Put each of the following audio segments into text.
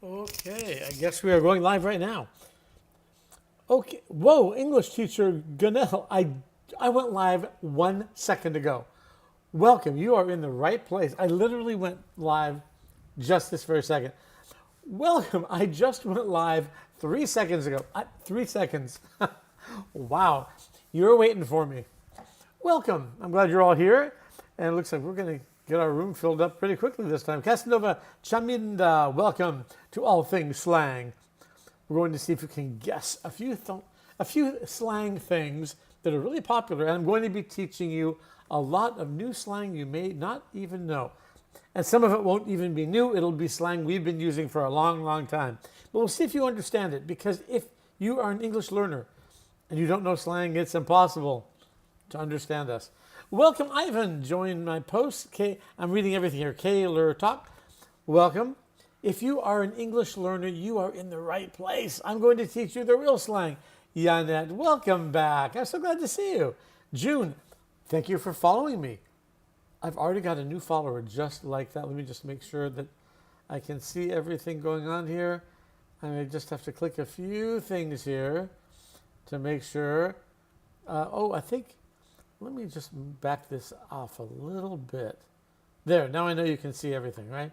Okay, I guess we are going live right now. Okay, whoa, English teacher Gunnell, I went live 1 second ago. Welcome, you are in the right place. I literally went live just this very second. Welcome, I just went live 3 seconds ago. 3 seconds. Wow, you're waiting for me. Welcome, I'm glad you're all here. And it looks like we're going to get our room filled up pretty quickly this time. Casanova Chaminda, welcome to All Things Slang. We're going to see if you can guess a few slang things that are really popular. And I'm going to be teaching you a lot of new slang you may not even know. And some of it won't even be new. It'll be slang we've been using for a long, long time. But we'll see if you understand it. Because if you are an English learner and you don't know slang, it's impossible to understand us. Welcome, Ivan. Join my post. I'm reading everything here. Kaler Talk. Welcome. If you are an English learner, you are in the right place. I'm going to teach you the real slang. Yanet, welcome back. I'm so glad to see you. June, thank you for following me. I've already got a new follower just like that. Let me just make sure that I can see everything going on here. I just have to click a few things here to make sure. Let me just back this off a little bit. There, now I know you can see everything, right?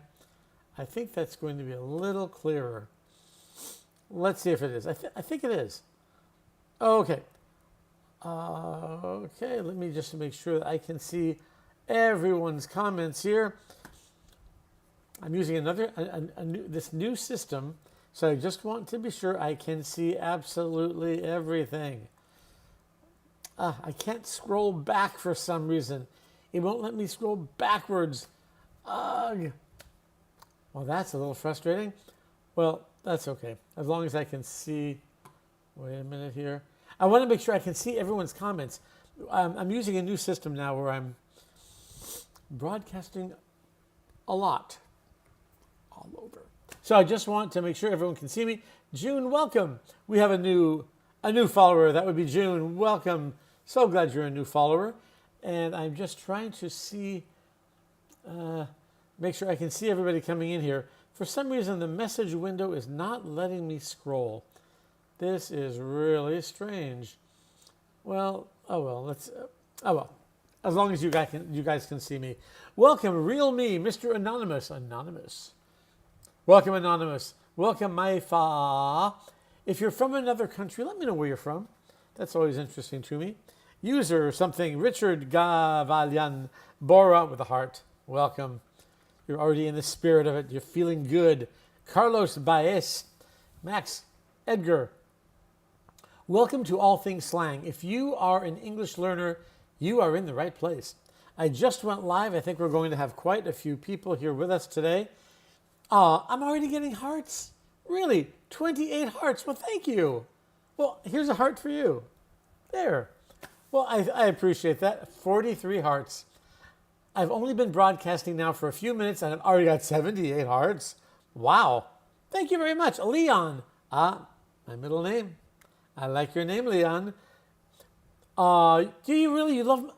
I think that's going to be a little clearer. Let's see if it is. I think it is. Okay. Okay, let me just make sure that I can see everyone's comments here. I'm using this new system, so I just want to be sure I can see absolutely everything. I can't scroll back for some reason. It won't let me scroll backwards. Ugh. Well, that's a little frustrating. Well, that's okay. As long as I can see. Wait a minute here. I want to make sure I can see everyone's comments. I'm using a new system now where I'm broadcasting a lot all over. So I just want to make sure everyone can see me. June, welcome. We have a new follower. That would be June. Welcome. So glad you're a new follower. And I'm just trying to see, make sure I can see everybody coming in here. For some reason, the message window is not letting me scroll. This is really strange. Well, as long as you guys can see me. Welcome, Real Me, Mr. Anonymous. Welcome, Anonymous. Welcome, Maifa. If you're from another country, let me know where you're from. That's always interesting to me. User something, Richard Gavalyan, Bora with a heart. Welcome. You're already in the spirit of it. You're feeling good. Carlos Baez, Max, Edgar. Welcome to All Things Slang. If you are an English learner, you are in the right place. I just went live. I think we're going to have quite a few people here with us today. I'm already getting hearts. Really? 28 hearts. Well, thank you. Well, here's a heart for you. There. Well, I appreciate that. 43 hearts. I've only been broadcasting now for a few minutes and I've already got 78 hearts. Wow. Thank you very much. Leon. My middle name. I like your name, Leon. Do you really? You love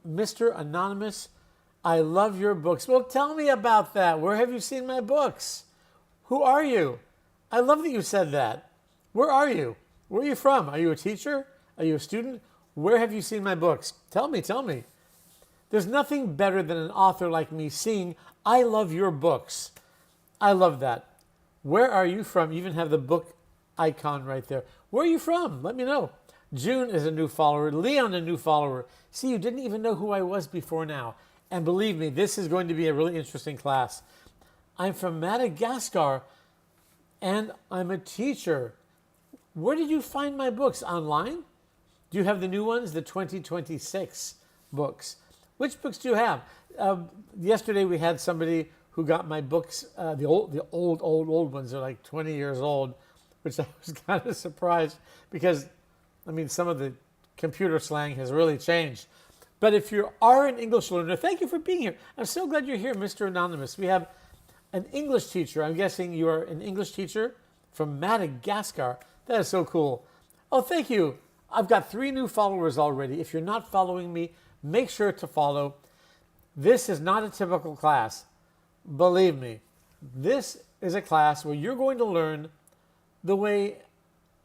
Mr. Anonymous? I love your books. Well, tell me about that. Where have you seen my books? Who are you? I love that you said that. Where are you? Where are you from? Are you a teacher? Are you a student? Where have you seen my books? Tell me. There's nothing better than an author like me seeing, I love your books. I love that. Where are you from? You even have the book icon right there. Where are you from? Let me know. June is a new follower. Leon, a new follower. See, you didn't even know who I was before now. And believe me, this is going to be a really interesting class. I'm from Madagascar, and I'm a teacher. Where did you find my books? Online? Do you have the new ones, the 2026 books? Which books do you have? Yesterday we had somebody who got my books, the old ones. They're like 20 years old, which I was kind of surprised because, some of the computer slang has really changed. But if you are an English learner, thank you for being here. I'm so glad you're here, Mr. Anonymous. We have an English teacher. I'm guessing you are an English teacher from Madagascar. That is so cool. Oh, thank you. I've got 3 new followers already. If you're not following me, make sure to follow. This is not a typical class. Believe me, this is a class where you're going to learn the way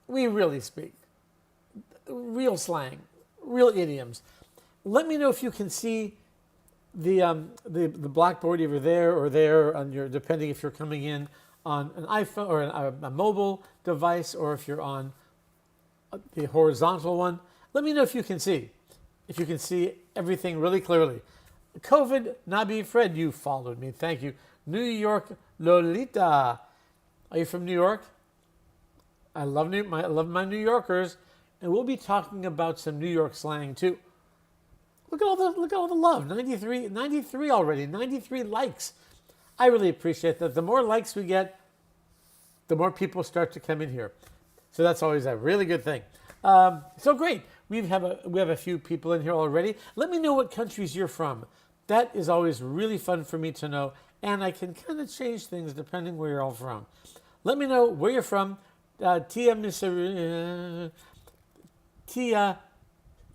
we really speak. Real slang, real idioms. Let me know if you can see the blackboard either there or there on your, depending if you're coming in on an iPhone or a mobile device, or if you're on the horizontal one. Let me know if you can see everything really clearly. COVID, Nabi Fred, you followed me. Thank you. New York Lolita. Are you from New York? I love my New Yorkers, and we'll be talking about some New York slang too. Look at all the love. 93 already. 93 likes. I really appreciate that. The more likes we get, the more people start to come in here. So that's always a really good thing. So great. We have a few people in here already. Let me know what countries you're from. That is always really fun for me to know, and I can kind of change things depending where you're all from. Let me know where you're from. Tia,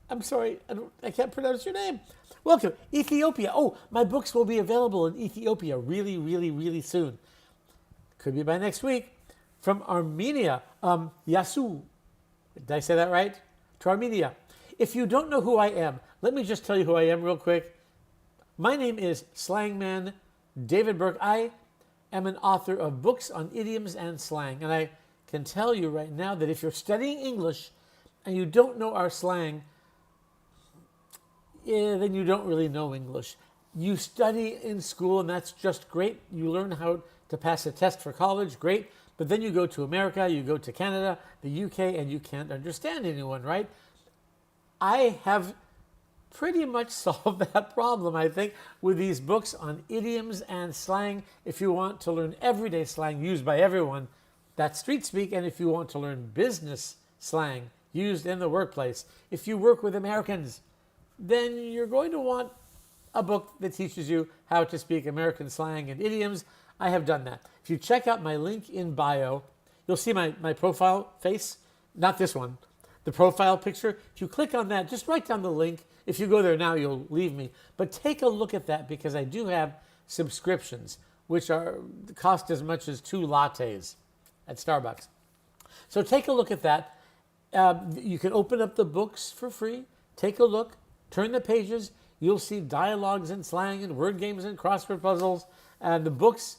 I'm sorry, I can't pronounce your name. Welcome, Ethiopia. Oh, my books will be available in Ethiopia really, really, really soon. Could be by next week. From Armenia, Yasu. Did I say that right? To Armenia. If you don't know who I am, let me just tell you who I am real quick. My name is Slangman David Burke. I am an author of books on idioms and slang, and I can tell you right now that if you're studying English and you don't know our slang, then you don't really know English. You study in school, and that's just great. You learn how to pass a test for college, great. But then you go to America, you go to Canada, the UK, and you can't understand anyone, right? I have pretty much solved that problem, I think, with these books on idioms and slang. If you want to learn everyday slang used by everyone, that's street speak. And if you want to learn business slang used in the workplace, if you work with Americans, then you're going to want a book that teaches you how to speak American slang and idioms. I have done that. If you check out my link in bio, you'll see my profile face, not this one, the profile picture. If you click on that, just write down the link. If you go there now, you'll leave me. But take a look at that, because I do have subscriptions, which cost as much as 2 lattes at Starbucks. So take a look at that. You can open up the books for free. Take a look. Turn the pages. You'll see dialogues and slang and word games and crossword puzzles. And the books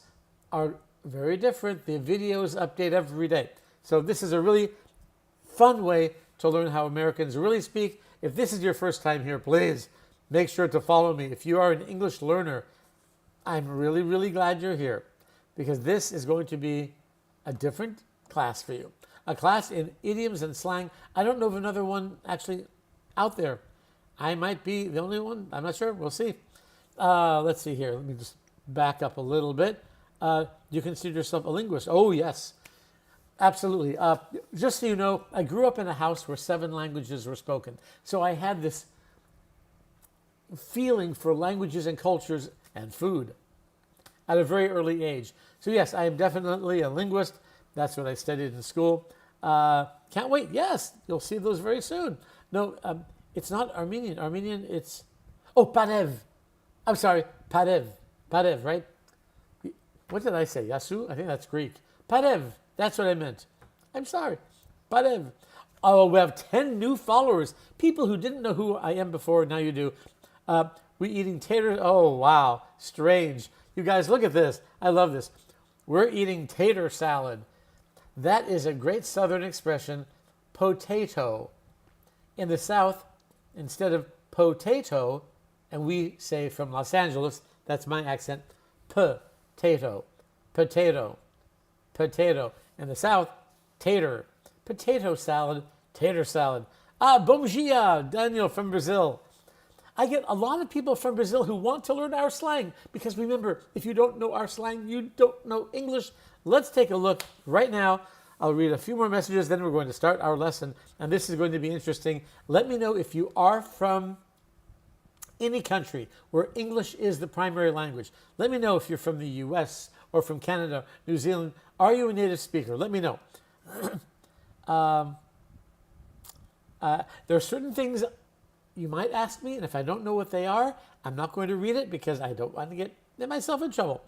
are very different. The videos update every day. So this is a really fun way to learn how Americans really speak. If this is your first time here, please make sure to follow me. If you are an English learner, I'm really, really glad you're here, because this is going to be a different class for you. A class in idioms and slang. I don't know of another one actually out there. I might be the only one. I'm not sure. We'll see. Let's see here. Let me just back up a little bit. You consider yourself a linguist? Oh, yes. Absolutely. Just so you know, I grew up in a house where 7 languages were spoken. So I had this feeling for languages and cultures and food at a very early age. So yes, I am definitely a linguist. That's what I studied in school. Can't wait. Yes, you'll see those very soon. No, it's not Armenian. Armenian, it's... Oh, Parev. I'm sorry, Parev. Parev, right? What did I say? Yasu? I think that's Greek. Parev. That's what I meant. I'm sorry. Parev. Oh, we have 10 new followers. People who didn't know who I am before, now you do. We eating tater. Oh, wow. Strange. You guys, look at this. I love this. We're eating tater salad. That is a great Southern expression, potato. In the South, instead of potato, and we say from Los Angeles, that's my accent, potato, potato, potato. In the South, tater, potato salad, tater salad. Bom dia, Daniel from Brazil. I get a lot of people from Brazil who want to learn our slang, because remember, if you don't know our slang, you don't know English. Let's take a look right now. I'll read a few more messages, then we're going to start our lesson, and this is going to be interesting. Let me know if you are from any country where English is the primary language. Let me know if you're from the US or from Canada, New Zealand. Are you a native speaker? Let me know. There are certain things you might ask me, and if I don't know what they are, I'm not going to read it because I don't want to get myself in trouble.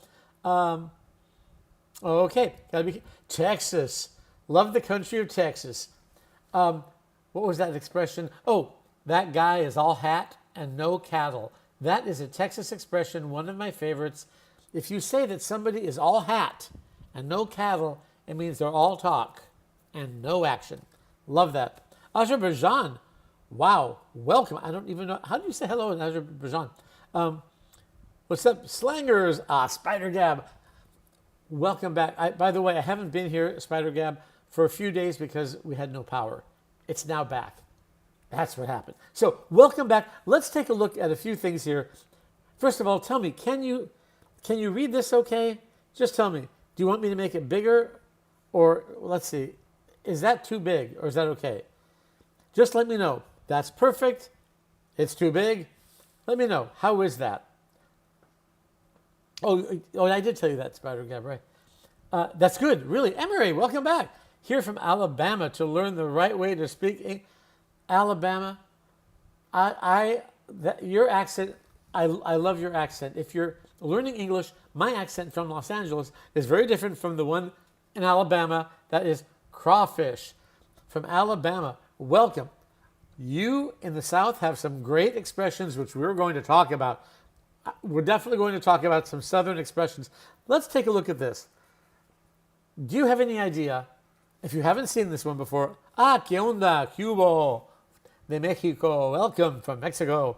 Okay, gotta be Texas. Love the country of Texas. What was that expression? Oh, that guy is all hat and no cattle. That is a Texas expression, one of my favorites. If you say that somebody is all hat and no cattle, it means they're all talk and no action. Love that. Azerbaijan. Wow. Welcome. I don't even know. How do you say hello in Azerbaijan? What's up, slangers? Spider Gab. Welcome back. By the way, I haven't been here, Spider Gab, for a few days because we had no power. It's now back. That's what happened. So welcome back. Let's take a look at a few things here. First of all, tell me, can you read this okay? Just tell me. Do you want me to make it bigger? Or let's see. Is that too big or is that okay? Just let me know. That's perfect. It's too big. Let me know. How is that? Oh, I did tell you that, Spider Gab, right? That's good, really. Emery, welcome back. Here from Alabama to learn the right way to speak Alabama. Your accent, I love your accent. If you're learning English, my accent from Los Angeles is very different from the one in Alabama. That is crawfish. From Alabama, welcome. You in the South have some great expressions which we're going to talk about. We're definitely going to talk about some Southern expressions. Let's take a look at this. Do you have any idea, if you haven't seen this one before, ¿Qué onda? Cubo de Mexico. Welcome from Mexico.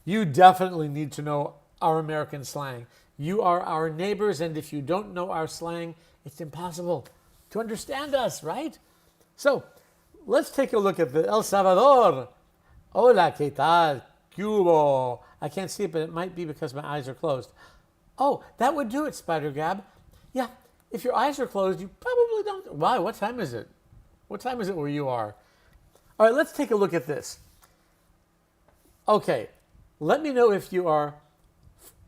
You definitely need to know our American slang. You are our neighbors, and if you don't know our slang, it's impossible to understand us, right? So, let's take a look at the El Salvador. Hola, ¿qué tal? Cubo. I can't see it, but it might be because my eyes are closed. Oh, that would do it, Spider Gab. Yeah, if your eyes are closed, you probably don't. Why? What time is it? What time is it where you are? All right, let's take a look at this. Okay, let me know if you are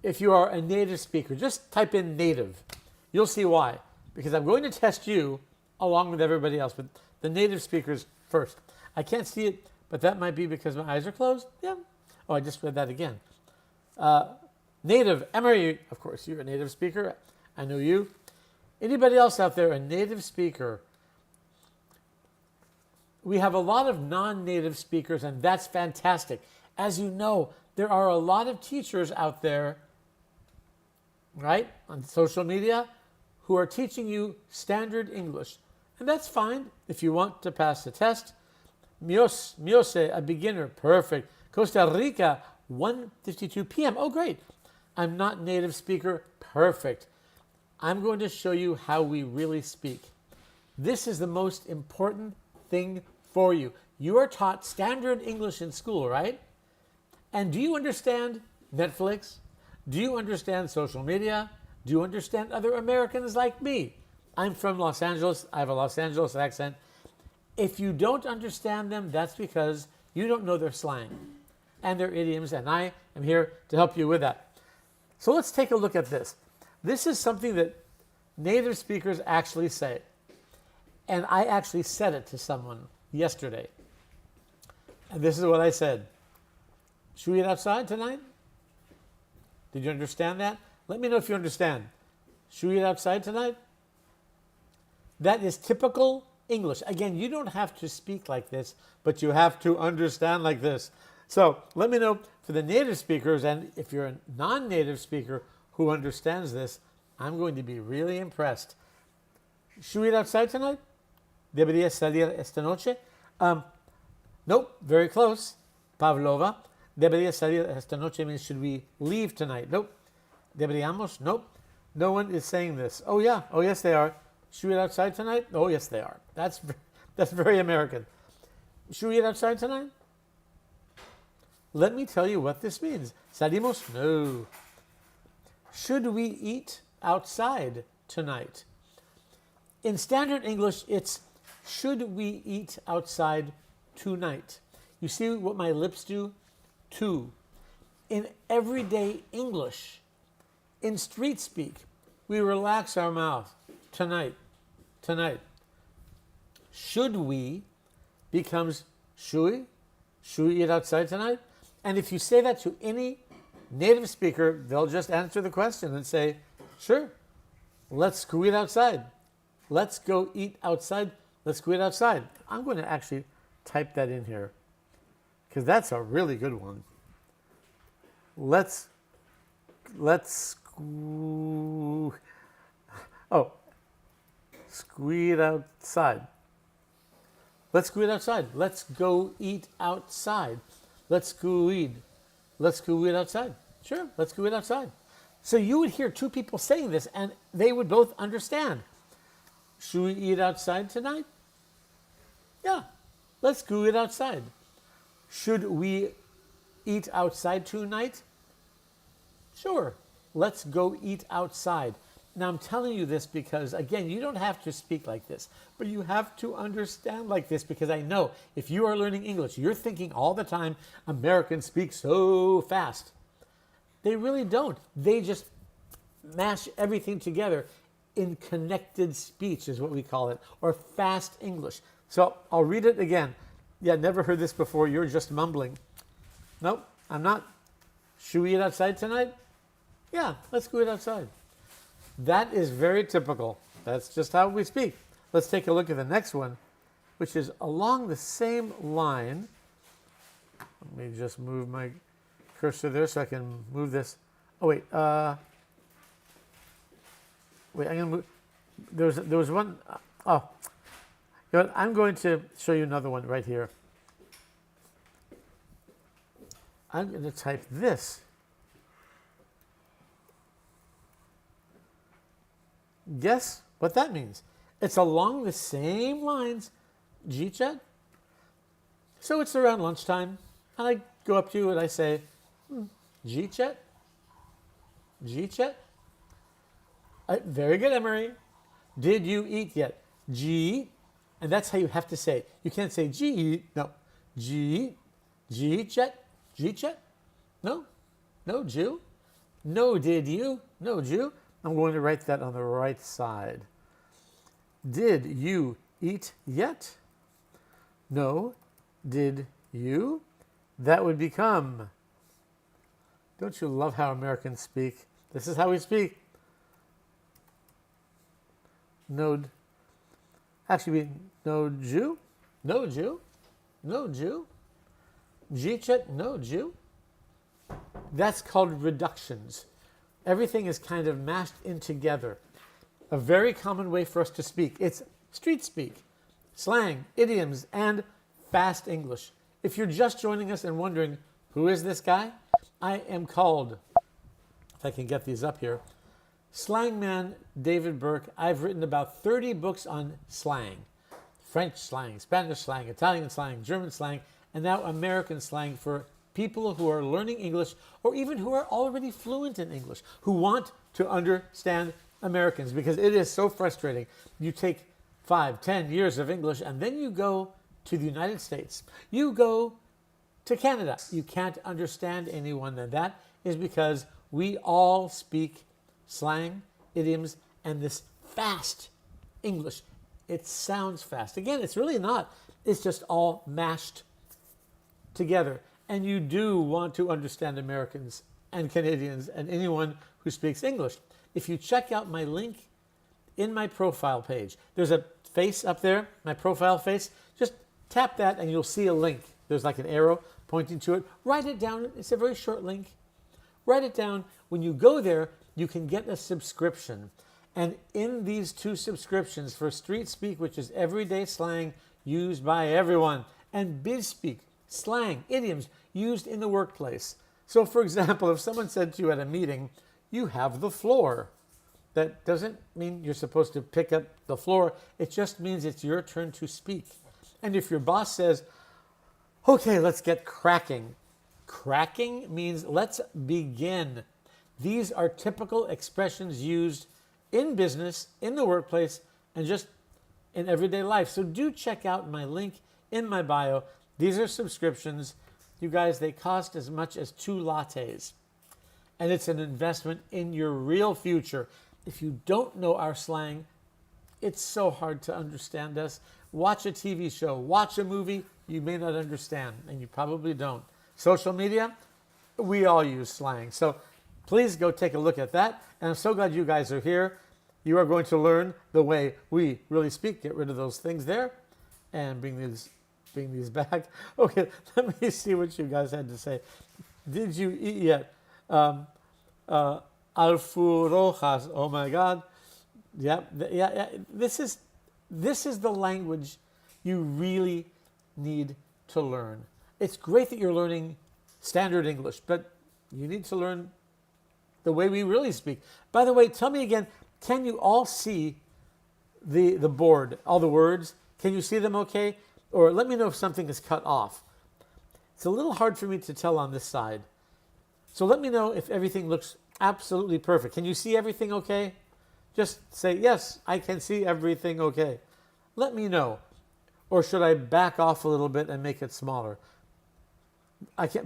a native speaker. Just type in native. You'll see why. Because I'm going to test you along with everybody else, but the native speakers first. I can't see it, but that might be because my eyes are closed. Yeah. Oh, I just read that again. Native, Emery, of course, you're a native speaker. I know you. Anybody else out there, a native speaker? We have a lot of non-native speakers, and that's fantastic. As you know, there are a lot of teachers out there, right, on social media, who are teaching you standard English. And that's fine if you want to pass the test. Miose, a beginner, perfect. Costa Rica, 1:52 p.m. Oh, great. I'm not native speaker, perfect. I'm going to show you how we really speak. This is the most important thing for you. You are taught standard English in school, right? And do you understand Netflix? Do you understand social media? Do you understand other Americans like me? I'm from Los Angeles. I have a Los Angeles accent. If you don't understand them, that's because you don't know their slang and their idioms, and I am here to help you with that. So let's take a look at this. This is something that native speakers actually say. And I actually said it to someone yesterday. And this is what I said. Should we eat outside tonight? Did you understand that? Let me know if you understand. Should we eat outside tonight? That is typical English. Again, you don't have to speak like this, but you have to understand like this. So let me know for the native speakers, and if you're a non-native speaker who understands this, I'm going to be really impressed. Should we eat outside tonight? Debería salir esta noche? Nope, very close. Pavlova. Debería salir esta noche means should we leave tonight? Nope. Deberíamos? Nope. No one is saying this. Oh yeah. Oh yes, they are. Should we eat outside tonight? Oh yes, they are. That's very American. Should we eat outside tonight? Let me tell you what this means. Salimos? No. Should we eat outside tonight? In standard English, it's should we eat outside tonight? You see what my lips do? To. In everyday English, in street speak, we relax our mouth. Tonight. Tonight. Should we becomes should we? Should we eat outside tonight? And if you say that to any native speaker, they'll just answer the question and say, sure. Let's go eat outside. Let's go eat outside. Let's go eat outside. I'm going to actually type that in here because that's a really good one. Let's squeeze outside. Let's go eat outside. Let's go eat outside. Let's go eat. Let's go eat outside. Sure, let's go eat outside. So you would hear two people saying this and they would both understand. Should we eat outside tonight? Yeah, let's go eat outside. Should we eat outside tonight? Sure, let's go eat outside. Now I'm telling you this because, again, you don't have to speak like this, but you have to understand like this because I know if you are learning English, you're thinking all the time, Americans speak so fast. They really don't. They just mash everything together in connected speech is what we call it, or fast English. So I'll read it again. Yeah, never heard this before. You're just mumbling. Nope, I'm not. Should we eat outside tonight? Yeah, let's go eat outside. That is very typical. That's just how we speak. Let's take a look at the next one, which is along the same line. Let me just move my cursor there so I can move this. Oh, wait. Wait, I'm going to move. There was one. You know what? I'm going to show you another one right here. I'm going to type this. Guess what that means? It's along the same lines. G-chat. So it's around lunchtime, and I go up to you and I say, G-chat? G-chat? Very good, Emery. Did you eat yet? G, and that's how you have to say it. You can't say G, no. G, G-chat? G-chat? No? No, Jew? No, did you? No, Jew? I'm going to write that on the right side. Did you eat yet? No. Did you? That would become. Don't you love how Americans speak? This is how we speak. No. Actually, no Jew? No Jew? No Jew? G-chat? No Jew? That's called reductions. Everything is kind of mashed in together. A very common way for us to speak. It's street speak, slang, idioms, and fast English. If you're just joining us and wondering, who is this guy? I am called, if I can get these up here, Slangman David Burke. I've written about 30 books on slang. French slang, Spanish slang, Italian slang, German slang, and now American slang for people who are learning English or even who are already fluent in English, who want to understand Americans, because it is so frustrating. You take 5, 10 years of English and then you go to the United States. You go to Canada. You can't understand anyone, and that is because we all speak slang, idioms, and this fast English. It sounds fast. Again, it's really not. It's just all mashed together. And you do want to understand Americans and Canadians and anyone who speaks English. If you check out my link in my profile page, there's a face up there, my profile face. Just tap that and you'll see a link. There's like an arrow pointing to it. Write it down. It's a very short link. Write it down. When you go there, you can get a subscription. And in these 2 subscriptions for Street Speak, which is everyday slang used by everyone, and Biz Speak, slang, idioms used in the workplace. So, for example, if someone said to you at a meeting, you have the floor, that doesn't mean you're supposed to pick up the floor. It just means it's your turn to speak. And if your boss says, okay, let's get cracking. Cracking means let's begin. These are typical expressions used in business, in the workplace, and just in everyday life. So do check out my link in my bio. These are subscriptions. You guys, they cost as much as 2 lattes. And it's an investment in your real future. If you don't know our slang, it's so hard to understand us. Watch a TV show, watch a movie, you may not understand, and you probably don't. Social media, we all use slang. So please go take a look at that. And I'm so glad you guys are here. you are going to learn the way we really speak. Get rid of those things there and bring these back. Okay, let me see what you guys had to say. Did you eat yet? Alfu rojas. Oh my God. Yeah. This is the language you really need to learn. It's great that you're learning standard English, but you need to learn the way we really speak. By the way, tell me again, can you all see the board, all the words? Can you see them okay? Or let me know if something is cut off. It's a little hard for me to tell on this side. So let me know if everything looks absolutely perfect. Can you see everything okay? Just say, yes, I can see everything okay. Let me know. Or should I back off a little bit and make it smaller?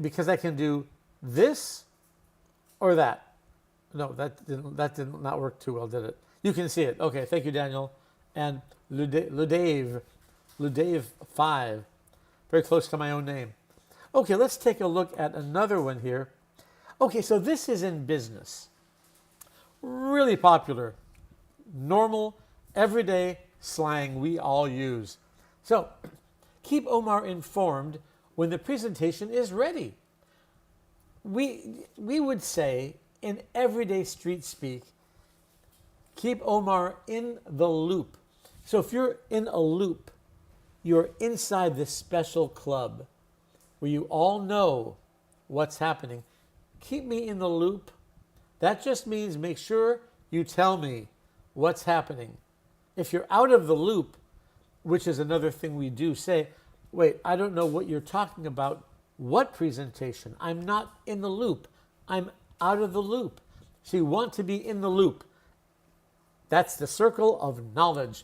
Because I can do this or that. No, that did not work too well, did it? You can see it. Okay, thank you, Daniel. And Ludave 5, very close to my own name. Okay, let's take a look at another one here. Okay, so this is in business. Really popular, normal, everyday slang we all use. So, keep Omar informed when the presentation is ready. We would say, in everyday street speak, keep Omar in the loop. So if you're in a loop, you're inside this special club where you all know what's happening. Keep me in the loop. That just means make sure you tell me what's happening. If you're out of the loop, which is another thing we do, say, wait, I don't know what you're talking about. What presentation? I'm not in the loop. I'm out of the loop. So you want to be in the loop. That's the circle of knowledge.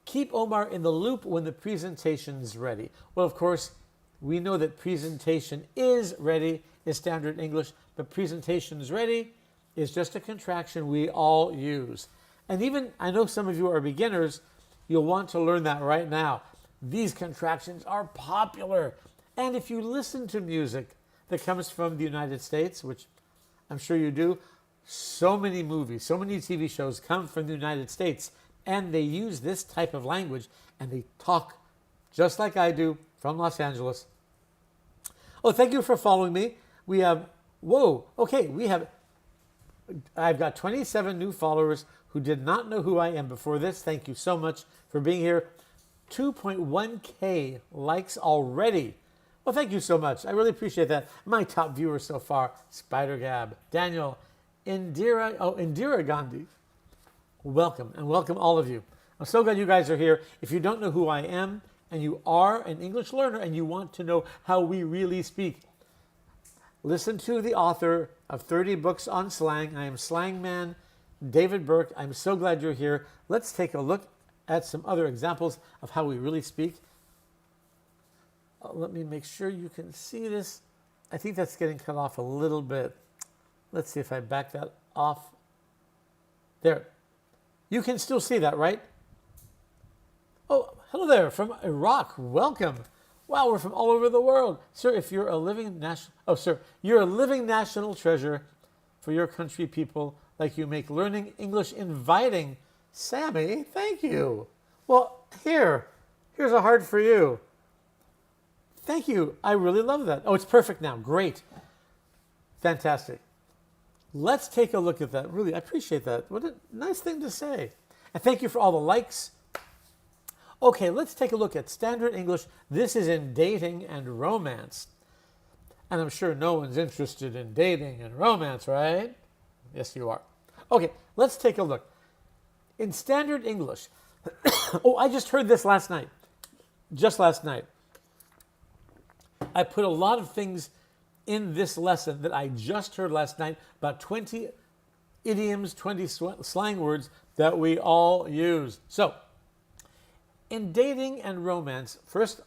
Keep Omar in the loop when the presentation is ready. Well, of course, we know that presentation is ready is standard English, but presentation is ready is just a contraction we all use. And even, I know some of you are beginners, you'll want to learn that right now. These contractions are popular. And if you listen to music that comes from the United States, which I'm sure you do, so many movies, so many TV shows come from the United States, and they use this type of language, and they talk just like I do from Los Angeles. Oh, thank you for following me. We have, I've got 27 new followers who did not know who I am before this. Thank you so much for being here. 2.1K likes already. Well, thank you so much. I really appreciate that. My top viewers so far, Spider Gab, Daniel, Indira Gandhi. Welcome, and welcome all of you. I'm so glad you guys are here. If you don't know who I am, and you are an English learner, and you want to know how we really speak, listen to the author of 30 books on slang. I am Slangman, David Burke. I'm so glad you're here. Let's take a look at some other examples of how we really speak. Let me make sure you can see this. I think that's getting cut off a little bit. Let's see if I back that off. There. You can still see that, right? Oh, hello there from Iraq. Welcome. Wow, we're from all over the world. Sir, if you're a living you're a living national treasure for your country people, like you make learning English inviting. Sammy, thank you. Well, here's a heart for you. Thank you. I really love that. Oh, it's perfect now. Great. Fantastic. Let's take a look at that. Really, I appreciate that. What a nice thing to say. And thank you for all the likes. Okay, let's take a look at standard English. This is in dating and romance. And I'm sure no one's interested in dating and romance, right? Yes, you are. Okay, let's take a look. In standard English, oh, I just heard this last night. Just last night. I put a lot of things in this lesson that I just heard last night, about 20 idioms, 20 slang words that we all use. So, in dating and romance, first,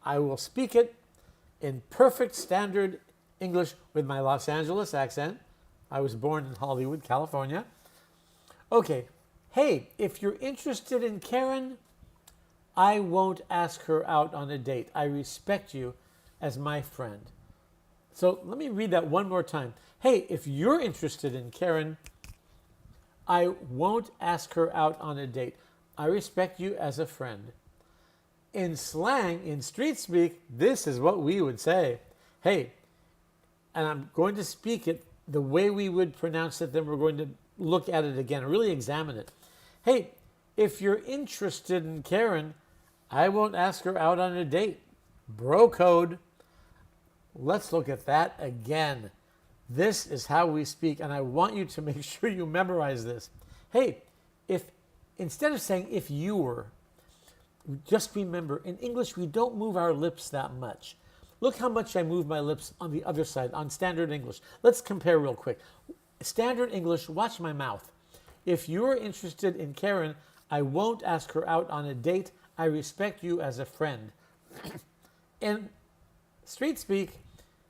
I will speak it in perfect standard English with my Los Angeles accent. I was born in Hollywood, California. Okay. Hey, if you're interested in Karen, I won't ask her out on a date. I respect you as my friend. So let me read that one more time. Hey, if you're interested in Karen, I won't ask her out on a date. I respect you as a friend. In slang, in street speak, this is what we would say. Hey, and I'm going to speak it the way we would pronounce it, then we're going to look at it again, really examine it. Hey, if you're interested in Karen, I won't ask her out on a date. Bro code. Let's look at that again. This is how we speak, and I want you to make sure you memorize this. Hey, if instead of saying if you were, just remember, in English, we don't move our lips that much. Look how much I move my lips on the other side, on standard English. Let's compare real quick. Standard English, watch my mouth. If you're interested in Karen, I won't ask her out on a date. I respect you as a friend. In street speak,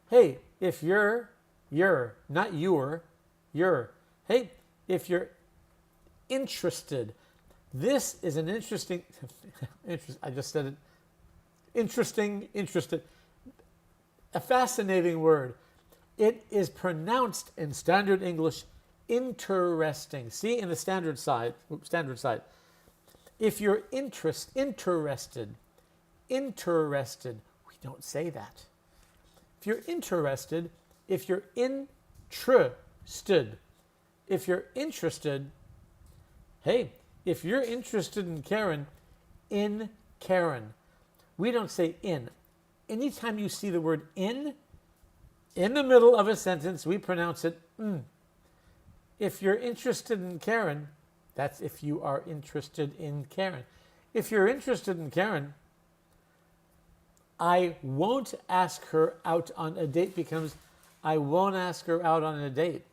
hey, if you're, not you're. Hey, if you're interested, this is an interesting, I just said it, interested, a fascinating word. It is pronounced in standard English, interesting. See, in the standard side. If you're interested, we don't say that. If you're interested, if you're interested, hey, if you're interested in Karen, in Karen. We don't say in. Anytime you see the word in the middle of a sentence, we pronounce it n. If you're interested in Karen, that's if you are interested in Karen. If you're interested in Karen, I won't ask her out on a date becomes I won't ask her out on a date.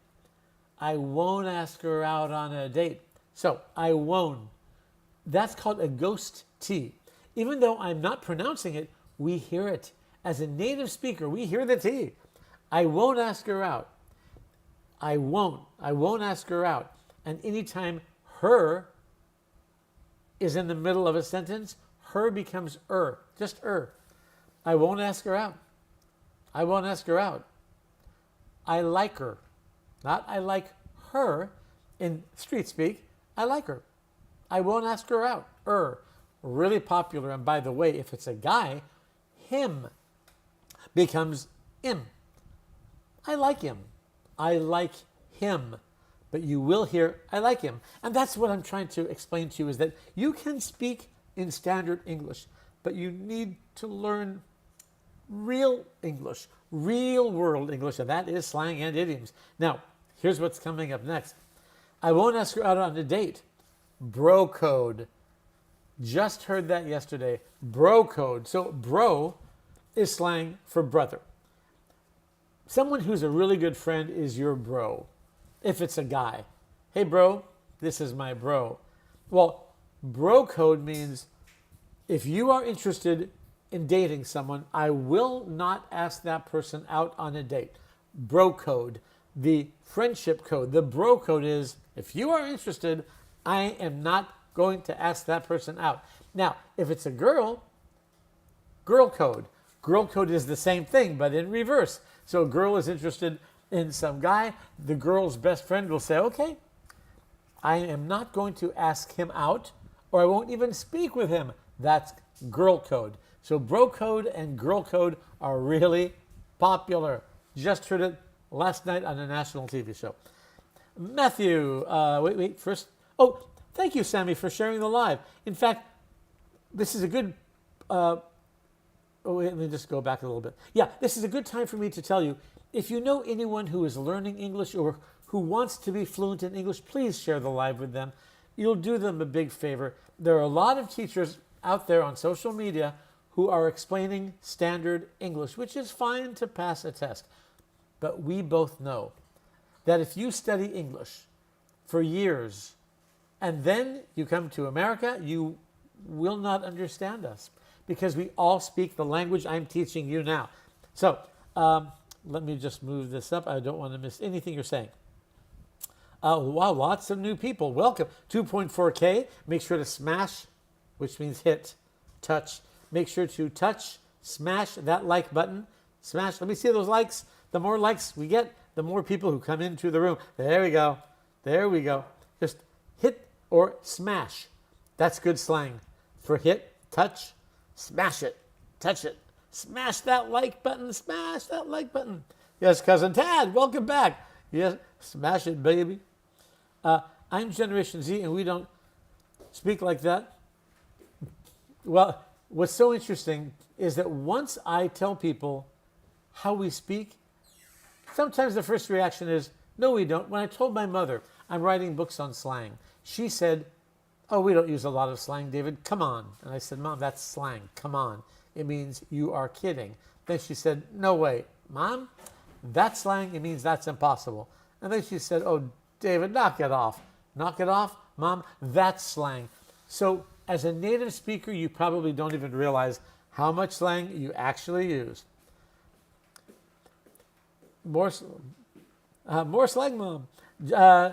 I won't ask her out on a date. So, I won't. That's called a ghost T. Even though I'm not pronouncing it, we hear it. As a native speaker, we hear the T. I won't ask her out. I won't ask her out. And anytime her is in the middle of a sentence, her becomes just I won't ask her out. I won't ask her out. I like her. Not I like her in street speak. I like her. I won't ask her out. Really popular. And by the way, if it's a guy, him becomes im. I like him. I like him. But you will hear, I like him. And that's what I'm trying to explain to you is that you can speak in standard English, but you need to learn real English, real world English, and that is slang and idioms. Now, here's what's coming up next. I won't ask her out on a date. Bro code. Just heard that yesterday. Bro code. So bro is slang for brother. Someone who's a really good friend is your bro. If it's a guy. Hey bro, this is my bro. Well, bro code means if you are interested in dating someone, I will not ask that person out on a date. Bro code. The friendship code. The bro code is if you are interested, I am not going to ask that person out. Now, if it's a girl, girl code. Girl code is the same thing, but in reverse. So a girl is interested in some guy. The girl's best friend will say, okay, I am not going to ask him out, or I won't even speak with him. That's girl code. So bro code and girl code are really popular. Just heard it last night on a national TV show. Matthew, first. Oh, thank you, Sammy, for sharing the live. In fact, this is a good, let me just go back a little bit. Yeah, this is a good time for me to tell you, if you know anyone who is learning English or who wants to be fluent in English, please share the live with them. You'll do them a big favor. There are a lot of teachers out there on social media who are explaining standard English, which is fine to pass a test. But we both know that if you study English for years and then you come to America, you will not understand us because we all speak the language I'm teaching you now. So let me just move this up. I don't want to miss anything you're saying. Wow, lots of new people. Welcome. 2.4K. Make sure to smash, which means hit, touch. Make sure to touch, smash that like button. Smash. Let me see those likes. The more likes we get, the more people who come into the room. There we go. There we go. Just hit or smash. That's good slang. For hit, touch, smash it, touch it. Smash that like button, smash that like button. Yes, Cousin Tad, welcome back. Yes, smash it, baby. I'm Generation Z and we don't speak like that. Well, what's so interesting is that once I tell people how we speak, sometimes the first reaction is, no, we don't. When I told my mother I'm writing books on slang, she said, oh, we don't use a lot of slang, David. Come on. And I said, Mom, that's slang. Come on. It means you are kidding. Then she said, no way. Mom, that's slang. It means that's impossible. And then she said, oh, David, knock it off. Knock it off? Mom, that's slang. So as a native speaker, you probably don't even realize how much slang you actually use. More slang, Mom.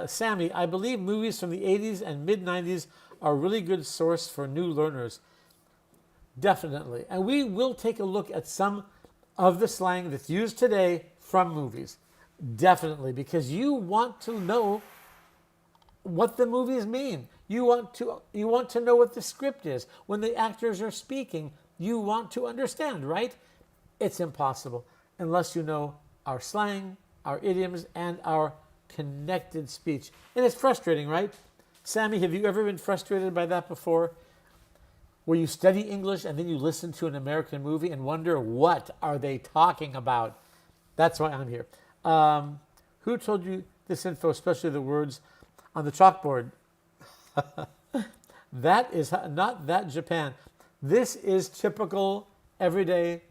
Sammy, I believe movies from the 80s and mid-90s are a really good source for new learners. Definitely. And we will take a look at some of the slang that's used today from movies. Definitely, because you want to know what the movies mean. You want to know what the script is. When the actors are speaking, you want to understand, right? It's impossible unless you know our slang, our idioms, and our connected speech. And it's frustrating, right? Sammy, have you ever been frustrated by that before? Where you study English and then you listen to an American movie and wonder, what are they talking about? That's why I'm here. Who told you this info, especially the words on the chalkboard? That is not that Japan. This is typical everyday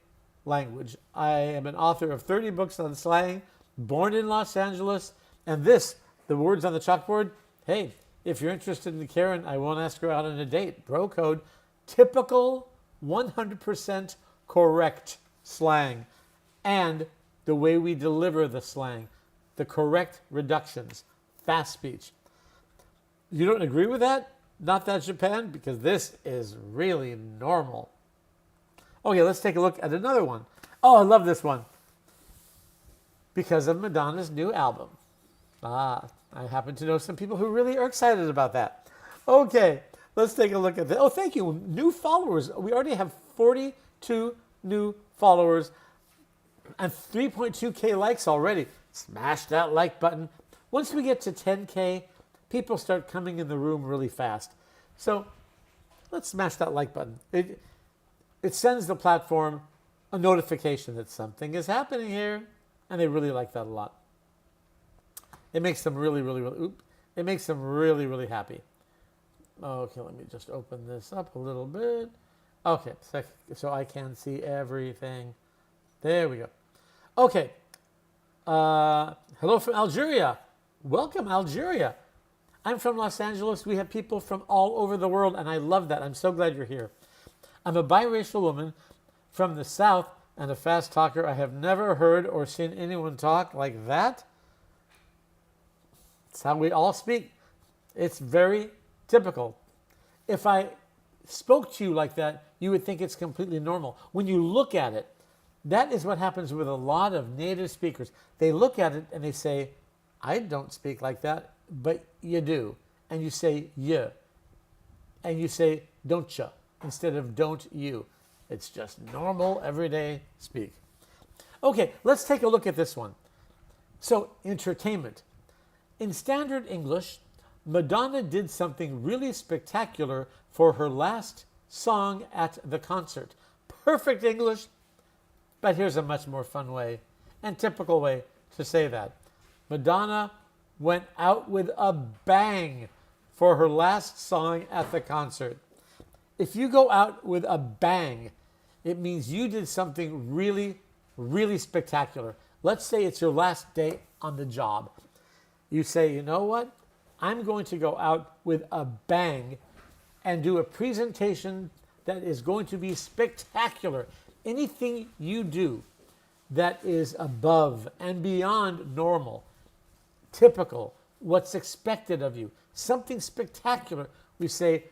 language. I am an author of 30 books on slang, born in Los Angeles, and this, the words on the chalkboard, hey, if you're interested in Karen, I won't ask her out on a date. Bro code, typical 100% correct slang, and the way we deliver the slang, the correct reductions, fast speech. You don't agree with that? Not that Japan? Because this is really normal. Okay, let's take a look at another one. Oh, I love this one. Because of Madonna's new album. I happen to know some people who really are excited about that. Okay, let's take a look at that. Oh, thank you. New followers. We already have 42 new followers and 3.2K likes already. Smash that like button. Once we get to 10K, people start coming in the room really fast. So let's smash that like button. It sends the platform a notification that something is happening here, and they really like that a lot. It makes them really happy. Okay, let me just open this up a little bit. Okay, so I can see everything. There we go. Okay. Hello from Algeria. Welcome, Algeria. I'm from Los Angeles. We have people from all over the world, and I love that. I'm so glad you're here. I'm a biracial woman from the South and a fast talker. I have never heard or seen anyone talk like that. It's how we all speak. It's very typical. If I spoke to you like that, you would think it's completely normal. When you look at it, that is what happens with a lot of native speakers. They look at it and they say, I don't speak like that, but you do. And you say, yeah. And you say, don't ya, instead of don't you. It's just normal, everyday speak. Okay, let's take a look at this one. So, entertainment. In standard English, Madonna did something really spectacular for her last song at the concert. Perfect English, but here's a much more fun way and typical way to say that. Madonna went out with a bang for her last song at the concert. If you go out with a bang, it means you did something really, really spectacular. Let's say it's your last day on the job. You say, you know what? I'm going to go out with a bang and do a presentation that is going to be spectacular. Anything you do that is above and beyond normal, typical, what's expected of you, something spectacular, we say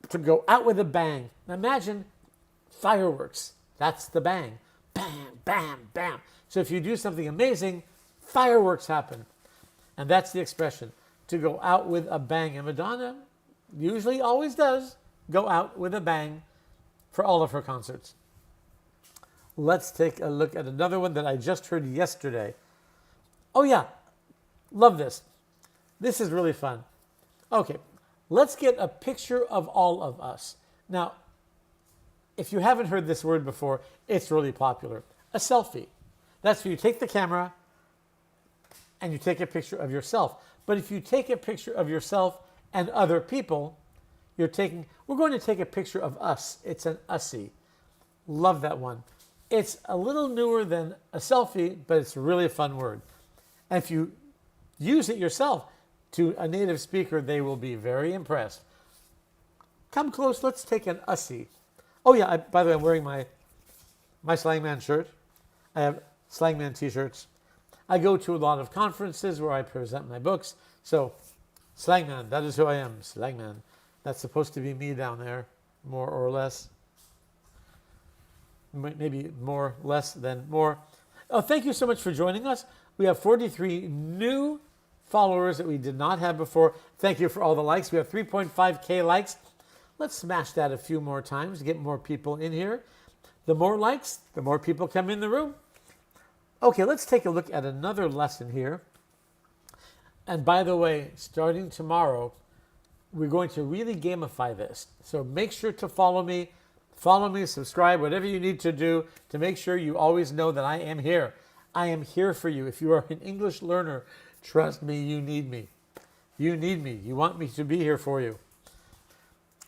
to go out with a bang. Now imagine fireworks. That's the bang. Bam, bam, bam. So if you do something amazing, fireworks happen. And that's the expression. to go out with a bang. And Madonna usually always does go out with a bang for all of her concerts. Let's take a look at another one that I just heard yesterday. Oh yeah, love this. This is really fun. Okay, let's get a picture of all of us. Now, if you haven't heard this word before, it's really popular. A selfie. That's where you take the camera and you take a picture of yourself. But if you take a picture of yourself and other people, we're going to take a picture of us. It's an ussie. Love that one. It's a little newer than a selfie, but it's really a fun word. And if you use it yourself to a native speaker, they will be very impressed. Come close, let's take an ussie. Oh yeah, by the way, I'm wearing my Slangman shirt. I have Slangman t-shirts. I go to a lot of conferences where I present my books. So, Slangman, that is who I am, Slangman. That's supposed to be me down there, more or less. Maybe more, less than more. Oh, thank you so much for joining us. We have 43 new followers that we did not have before. Thank you for all the likes. We have 3.5K likes. Let's smash that a few more times to get more people in here. The more likes, the more people come in the room. Okay, let's take a look at another lesson here. And by the way, starting tomorrow, we're going to really gamify this. So make sure to follow me, subscribe, whatever you need to do to make sure you always know that I am here. I am here for you. If you are an English learner, trust me, you need me. You need me. You want me to be here for you.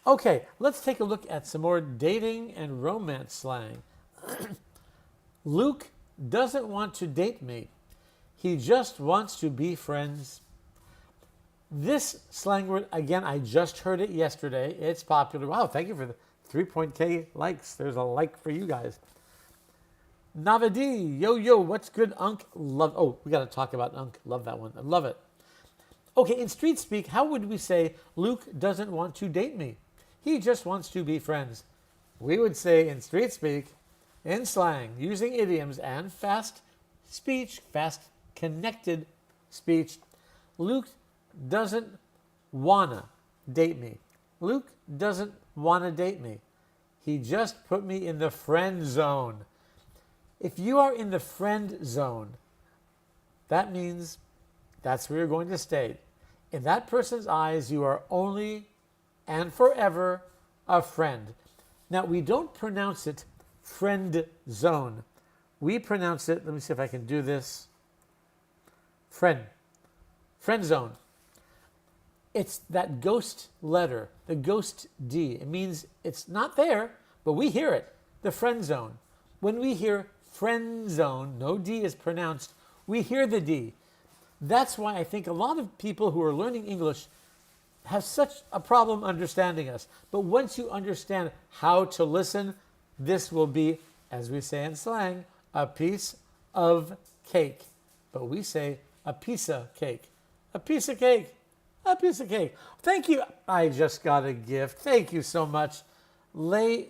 Okay, let's take a look at some more dating and romance slang. Luke doesn't want to date me. He just wants to be friends. This slang word, again, I just heard it yesterday. It's popular. Wow, thank you for the 3.K likes. There's a like for you guys. Navadi, yo, what's good, Unk? We got to talk about Unk. Love that one. I love it. Okay, in street speak, how would we say Luke doesn't want to date me? He just wants to be friends. We would say in street speak, in slang, using idioms and fast speech, fast connected speech, Luke doesn't wanna date me. Luke doesn't wanna date me. He just put me in the friend zone. If you are in the friend zone, that means that's where you're going to stay. In that person's eyes, you are only and forever a friend. Now, we don't pronounce it friend zone. We pronounce it, let me see if I can do this, friend zone. It's that ghost letter, the ghost D. It means it's not there, but we hear it, the friend zone. When we hear friend zone, no D is pronounced, we hear the D. That's why I think a lot of people who are learning English have such a problem understanding us. But once you understand how to listen, this will be, as we say in slang, a piece of cake. But we say a piece of cake. A piece of cake. A piece of cake. Thank you. I just got a gift. Thank you so much. I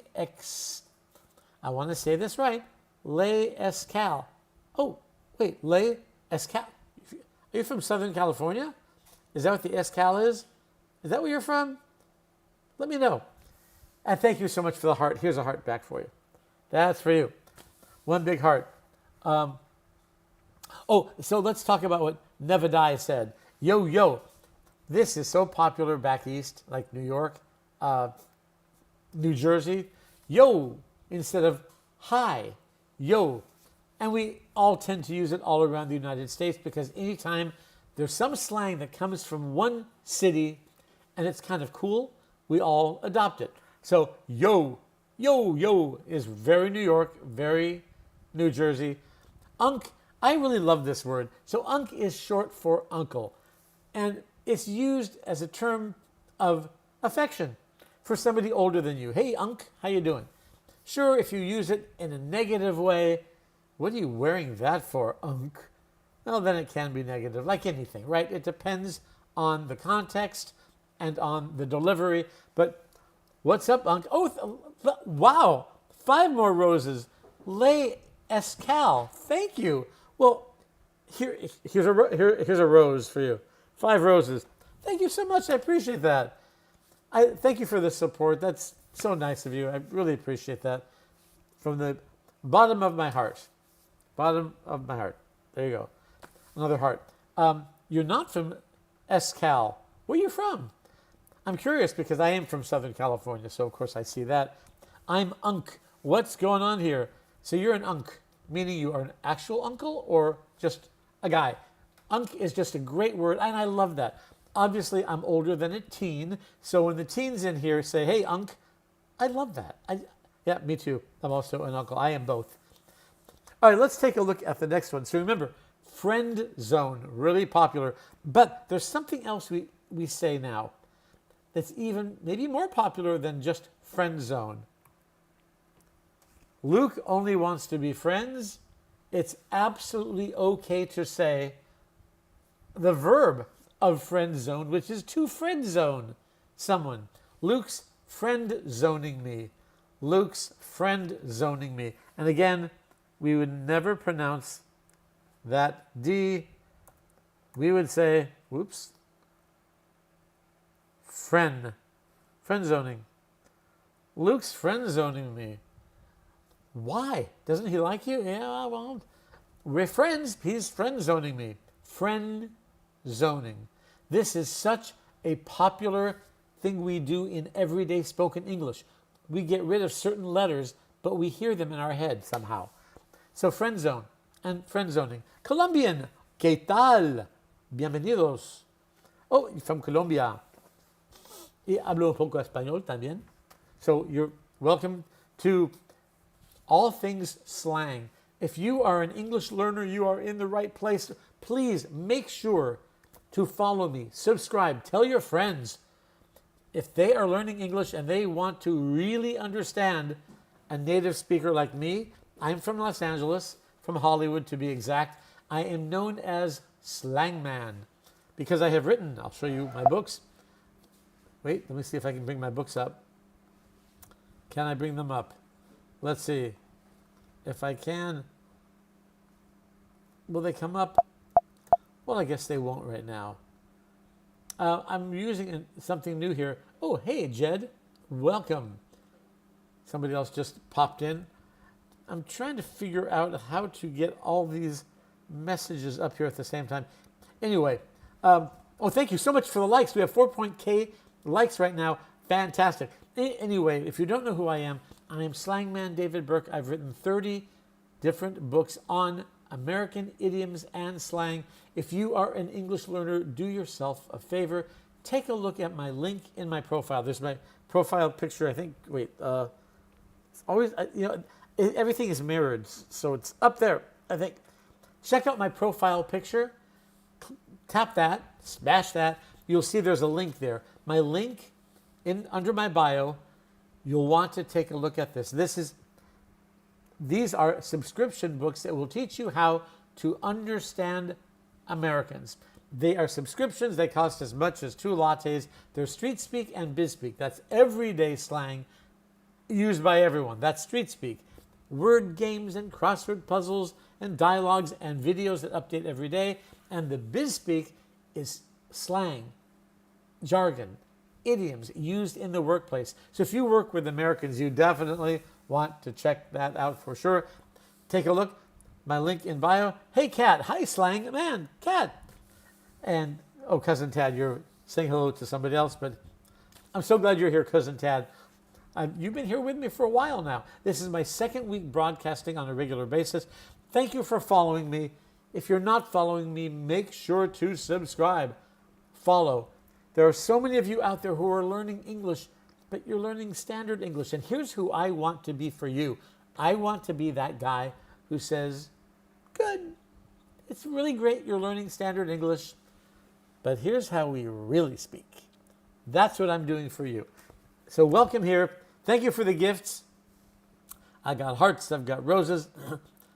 want to say this right. Le Escal. Oh, wait. Le Escal. Are you from Southern California? Is that what the Escal is? Is that where you're from? Let me know. And thank you so much for the heart. Here's a heart back for you. That's for you. One big heart. So let's talk about what Nevadai said. Yo. This is so popular back east, like New York, New Jersey. Yo, instead of hi. Yo. And we all tend to use it all around the United States because anytime there's some slang that comes from one city and it's kind of cool, we all adopt it. So yo is very New York, very New Jersey. Unk, I really love this word. So unk is short for uncle. And it's used as a term of affection for somebody older than you. Hey, Unk, how you doing? Sure, if you use it in a negative way, what are you wearing that for, Unk? Well, then it can be negative, like anything, right? It depends on the context and on the delivery. But what's up, Unk? Oh, wow, 5 more roses. Le Escal, thank you. Well, here's a rose for you. 5 roses. Thank you so much. I appreciate that. I thank you for the support. That's so nice of you. I really appreciate that from the bottom of my heart. Bottom of my heart. There you go. Another heart. You're not from SCal. Where are you from? I'm curious because I am from Southern California, so of course I see that. I'm Unk. What's going on here? So you're an Unk, meaning you are an actual uncle or just a guy? Unk is just a great word, and I love that. Obviously, I'm older than a teen, so when the teens in here say, hey, Unk, I love that. Yeah, me too. I'm also an uncle. I am both. All right, let's take a look at the next one. So remember, friend zone, really popular. But there's something else we say now that's even maybe more popular than just friend zone. Luke only wants to be friends. It's absolutely okay to say the verb of friend zone, which is to friend zone someone. Luke's friend zoning me. Luke's friend zoning me. And again, we would never pronounce that D. We would say, whoops, friend zoning. Luke's friend zoning me. Why? Doesn't he like you? Yeah, well, we're friends. He's friend zoning me. Friend zoning. This is such a popular thing we do in everyday spoken English. We get rid of certain letters, but we hear them in our head somehow. So friend zone and friend zoning. Colombian, ¿qué tal? Bienvenidos. Oh, from Colombia. Y hablo un poco español también. So you're welcome to all things slang. If you are an English learner, you are in the right place. Please make sure to follow me, subscribe, tell your friends. If they are learning English and they want to really understand a native speaker like me, I'm from Los Angeles, from Hollywood to be exact. I am known as Slangman because I have written, I'll show you my books. Wait, let me see if I can bring my books up. Can I bring them up? Let's see. If I can, will they come up? Well, I guess they won't right now. I'm using something new here. Oh, hey, Jed. Welcome. Somebody else just popped in. I'm trying to figure out how to get all these messages up here at the same time. Anyway, thank you so much for the likes. We have 4.k likes right now. Fantastic. Anyway, if you don't know who I am Slangman David Burke. I've written 30 different books on American idioms and slang. If you are an English learner, do yourself a favor. Take a look at my link in my profile. There's my profile picture. I think, it's always, everything is mirrored. So it's up there, I think. Check out my profile picture. Tap that, smash that. You'll see there's a link there. My link under my bio, you'll want to take a look at this. These are subscription books that will teach you how to understand Americans. They are subscriptions. They cost as much as 2 lattes. They're street speak and biz speak. That's everyday slang used by everyone. That's street speak. Word games and crossword puzzles and dialogues and videos that update every day. And the biz speak is slang, jargon, idioms used in the workplace. So if you work with Americans, you definitely want to check that out for sure. Take a look. My link in bio. Hey, Kat. Hi, Slang Man. Kat. And, Cousin Tad, you're saying hello to somebody else, but I'm so glad you're here, Cousin Tad. You've been here with me for a while now. This is my second week broadcasting on a regular basis. Thank you for following me. If you're not following me, make sure to subscribe. Follow. There are so many of you out there who are learning English, but you're learning standard English. And here's who I want to be for you. I want to be that guy who says, good, it's really great you're learning standard English, but here's how we really speak. That's what I'm doing for you. So welcome here. Thank you for the gifts. I got hearts. I've got roses.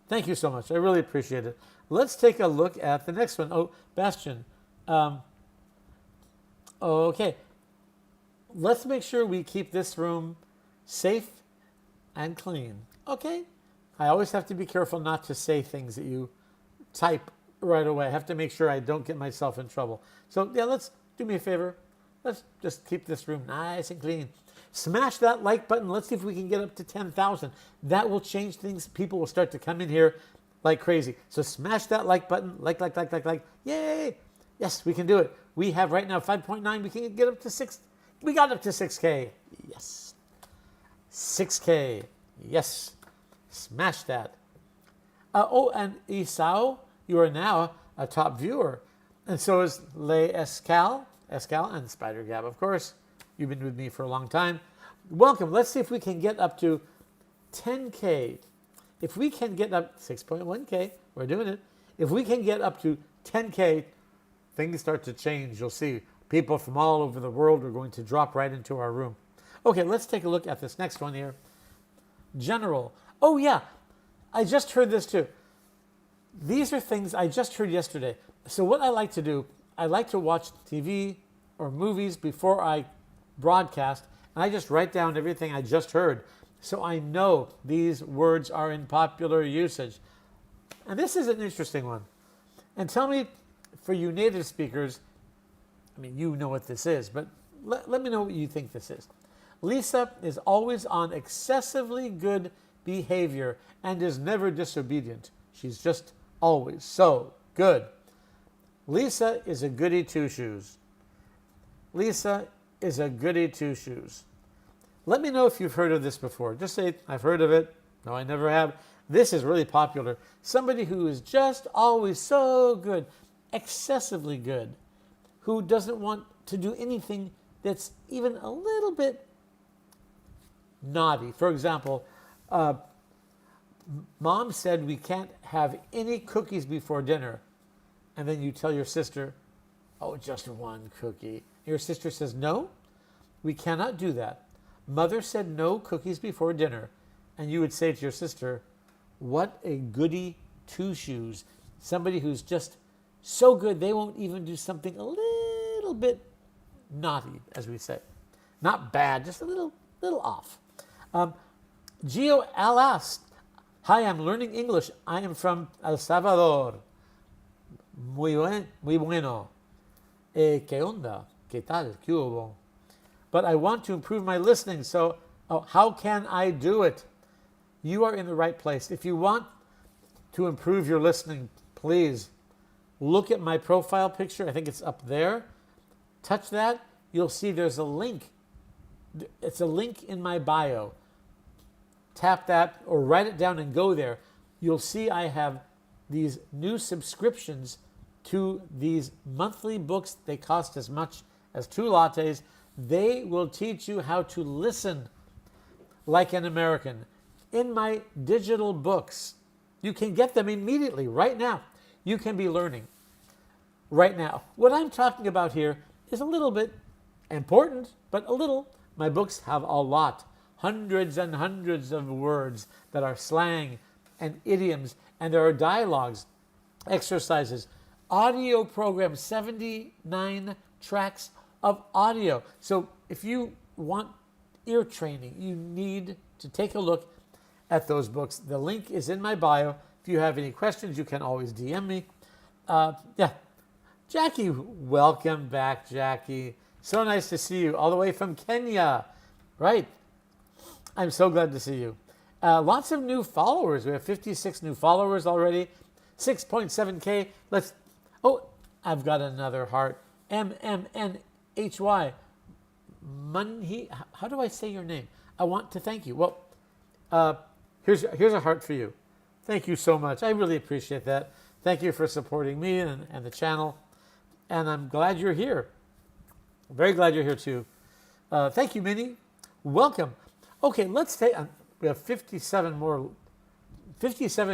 Thank you so much. I really appreciate it. Let's take a look at the next one. Oh, Bastian. Okay. Let's make sure we keep this room safe and clean. Okay? I always have to be careful not to say things that you type right away. I have to make sure I don't get myself in trouble. So, yeah, let's do me a favor. Let's just keep this room nice and clean. Smash that like button. Let's see if we can get up to 10,000. That will change things. People will start to come in here like crazy. So smash that like button. Like. Yay! Yes, we can do it. We have right now 5.9. We can get up to 6. We got up to 6K. Yes. 6K. Yes. Smash that. And Isao, you are now a top viewer. And so is Le Escal, and Spider Gab, of course. You've been with me for a long time. Welcome. Let's see if we can get up to 10K. If we can get up 6.1K, we're doing it. If we can get up to 10K, things start to change. You'll see people from all over the world are going to drop right into our room. Okay, let's take a look at this next one here. General. Oh, yeah. I just heard this too. These are things I just heard yesterday. So what I like to do, I like to watch TV or movies before I broadcast, and I just write down everything I just heard. So I know these words are in popular usage. And this is an interesting one. And tell me, for you native speakers, I mean, you know what this is, but let me know what you think this is. Lisa is always on excessively good behavior and is never disobedient. She's just always so good. Lisa is a goody two-shoes. Lisa is a goody two-shoes. Let me know if you've heard of this before. Just say, I've heard of it. No, I never have. This is really popular. Somebody who is just always so good, excessively good, who doesn't want to do anything that's even a little bit naughty. For example, Mom said we can't have any cookies before dinner. And then you tell your sister, oh, just one cookie. Your sister says, no, we cannot do that. Mother said no cookies before dinner. And you would say to your sister, what a goody two-shoes. Somebody who's just so good they won't even do something a little bit naughty, as we say. Not bad, just a little off. Gio Alas. Hi, I'm learning English. I am from El Salvador. Muy bueno. ¿Qué onda? ¿Qué tal? ¿Qué hubo? But I want to improve my listening, so how can I do it? You are in the right place. If you want to improve your listening, please look at my profile picture. I think it's up there. Touch that. You'll see there's a link. It's a link in my bio. Tap that or write it down and go there. You'll see I have these new subscriptions to these monthly books. They cost as much as 2 lattes. They will teach you how to listen like an American. In my digital books, you can get them immediately, right now. You can be learning right now. What I'm talking about here is a little bit important, but a little. My books have a lot, hundreds and hundreds of words that are slang and idioms, and there are dialogues, exercises, audio programs, 79 tracks of audio. So if you want ear training, you need to take a look at those books. The link is in my bio. If you have any questions, you can always DM me. Jackie, welcome back, Jackie. So nice to see you all the way from Kenya. Right. I'm so glad to see you. Lots of new followers. We have 56 new followers already. 6.7K. I've got another heart. MMNHY. Munhi. How do I say your name? I want to thank you. Well, here's a heart for you. Thank you so much. I really appreciate that. Thank you for supporting me and the channel. And I'm glad you're here. Very glad you're here too. Thank you, Minnie. Welcome. Okay, let's take. We have 57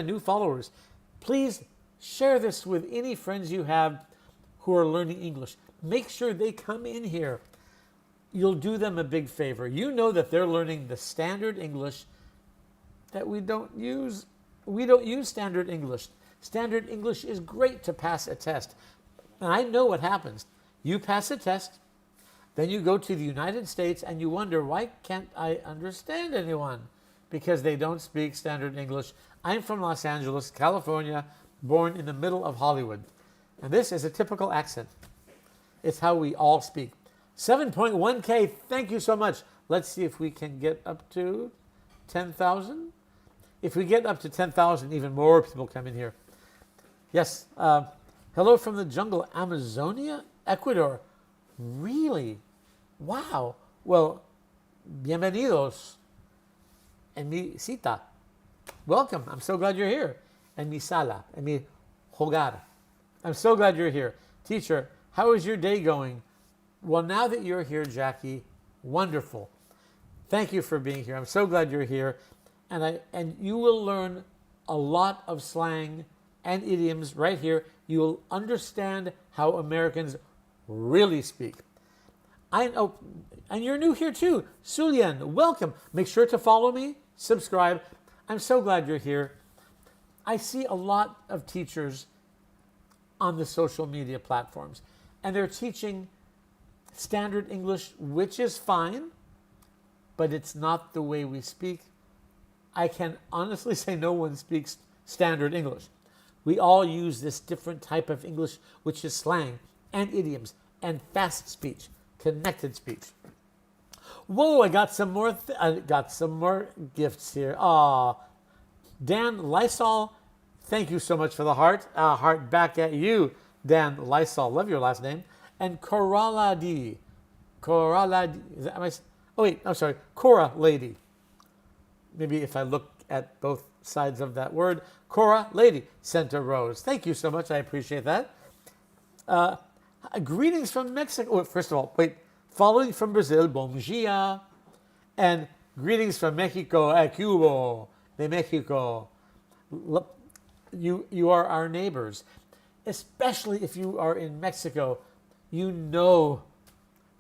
new followers. Please share this with any friends you have who are learning English. Make sure they come in here. You'll do them a big favor. You know that they're learning the standard English that we don't use. We don't use standard English. Standard English is great to pass a test. And I know what happens. You pass a test, then you go to the United States and you wonder, why can't I understand anyone? Because they don't speak standard English. I'm from Los Angeles, California, born in the middle of Hollywood. And this is a typical accent. It's how we all speak. 7.1K, thank you so much. Let's see if we can get up to 10,000. If we get up to 10,000, even more people come in here. Yes. Hello from the jungle, Amazonia, Ecuador. Really? Wow. Well, bienvenidos. En mi cita. Welcome. I'm so glad you're here. En mi sala. En mi hogar. I'm so glad you're here. Teacher, how is your day going? Well, now that you're here, Jackie, wonderful. Thank you for being here. I'm so glad you're here. And you will learn a lot of slang and idioms right here. You will understand how Americans really speak. And you're new here too. Sulian, welcome. Make sure to follow me, subscribe. I'm so glad you're here. I see a lot of teachers on the social media platforms, and they're teaching standard English, which is fine, but it's not the way we speak. I can honestly say no one speaks standard English. We all use this different type of English, which is slang and idioms and fast speech, connected speech. Whoa, I got some more gifts here. Aw, Dan Lysol, thank you so much for the heart. Heart back at you, Dan Lysol. Love your last name. And Cora Lady. Cora Lady. Maybe if I look at both sides of that word. Cora Lady sent a rose. Thank you so much. I appreciate that. Greetings from Mexico. Oh, first of all, following from Brazil, bom dia. And greetings from Mexico, Cuba, de Mexico. You are our neighbors. Especially if you are in Mexico, you know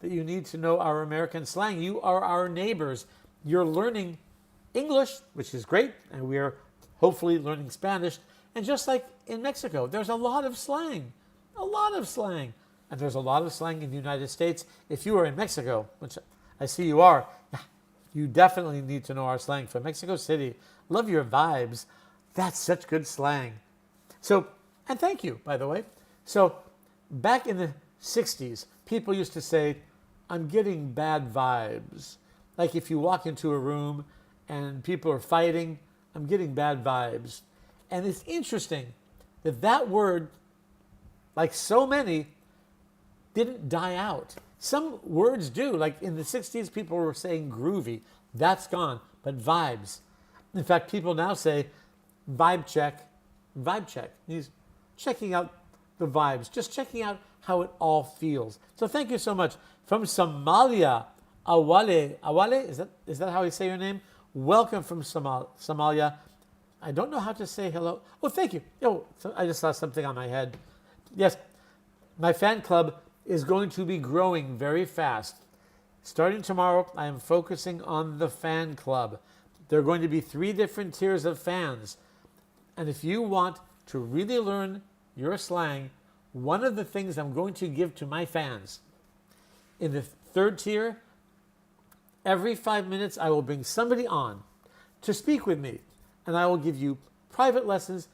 that you need to know our American slang. You are our neighbors. You're learning English, which is great, and we are hopefully learning Spanish. And just like in Mexico, there's a lot of slang. And there's a lot of slang in the United States. If you are in Mexico, which I see you are, you definitely need to know our slang from Mexico City. Love your vibes. That's such good slang. So, and thank you, by the way. So, back in the 60s, people used to say, I'm getting bad vibes. Like if you walk into a room and people are fighting, I'm getting bad vibes. And it's interesting that that word, like so many, didn't die out. Some words do. Like in the 60s, people were saying groovy. That's gone. But vibes. In fact, people now say vibe check. Vibe check. He's checking out the vibes. Just checking out how it all feels. So thank you so much. From Somalia, Awale. Awale, is that how you say your name? Welcome from Somalia. I don't know how to say hello. Oh, thank you. Oh, so I just saw something on my head. Yes, my fan club is going to be growing very fast. Starting tomorrow, I am focusing on the fan club. There are going to be 3 different tiers of fans. And if you want to really learn your slang, one of the things I'm going to give to my fans, in the 3rd tier, every 5 minutes I will bring somebody on to speak with me. And I will give you private lessons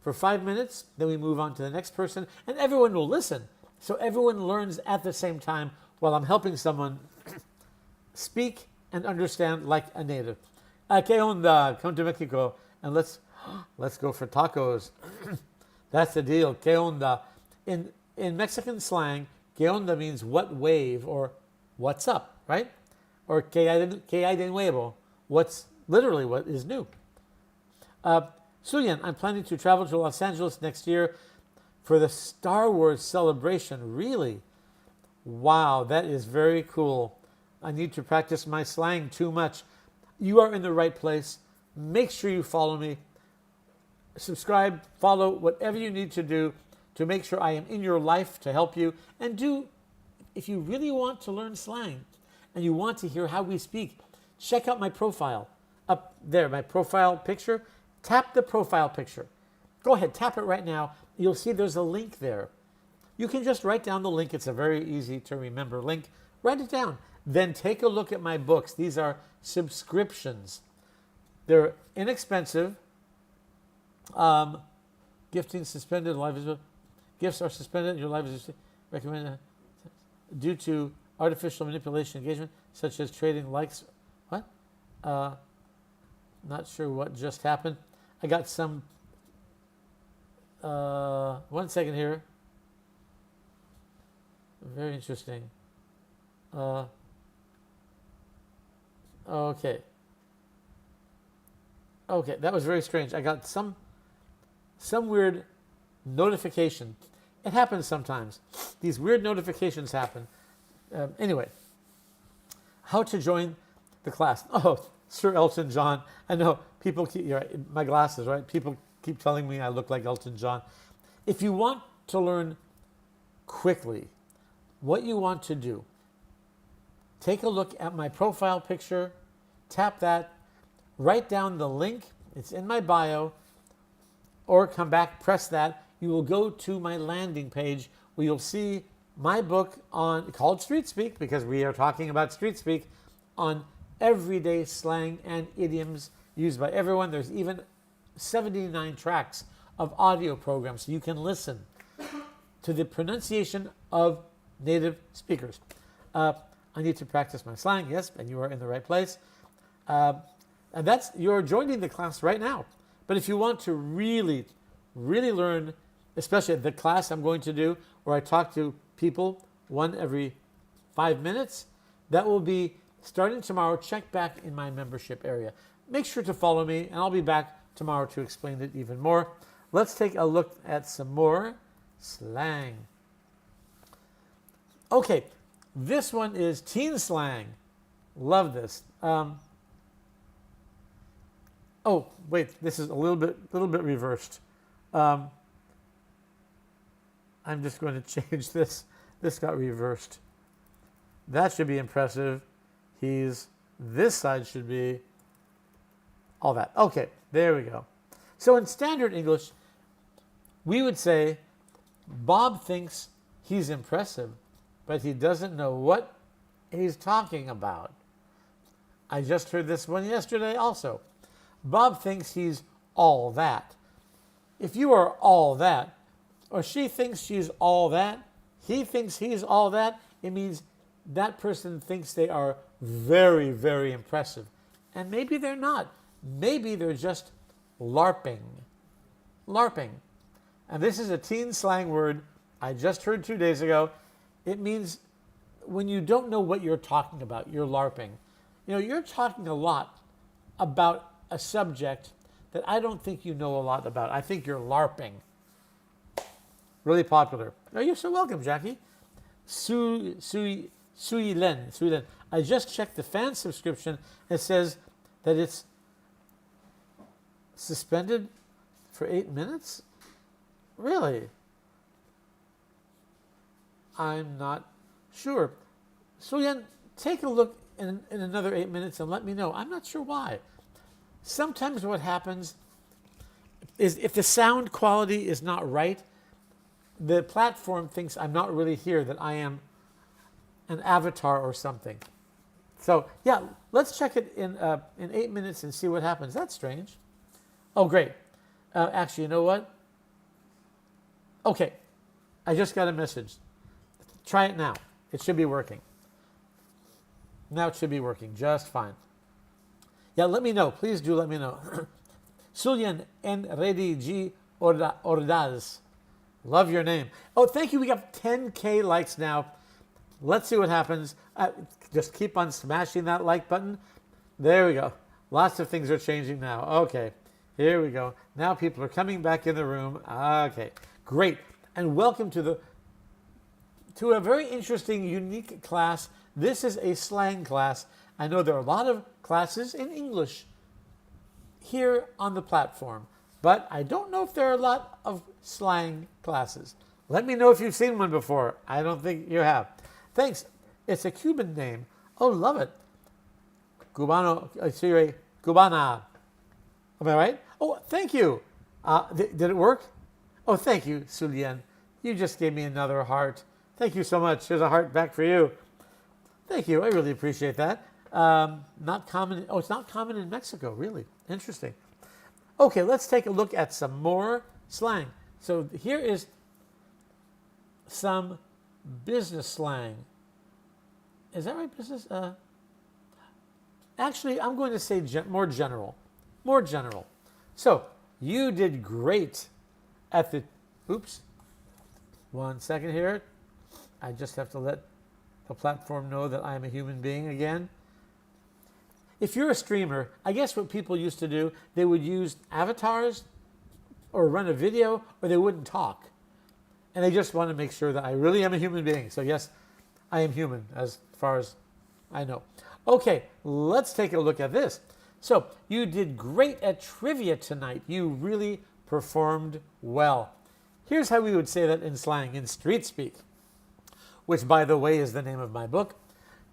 for 5 minutes. Then we move on to the next person. And everyone will listen. So everyone learns at the same time while I'm helping someone speak and understand like a native. ¿Qué onda? Come to Mexico and let's go for tacos. That's the deal. ¿Qué onda? In Mexican slang, ¿qué onda means what wave or what's up, right? Or ¿qué hay de nuevo? What's literally what is new. Sulian, I'm planning to travel to Los Angeles next year for the Star Wars celebration. Really? Wow, that is very cool. I need to practice my slang too much. You are in the right place. Make sure you follow me. Subscribe, follow, whatever you need to do to make sure I am in your life to help you. And if you really want to learn slang and you want to hear how we speak, check out my profile. Up there, my profile picture. Tap the profile picture. Go ahead, tap it right now. You'll see there's a link there. You can just write down the link. It's a very easy to remember link. Write it down. Then take a look at my books. These are subscriptions. They're inexpensive. Gifting suspended. Life is gifts are suspended. Your life is recommended. due to artificial manipulation engagement, such as trading likes. What? Not sure what just happened. I got some. 1 second here. Very interesting. Okay. Okay, that was very strange. I got some weird notification. It happens sometimes. These weird notifications happen. Anyway, how to join the class? Oh, Sir Elton John. I know people keep my glasses, right? People keep telling me I look like Elton John. If you want to learn quickly, what you want to do, take a look at my profile picture, tap that, write down the link, it's in my bio, or come back, press that. You will go to my landing page where you'll see my book called Street Speak, because we are talking about Street Speak, on everyday slang and idioms used by everyone. There's even 79 tracks of audio programs so you can listen to the pronunciation of native speakers. I need to practice my slang, yes, and you are in the right place. And you're joining the class right now. But if you want to really, really learn, especially the class I'm going to do, where I talk to people one every 5 minutes, that will be starting tomorrow. Check back in my membership area. Make sure to follow me, and I'll be back tomorrow to explain it even more. Let's take a look at some more slang. Okay, this one is teen slang. Love this. Oh, wait, this is a little bit reversed. I'm just going to change this. This got reversed. That should be impressive. This side should be all that. Okay, there we go. So in standard English, we would say, Bob thinks he's impressive, but he doesn't know what he's talking about. I just heard this one yesterday also. Bob thinks he's all that. If you are all that, or she thinks she's all that, he thinks he's all that, it means that person thinks they are very, very impressive. And maybe they're not. Maybe they're just LARPing. LARPing. And this is a teen slang word I just heard 2 days ago. It means when you don't know what you're talking about, you're LARPing. You're talking a lot about a subject that I don't think you know a lot about. I think you're LARPing. Really popular. Oh, you're so welcome, Jackie. Sui Len. I just checked the fan subscription. It says that it's suspended for 8 minutes? Really? I'm not sure. Suyan, take a look in another 8 minutes and let me know. I'm not sure why. Sometimes what happens is if the sound quality is not right, the platform thinks I'm not really here, that I am an avatar or something. So yeah, let's check it in 8 minutes and see what happens. That's strange. Oh, great. Actually, you know what? Okay, I just got a message. Try it now. It should be working. Now it should be working just fine. Yeah, let me know. Please do let me know. Sulyan en Redi G Ordaz. Love your name. Oh, thank you. We got 10K likes now. Let's see what happens. Just keep on smashing that like button. There we go. Lots of things are changing now. Okay, here we go. Now people are coming back in the room. Okay, great. And welcome to a very interesting, unique class. This is a slang class. I know there are a lot of classes in English here on the platform, but I don't know if there are a lot of slang classes. Let me know if you've seen one before. I don't think you have. Thanks. It's a Cuban name. Oh, love it. Cubano, Cubana. Am I right? Oh, thank you. Did it work? Oh, thank you, Sulian. You just gave me another heart. Thank you so much. Here's a heart back for you. Thank you. I really appreciate that. Not common. Oh, it's not common in Mexico. Really interesting. Okay, let's take a look at some more slang. So here is some business slang. Is that right, business? Actually, I'm going to say more general. More general. So, you did great at the... Oops. 1 second here. I just have to let the platform know that I am a human being again. If you're a streamer, I guess what people used to do, they would use avatars or run a video, or they wouldn't talk. And they just want to make sure that I really am a human being. So yes, I am human as far as I know. Okay, let's take a look at this. So you did great at trivia tonight. You really performed well. Here's how we would say that in slang, in street speak, which, by the way, is the name of my book.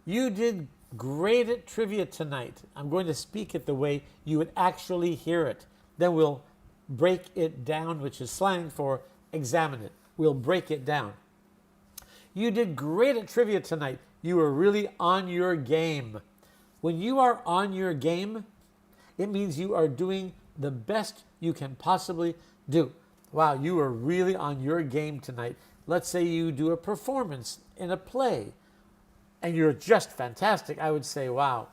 You did great at trivia tonight. I'm going to speak it the way you would actually hear it. Then we'll break it down, which is slang for examine it. We'll break it down. You did great at trivia tonight. You were really on your game. When you are on your game, it means you are doing the best you can possibly do. Wow, you were really on your game tonight. Let's say you do a performance in a play, and you're just fantastic. I would say, wow,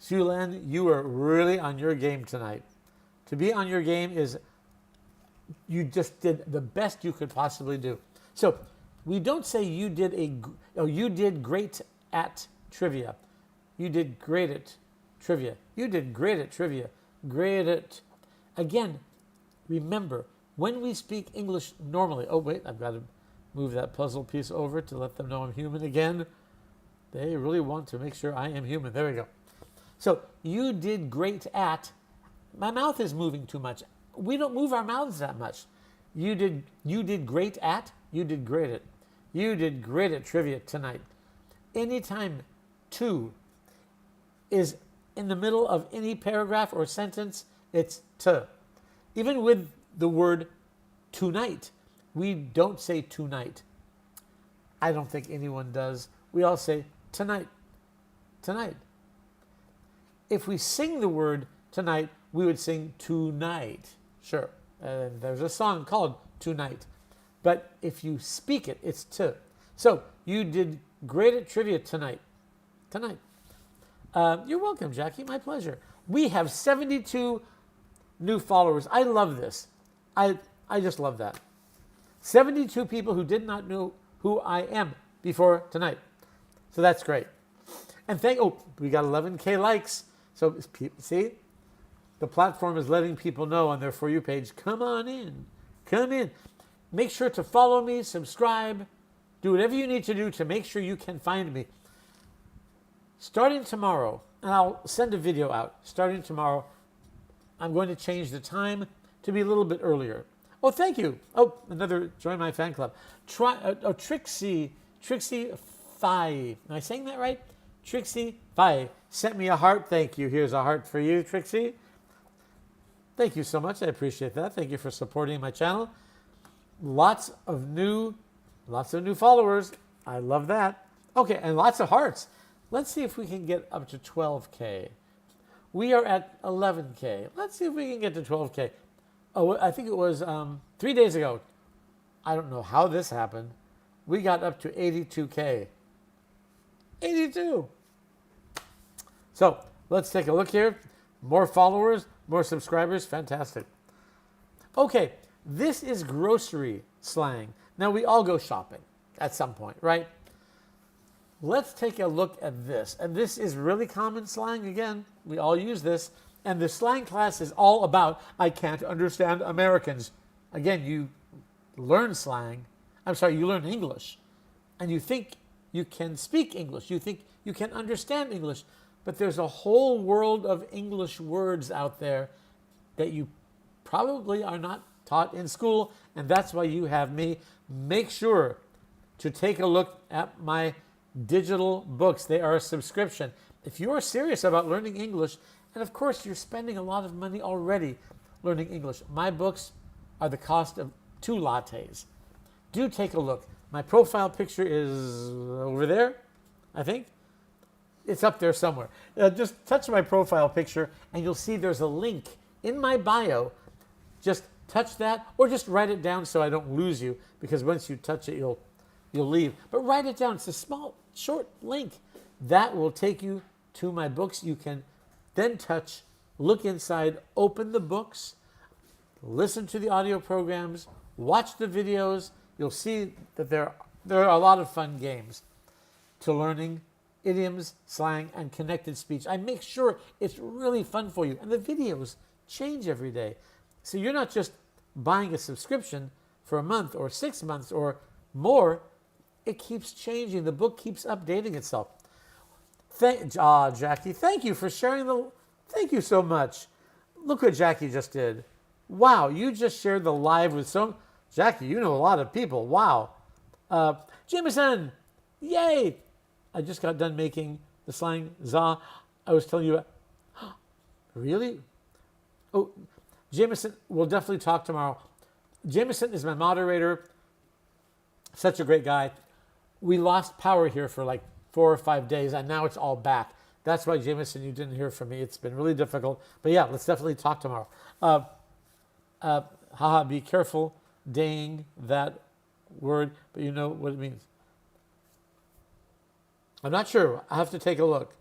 Sulan, you were really on your game tonight. To be on your game is you just did the best you could possibly do. So we don't say you did great at trivia. You did great at trivia. You did great at trivia. Great at... Again, remember, when we speak English normally... Oh, wait, I've got to move that puzzle piece over to let them know I'm human again. They really want to make sure I am human. There we go. So, you did great at... My mouth is moving too much. We don't move our mouths that much. You did great at... You did great at... You did great at trivia tonight. Anytime to is in the middle of any paragraph or sentence, it's to. Even with the word tonight, we don't say tonight. I don't think anyone does. We all say tonight. Tonight. If we sing the word tonight, we would sing tonight. Sure. And there's a song called Tonight. But if you speak it, it's to. So, you did great at trivia tonight. Tonight. You're welcome, Jackie. My pleasure. We have 72 new followers. I love this. I just love that. 72 people who did not know who I am before tonight. So that's great. And we got 11K likes. So see, the platform is letting people know on their For You page, come on in. Come in. Make sure to follow me, subscribe, do whatever you need to do to make sure you can find me. Starting tomorrow, and I'll send a video out, starting tomorrow, I'm going to change the time to be a little bit earlier. Oh, thank you. Oh, another, join my fan club. Trixie Fi. Am I saying that right? Trixie Fi sent me a heart. Thank you. Here's a heart for you, Trixie. Thank you so much. I appreciate that. Thank you for supporting my channel. Lots of new followers. I love that. Okay, and lots of hearts. Let's see if we can get up to 12K. We are at 11K. Let's see if we can get to 12K. Oh, I think it was 3 days ago. I don't know how this happened. We got up to 82K. 82. So let's take a look here. More followers, more subscribers. Fantastic. Okay, this is grocery slang. Now, we all go shopping at some point, right? Let's take a look at this. And this is really common slang. Again, we all use this. And the slang class is all about, I can't understand Americans. Again, you learn slang. You learn English. And you think you can speak English. You think you can understand English. But there's a whole world of English words out there that you probably are not taught in school. And that's why you have me. Make sure to take a look at my digital books. They are a subscription. If you're serious about learning English, and of course you're spending a lot of money already learning English, my books are the cost of 2 lattes. Do take a look. My profile picture is over there, I think. It's up there somewhere. Just touch my profile picture and you'll see there's a link in my bio. Just touch that or just write it down so I don't lose you, because once you touch it, you'll leave. But write it down. It's a small, short link. That will take you to my books. You can then touch, look inside, open the books, listen to the audio programs, watch the videos. You'll see that there are a lot of fun games to learning idioms, slang, and connected speech. I make sure it's really fun for you. And the videos change every day. So you're not just buying a subscription for a month or 6 months or more. It keeps changing. The book keeps updating itself. Jackie, thank you for sharing thank you so much. Look what Jackie just did. Wow, you just shared the live with Jackie, you know a lot of people. Wow. Jameson, yay. I just got done making the slang za. I was telling you, really? Oh, Jameson, we'll definitely talk tomorrow. Jameson is my moderator. Such a great guy. We lost power here for like 4 or 5 days, and now it's all back. That's why, Jameson, you didn't hear from me. It's been really difficult. But yeah, let's definitely talk tomorrow. Be careful daying that word, but you know what it means. I'm not sure. I have to take a look.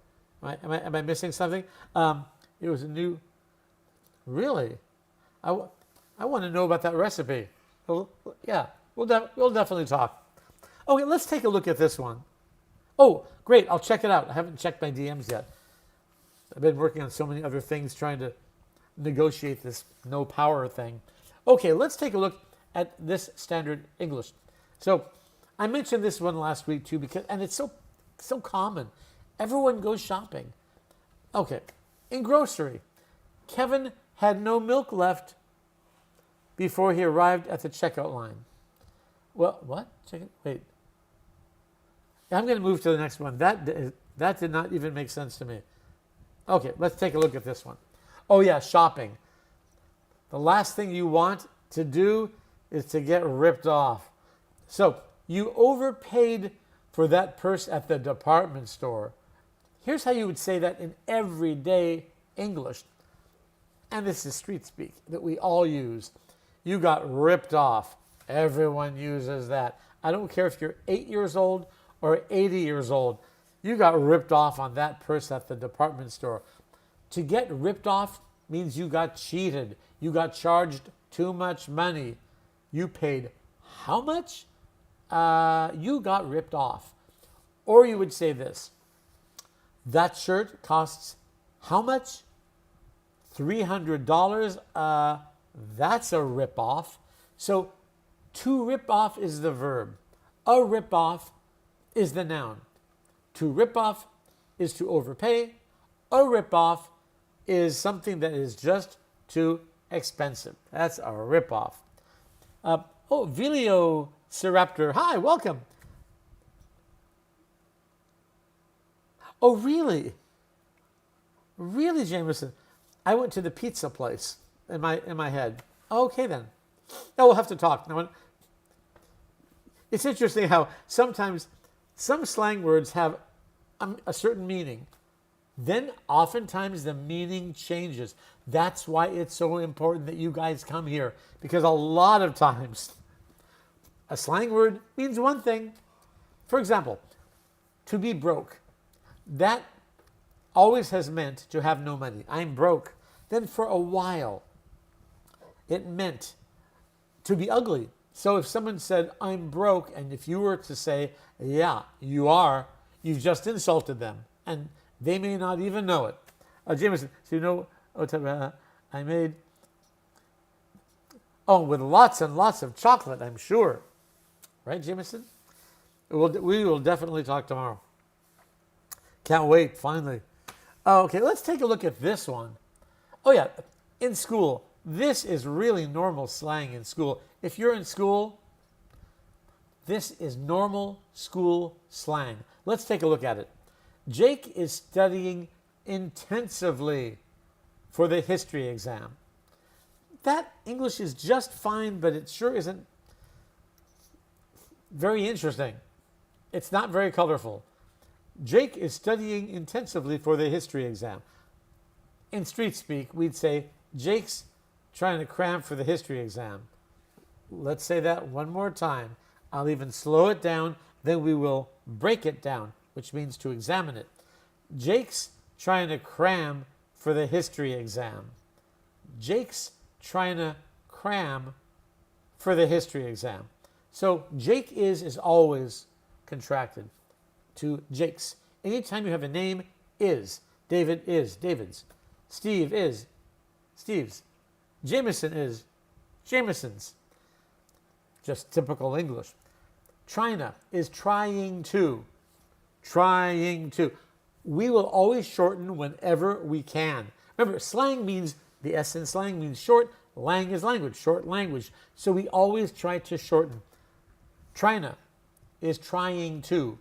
Am I missing something? It was a new... Really? I want to know about that recipe. Well, yeah, we'll definitely talk. Okay, let's take a look at this one. Oh, great. I'll check it out. I haven't checked my DMs yet. I've been working on so many other things trying to negotiate this no power thing. Okay, let's take a look at this standard English. So I mentioned this one last week too, and it's so common. Everyone goes shopping. Okay, in grocery, Kevin had no milk left before he arrived at the checkout line. Well, what? Wait. I'm going to move to the next one. That did not even make sense to me. Okay, let's take a look at this one. Oh yeah, shopping. The last thing you want to do is to get ripped off. So you overpaid for that purse at the department store. Here's how you would say that in everyday English. And this is street speak that we all use. You got ripped off. Everyone uses that. I don't care if you're 8 years old or 80 years old. You got ripped off on that purse at the department store. To get ripped off means you got cheated. You got charged too much money. You paid how much? You got ripped off. Or you would say this. That shirt costs how much? $300. That's a rip-off. So to rip off is the verb. A rip-off is the noun. To rip off is to overpay. A rip-off is something that is just too expensive. That's a rip-off. Velociraptor. Hi, welcome. Oh, really? Really, Jameson? I went to the pizza place in my head. Okay, then. Now we'll have to talk. Now, it's interesting how sometimes some slang words have a certain meaning. Then oftentimes the meaning changes. That's why it's so important that you guys come here, because a lot of times a slang word means one thing. For example, to be broke. That always has meant to have no money. I'm broke. Then for a while, it meant to be ugly. So if someone said, I'm broke, and if you were to say, yeah, you are, you've just insulted them. And they may not even know it. Jameson, so you know what I made? Oh, with lots and lots of chocolate, I'm sure. Right, Jameson? We will definitely talk tomorrow. Can't wait, finally. Okay, let's take a look at this one. Oh yeah, in school. This is really normal slang in school. If you're in school, this is normal school slang. Let's take a look at it. Jake is studying intensively for the history exam. That English is just fine, but it sure isn't very interesting. It's not very colorful. Jake is studying intensively for the history exam. In street speak, we'd say, Jake's trying to cram for the history exam. Let's say that one more time. I'll even slow it down, then we will break it down. which means to examine it. Jake's trying to cram for the history exam. Jake's trying to cram for the history exam. So Jake is always contracted to Jake's. Anytime you have a name, is. David is David's. Steve is Steve's. Jameson is Jameson's. Just typical English. China is trying to. Trying to. We will always shorten whenever we can. Remember, slang means, the S in slang means short. Lang is language, short language. So we always try to shorten. China is trying to.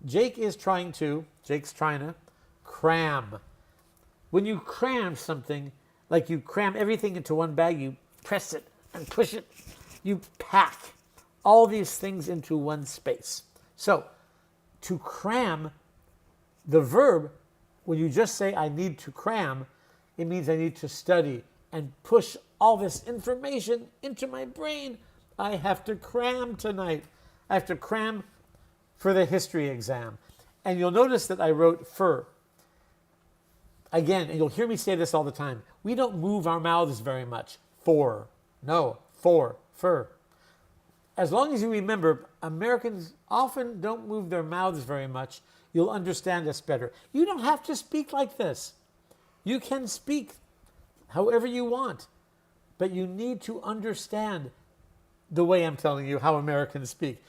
Jake is trying to. Jake's trying to cram. When you cram something, like you cram everything into one bag, you press it and push it. You pack all these things into one space. So, to cram, the verb, when you just say, I need to cram, it means I need to study and push all this information into my brain. I have to cram tonight. I have to cram for the history exam. And you'll notice that I wrote fur. Again, and you'll hear me say this all the time, we don't move our mouths very much. For. No. For. Fur. As long as you remember, Americans often don't move their mouths very much. You'll understand us better. You don't have to speak like this. You can speak however you want, but you need to understand the way I'm telling you how Americans speak.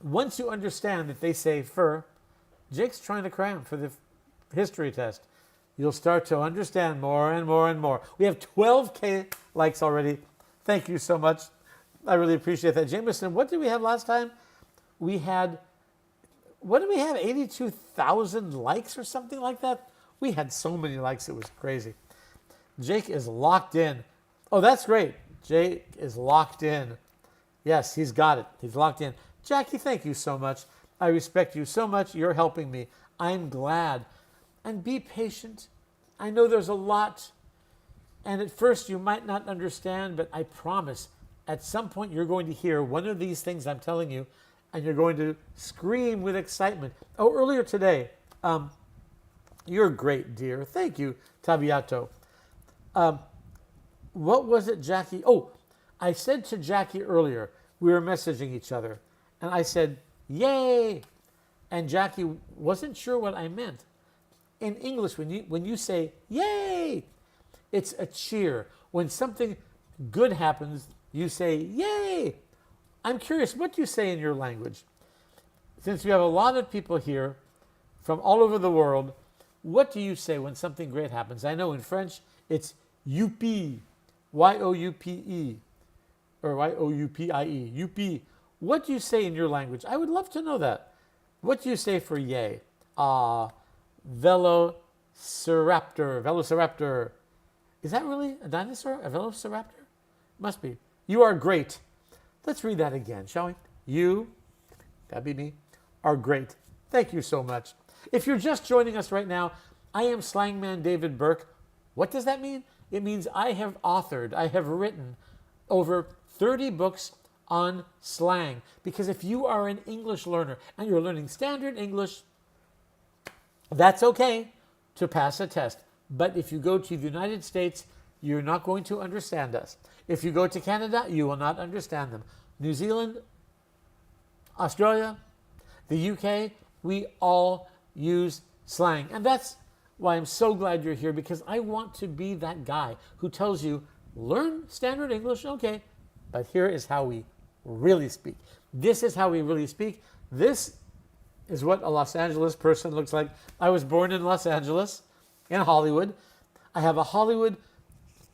Once you understand that they say fur, Jake's trying to cram for the history test. You'll start to understand more and more and more. We have 12K likes already. Thank you so much. I really appreciate that. Jameson, what did we have last time? We had, what did we have? 82,000 likes or something like that? We had so many likes, it was crazy. Jake is locked in. Oh, that's great. Jake is locked in. Yes, he's got it. He's locked in. Jackie, thank you so much. I respect you so much. You're helping me. I'm glad. And be patient. I know there's a lot. And at first you might not understand, but I promise at some point you're going to hear one of these things I'm telling you, and you're going to scream with excitement. Oh, earlier today, you're great, dear. Thank you, Tabiato. What was it, Jackie? Oh, I said to Jackie earlier, we were messaging each other, and I said, yay! And Jackie wasn't sure what I meant. In English, when you say, yay, it's a cheer. When something good happens, you say, yay! I'm curious, what do you say in your language? Since we have a lot of people here from all over the world, what do you say when something great happens? I know in French, it's youpi, Y-O-U-P-E, or Y-O-U-P-I-E, youpi. What do you say in your language? I would love to know that. What do you say for yay? Velociraptor. Is that really a dinosaur? A velociraptor? Must be. You are great. Let's read that again, shall we? You, that'd be me, are great. Thank you so much. If you're just joining us right now, I am Slangman David Burke. What does that mean? It means I have written over 30 books on slang. Because if you are an English learner and you're learning standard English, that's okay to pass a test. But if you go to the United States, you're not going to understand us. If you go to Canada, you will not understand them. New Zealand, Australia, the UK, we all use slang. And that's why I'm so glad you're here, because I want to be that guy who tells you, learn standard English, okay, but here is how we really speak. This is how we really speak. This is what a Los Angeles person looks like. I was born in Los Angeles, in Hollywood. I have a Hollywood,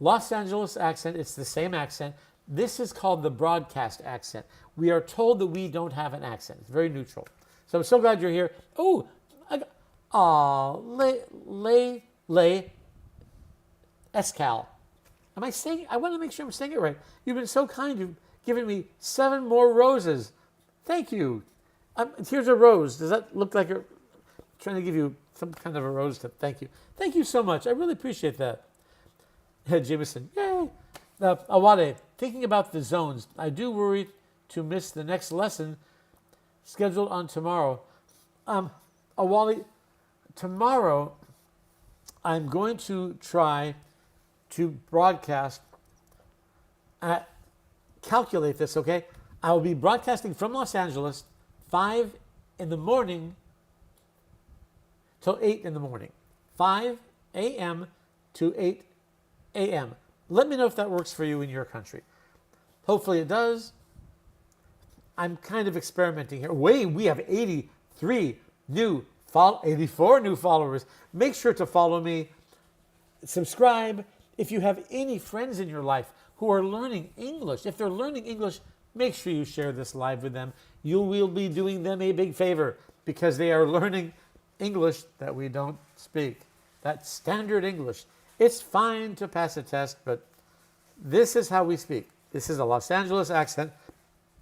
Los Angeles accent. It's the same accent. This is called the broadcast accent. We are told that we don't have an accent. It's very neutral. So I'm so glad you're here. Oh, lay escal. Am I saying? I want to make sure I'm saying it right. You've been so kind. You've given me 7 more roses. Thank you. Here's a rose. Does that look like I'm trying to give you some kind of a rose tip? Thank you. Thank you so much. I really appreciate that. Jameson, yay. Awade, thinking about the zones. I do worry to miss the next lesson scheduled on tomorrow. Wally, tomorrow I'm going to try to broadcast, calculate this, okay? I will be broadcasting from Los Angeles 5 in the morning till 8 in the morning. 5 a.m. to 8 a.m. Let me know if that works for you in your country. Hopefully it does. I'm kind of experimenting here. We have 84 new followers. Make sure to follow me. Subscribe. If you have any friends in your life who are learning English, if they're learning English, make sure you share this live with them. You will be doing them a big favor because they are learning English that we don't speak. That's standard English. It's fine to pass a test, but this is how we speak. This is a Los Angeles accent.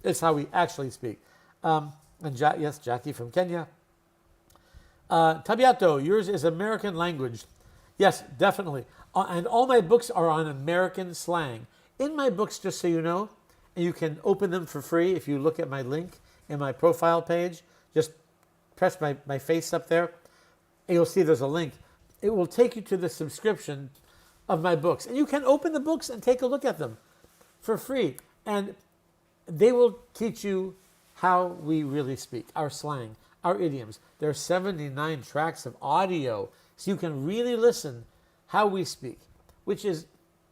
It's how we actually speak. Yes, Jackie from Kenya. Tabiato, yours is American language. Yes, definitely. And all my books are on American slang. In my books, just so you know, and you can open them for free if you look at my link in my profile page. Just press my face up there, and you'll see there's a link. It will take you to the subscription of my books. And you can open the books and take a look at them for free. And they will teach you how we really speak, our slang, our idioms. There are 79 tracks of audio, so you can really listen how we speak, which is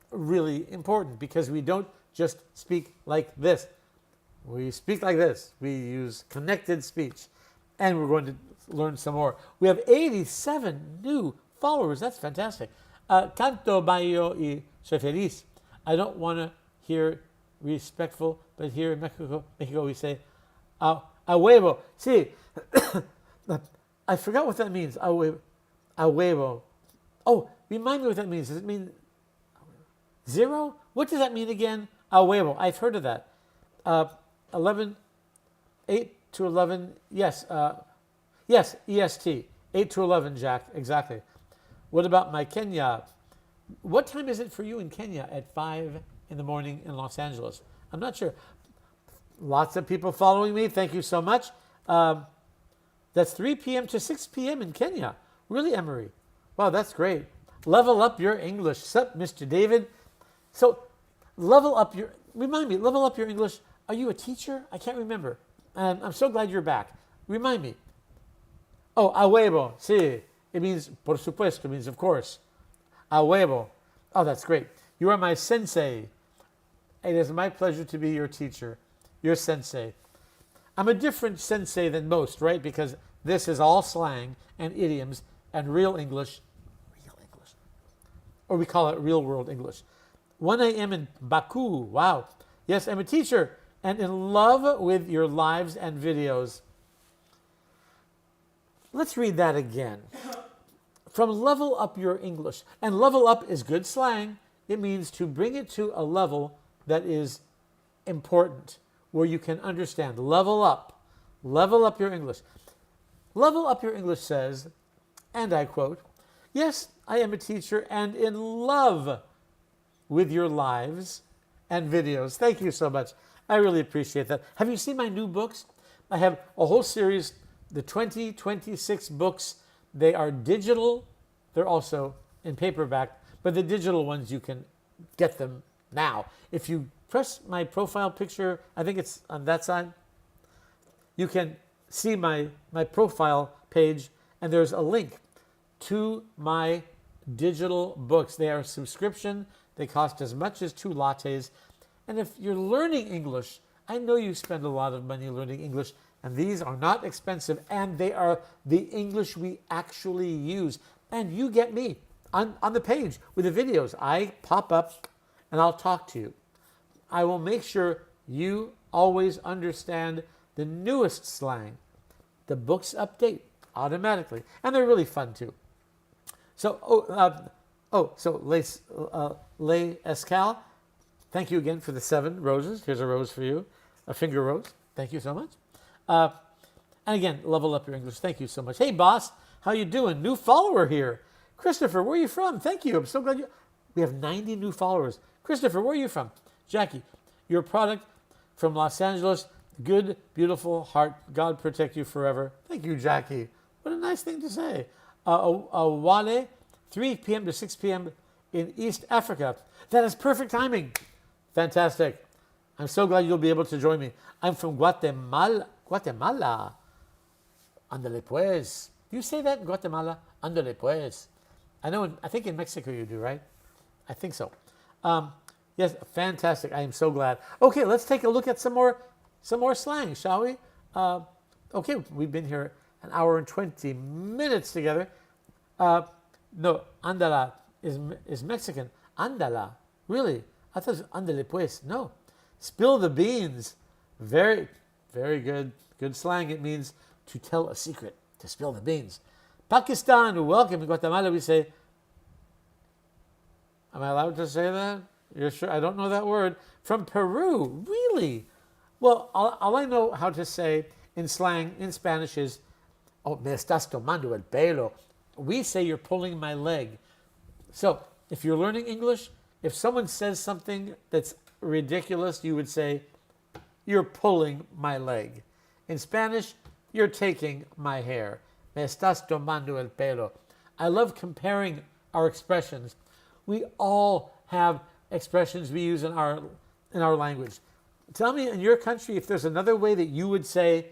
really important because we don't just speak like this. We speak like this. We use connected speech. And we're going to learn some more. We have 87 new followers. That's fantastic. Canto bayo y soy feliz. I don't want to hear respectful, but here in Mexico we say a huevo. See, I forgot what that means. A huevo. Oh, remind me what that means. Does it mean zero? What does that mean again? A huevo. I've heard of that. 8 to 11. Yes. Yes, EST. 8 to 11, Jack. Exactly. What about my Kenya? What time is it for you in Kenya at 5 in the morning in Los Angeles? I'm not sure. Lots of people following me. Thank you so much. That's 3 p.m. to 6 p.m. in Kenya. Really, Emery? Wow, that's great. Level up your English. Sup, Mr. David? So, level up your English. Are you a teacher? I can't remember. I'm so glad you're back. Remind me. Oh, a huevo. Sí. It means, por supuesto, it means of course. A huevo. Oh, that's great. You are my sensei. It is my pleasure to be your teacher, your sensei. I'm a different sensei than most, right? Because this is all slang and idioms and real English. Or we call it real world English. 1 a.m. in Baku. Wow. Yes, I'm a teacher and in love with your lives and videos. Let's read that again. From level up your English. And level up is good slang. It means to bring it to a level that is important, where you can understand. Level up. Level up your English. Level up your English says, and I quote, yes, I am a teacher and in love with your lives and videos. Thank you so much. I really appreciate that. Have you seen my new books? I have a whole series, the 26 books. They are digital. They're also in paperback, but the digital ones, you can get them now. If you press my profile picture, I think it's on that side, you can see my profile page, and there's a link to my digital books. They are a subscription. They cost as much as 2 lattes. And if you're learning English, I know you spend a lot of money learning English, and these are not expensive, and they are the English we actually use. And you get me on the page with the videos. I pop up and I'll talk to you. I will make sure you always understand the newest slang. The books update automatically, and they're really fun too. So, Les Escal, thank you again for the 7 roses. Here's a rose for you, a finger rose. Thank you so much. And again, level up your English. Thank you so much. Hey, boss, how you doing? New follower here. Christopher, where are you from? Thank you. I'm so glad we have 90 new followers. Christopher, where are you from? Jackie, your product from Los Angeles. Good, beautiful heart. God protect you forever. Thank you, Jackie. What a nice thing to say. Wale, 3 p.m. to 6 p.m. in East Africa. That is perfect timing. Fantastic. I'm so glad you'll be able to join me. I'm from Guatemala. Guatemala. Andale pues. Do you say that in Guatemala? Andale pues. I think in Mexico you do, right? I think so. Yes, fantastic. I am so glad. Okay, let's take a look at some more slang, shall we? Okay, we've been here an hour and 20 minutes together. No, andala is Mexican. Andala, really? I thought it was andale pues. No, spill the beans. Very, very good. Good slang. It means to tell a secret, to spill the beans. Pakistan, welcome. In Guatemala, we say, am I allowed to say that? You're sure? I don't know that word. From Peru, really? Well, all I know how to say in slang, in Spanish is, oh, me estás tomando el pelo. We say you're pulling my leg. So if you're learning English, if someone says something that's ridiculous, you would say, you're pulling my leg. In Spanish, you're taking my hair. Me estás tomando el pelo. I love comparing our expressions. We all have expressions we use in our language. Tell me in your country if there's another way that you would say,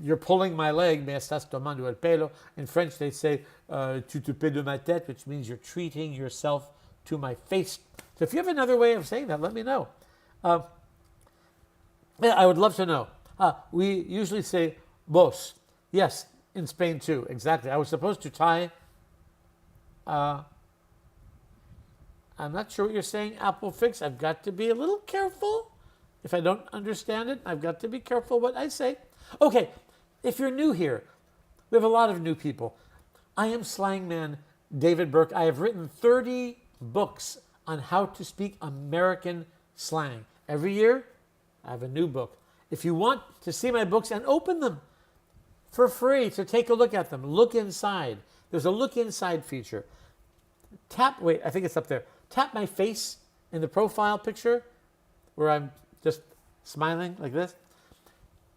you're pulling my leg, me estás tomando el pelo. In French, they say, tu te pètes de ma tête, which means you're treating yourself to my face. So if you have another way of saying that, let me know. I would love to know. We usually say vos. Yes, in Spain too, exactly. I was supposed to tie, I'm not sure what you're saying, apple fix. I've got to be a little careful. If I don't understand it, I've got to be careful what I say. Okay, if you're new here, we have a lot of new people. I am Slangman David Burke. I have written 30 books on how to speak American slang. Every year, I have a new book. If you want to see my books and open them for free, to take a look at them, look inside. There's a look inside feature. Wait, I think it's up there. Tap my face in the profile picture where I'm just smiling like this.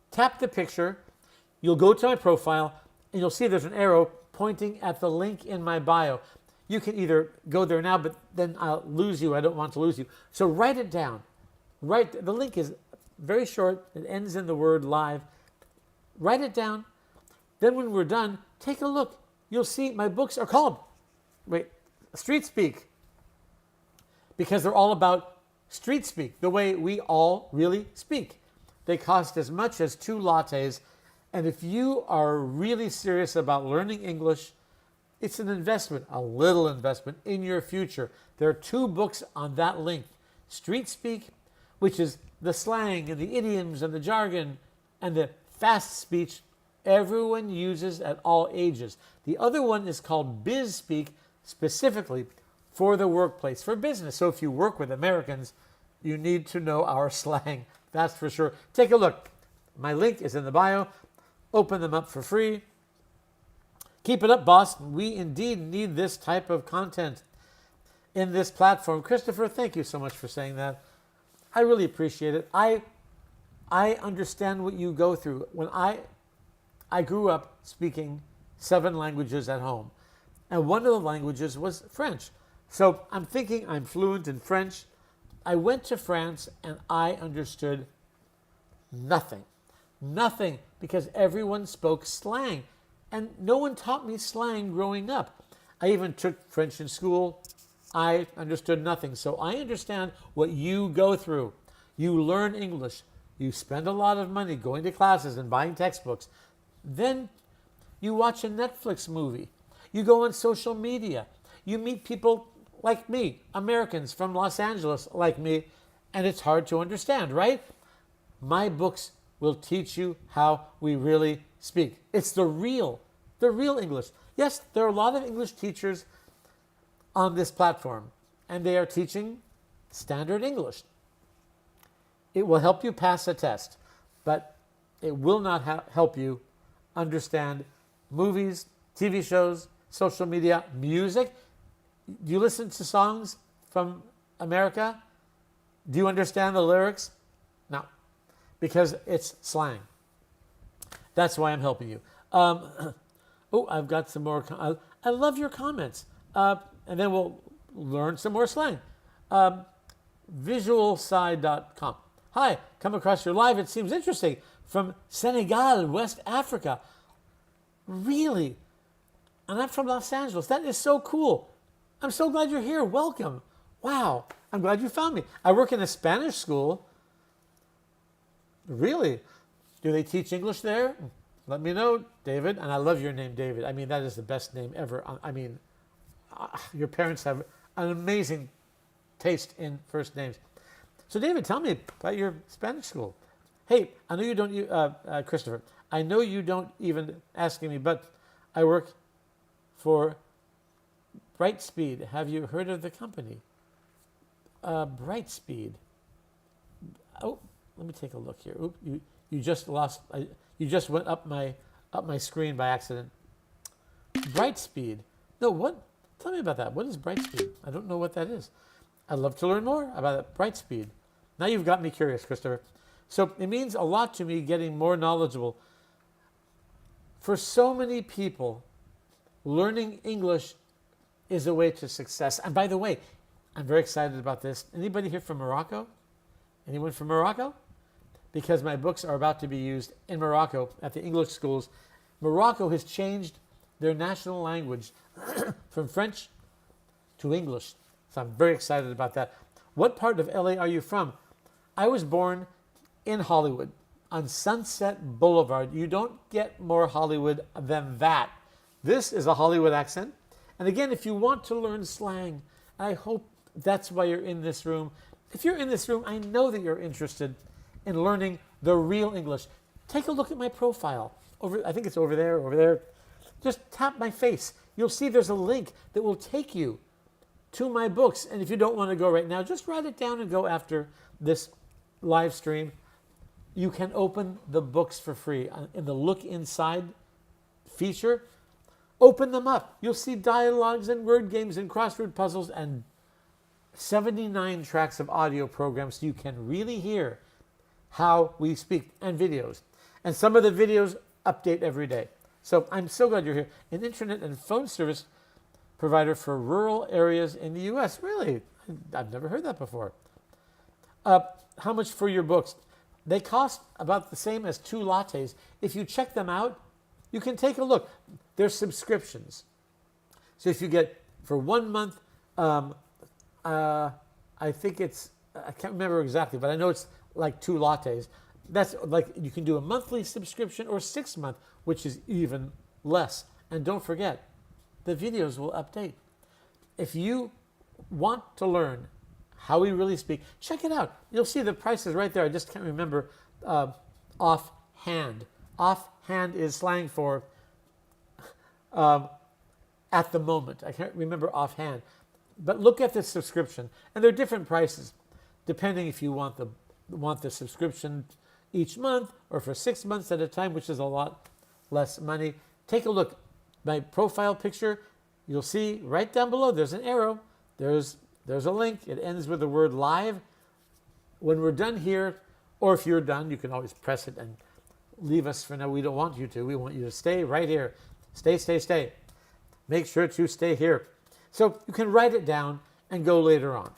Tap the picture. You'll go to my profile and you'll see there's an arrow pointing at the link in my bio. You can either go there now, but then I'll lose you. I don't want to lose you. So write it down. The link is very short. It ends in the word live. Write it down. Then when we're done, take a look. You'll see my books are called, Street Speak. Because they're all about street speak, the way we all really speak. They cost as much as 2 lattes. And if you are really serious about learning English, it's an investment, a little investment in your future. There are 2 books on that link. Street Speak, which is the slang and the idioms and the jargon and the fast speech everyone uses at all ages. The other one is called Biz Speak, specifically for the workplace, for business. So if you work with Americans, you need to know our slang. That's for sure. Take a look. My link is in the bio. Open them up for free. Keep it up, boss. We indeed need this type of content in this platform. Christopher, thank you so much for saying that. I really appreciate it. I understand what you go through. When I grew up speaking 7 languages at home, and one of the languages was French. So I'm thinking I'm fluent in French. I went to France and I understood nothing. Nothing, because everyone spoke slang. And no one taught me slang growing up. I even took French in school. I understood nothing. So I understand what you go through. You learn English. You spend a lot of money going to classes and buying textbooks. Then you watch a Netflix movie. You go on social media. You meet people like me, Americans from Los Angeles like me, and it's hard to understand, right? My books will teach you how we really speak. It's the real English. Yes, there are a lot of English teachers on this platform, and they are teaching standard English. It will help you pass a test, but it will not help you understand movies, TV shows, social media, music. Do you listen to songs from America? Do you understand the lyrics? No, because it's slang. That's why I'm helping you. Oh, I've got some more. I love your comments. And then we'll learn some more slang. Visualside.com. Hi, come across your live. It seems interesting. From Senegal, West Africa. Really? And I'm from Los Angeles. That is so cool. I'm so glad you're here. Welcome. Wow. I'm glad you found me. I work in a Spanish school. Really? Do they teach English there? Let me know, David. And I love your name, David. I mean, that is the best name ever. I mean, your parents have an amazing taste in first names. So, David, tell me about your Spanish school. Hey, I know you don't, Christopher, I know you don't even asking me, but I work for Brightspeed. Have you heard of the company? Brightspeed. Oh, let me take a look here. Oop, you just lost. You just went up my screen by accident. Brightspeed. No, what? Tell me about that. What is Brightspeed? I don't know what that is. I'd love to learn more about it. Brightspeed. Now you've got me curious, Christopher. So it means a lot to me getting more knowledgeable. For so many people, learning English is a way to success. And by the way, I'm very excited about this. Anybody here from Morocco? Anyone from Morocco? Because my books are about to be used in Morocco at the English schools. Morocco has changed their national language from French to English. So I'm very excited about that. What part of LA are you from? I was born in Hollywood on Sunset Boulevard. You don't get more Hollywood than that. This is a Hollywood accent. And again, if you want to learn slang, I hope that's why you're in this room. If you're in this room, I know that you're interested in learning the real English. Take a look at my profile. I think it's over there. Just tap my face. You'll see there's a link that will take you to my books. And if you don't want to go right now, just write it down and go after this live stream. You can open the books for free in the Look Inside feature. Open them up. You'll see dialogues and word games and crossword puzzles and 79 tracks of audio programs so you can really hear how we speak, and videos. And some of the videos update every day. So I'm so glad you're here. An internet and phone service provider for rural areas in the U.S. Really? I've never heard that before. How much for your books? They cost about the same as 2 lattes. If you check them out, you can take a look. They're subscriptions. So if you get for 1 month, I think I can't remember exactly, but I know it's like 2 lattes. That's like you can do a monthly subscription or 6 month, which is even less. And don't forget, the videos will update. If you want to learn how we really speak, check it out. You'll see the prices right there. I just can't remember offhand. Offhand is slang for at the moment. I can't remember offhand. But look at the subscription. And there are different prices, depending if you want the subscription each month or for 6 months at a time, which is a lot less money. Take a look. My profile picture, you'll see right down below, there's an arrow. There's a link. It ends with the word live. When we're done here, or if you're done, you can always press it and leave us for now. We don't want you to. We want you to stay right here. Stay. Make sure to stay here. So you can write it down and go later on.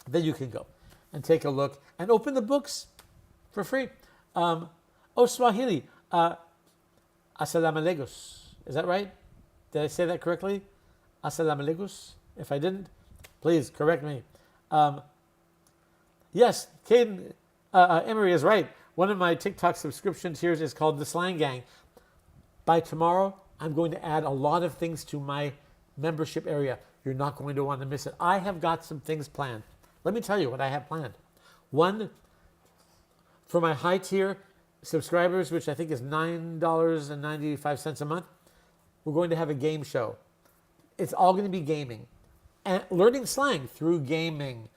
Then you can go and take a look and open the books for free. Swahili. Assalamu alaikum. Is that right? Did I say that correctly? Assalamu alaikum. If I didn't, please correct me. Yes, Caden Emery is right. One of my TikTok subscription tiers is called the Slang Gang. By tomorrow, I'm going to add a lot of things to my membership area. You're not going to want to miss it. I have got some things planned. Let me tell you what I have planned. One, for my high tier subscribers, which I think is $9.95 a month, we're going to have a game show. It's all going to be gaming and learning slang through gaming.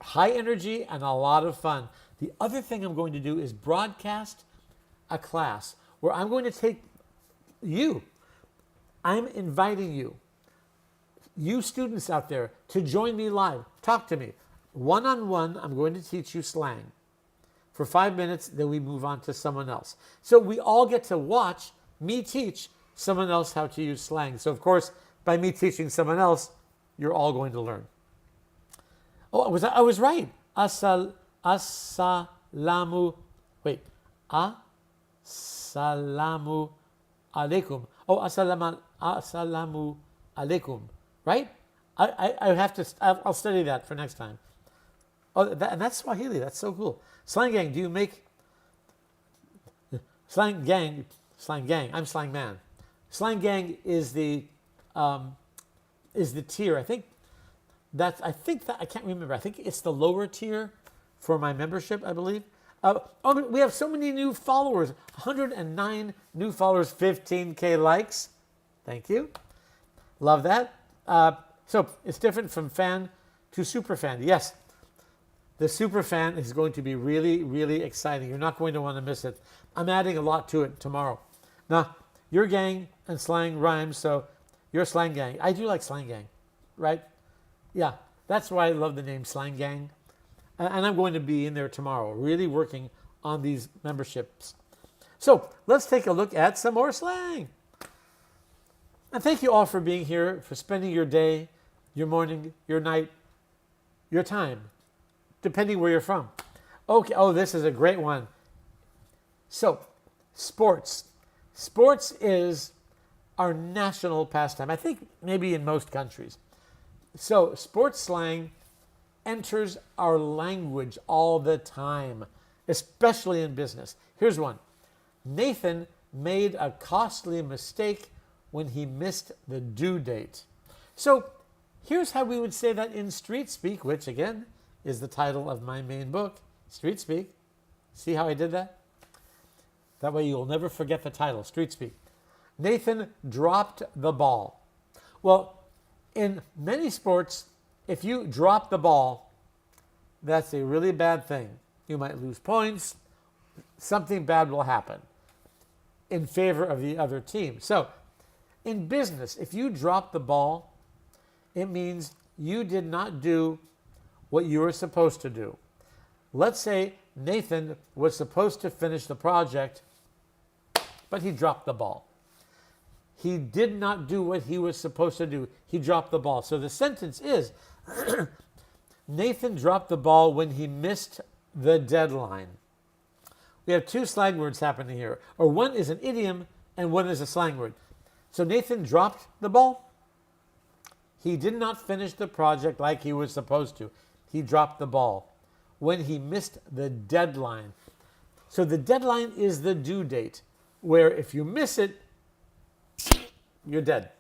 High energy and a lot of fun. The other thing I'm going to do is broadcast a class where I'm going to take you. I'm inviting you students out there, to join me live. Talk to me. One-on-one, I'm going to teach you slang for 5 minutes, then we move on to someone else. So we all get to watch me teach someone else how to use slang. So, of course, by me teaching someone else, you're all going to learn. Oh, I was right. Assalamu. Wait. Assalamu alaikum. Oh, assalamu alaikum. Right? I have to. I'll study that for next time. Oh, and that's Swahili. That's so cool. Slang gang. Do you make slang gang? Slang gang. I'm slang man. Slang gang is the tier. I think that I can't remember. I think it's the lower tier for my membership, I believe. We have so many new followers. 109 new followers, 15K likes. Thank you. Love that. So it's different from fan to super fan. Yes, the super fan is going to be really, really exciting. You're not going to want to miss it. I'm adding a lot to it tomorrow. Now, your gang and slang rhymes, so your slang gang. I do like slang gang, right? Yeah, that's why I love the name slang gang. And I'm going to be in there tomorrow, really working on these memberships. So let's take a look at some more slang. And thank you all for being here, for spending your day, your morning, your night, your time, depending where you're from. Okay, oh, this is a great one. So, sports. Sports is our national pastime, I think maybe in most countries. So, sports slang enters our language all the time, especially in business. Here's one. Nathan made a costly mistake when he missed the due date. So here's how we would say that in street speak, which again is the title of my main book, Street Speak. See how I did that? That way you'll never forget the title, Street Speak. Nathan dropped the ball. Well, in many sports, if you drop the ball, that's a really bad thing. You might lose points. Something bad will happen in favor of the other team. So, in business, if you drop the ball, it means you did not do what you were supposed to do. Let's say Nathan was supposed to finish the project, but he dropped the ball. He did not do what he was supposed to do. He dropped the ball. So the sentence is, Nathan dropped the ball when he missed the deadline. We have two slang words happening here. Or one is an idiom and one is a slang word. So Nathan dropped the ball. He did not finish the project like he was supposed to. He dropped the ball when he missed the deadline. So the deadline is the due date, where if you miss it, you're dead,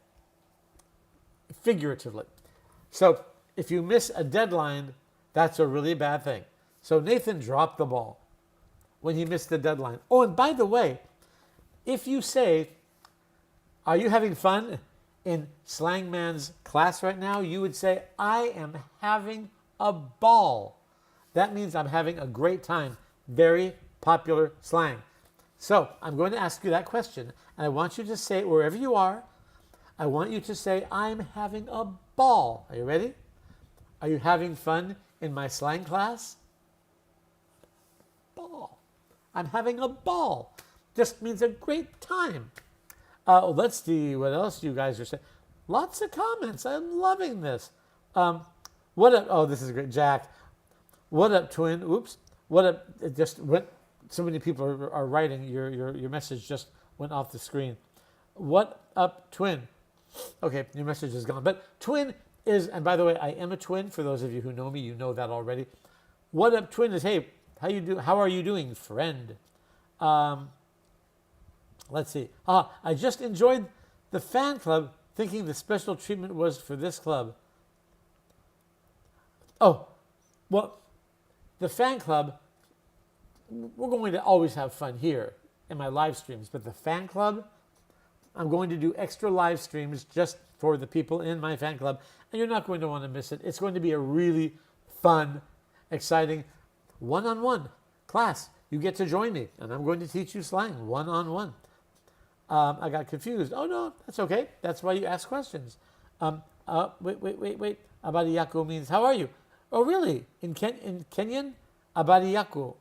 figuratively. So if you miss a deadline, that's a really bad thing. So Nathan dropped the ball when he missed the deadline. Oh, and by the way, if you say, are you having fun in Slangman's class right now? You would say, I am having a ball. That means I'm having a great time. Very popular slang. So I'm going to ask you that question, and I want you to say it wherever you are. I want you to say, I'm having a ball. Are you ready? Are you having fun in my slang class? Ball. I'm having a ball. Just means a great time. Let's see what else you guys are saying. Lots of comments. I'm loving this. What up? Oh, this is great. Jack. What up, twin? Oops. What up? It just went. So many people are writing. Your message just went off the screen. What up, twin? Okay, your message is gone. But twin is, and by the way, I am a twin. For those of you who know me, you know that already. What up, twin is, hey, how are you doing, friend? Let's see. I just enjoyed the fan club, thinking the special treatment was for this club. Oh, well, the fan club, we're going to always have fun here in my live streams, but the fan club, I'm going to do extra live streams just for the people in my fan club, and you're not going to want to miss it. It's going to be a really fun, exciting one-on-one class. You get to join me, and I'm going to teach you slang one-on-one. I got confused. Oh, no, that's okay. That's why you ask questions. Wait. Abadiyako means, how are you? Oh, really? In Kenyan? Abadiyako.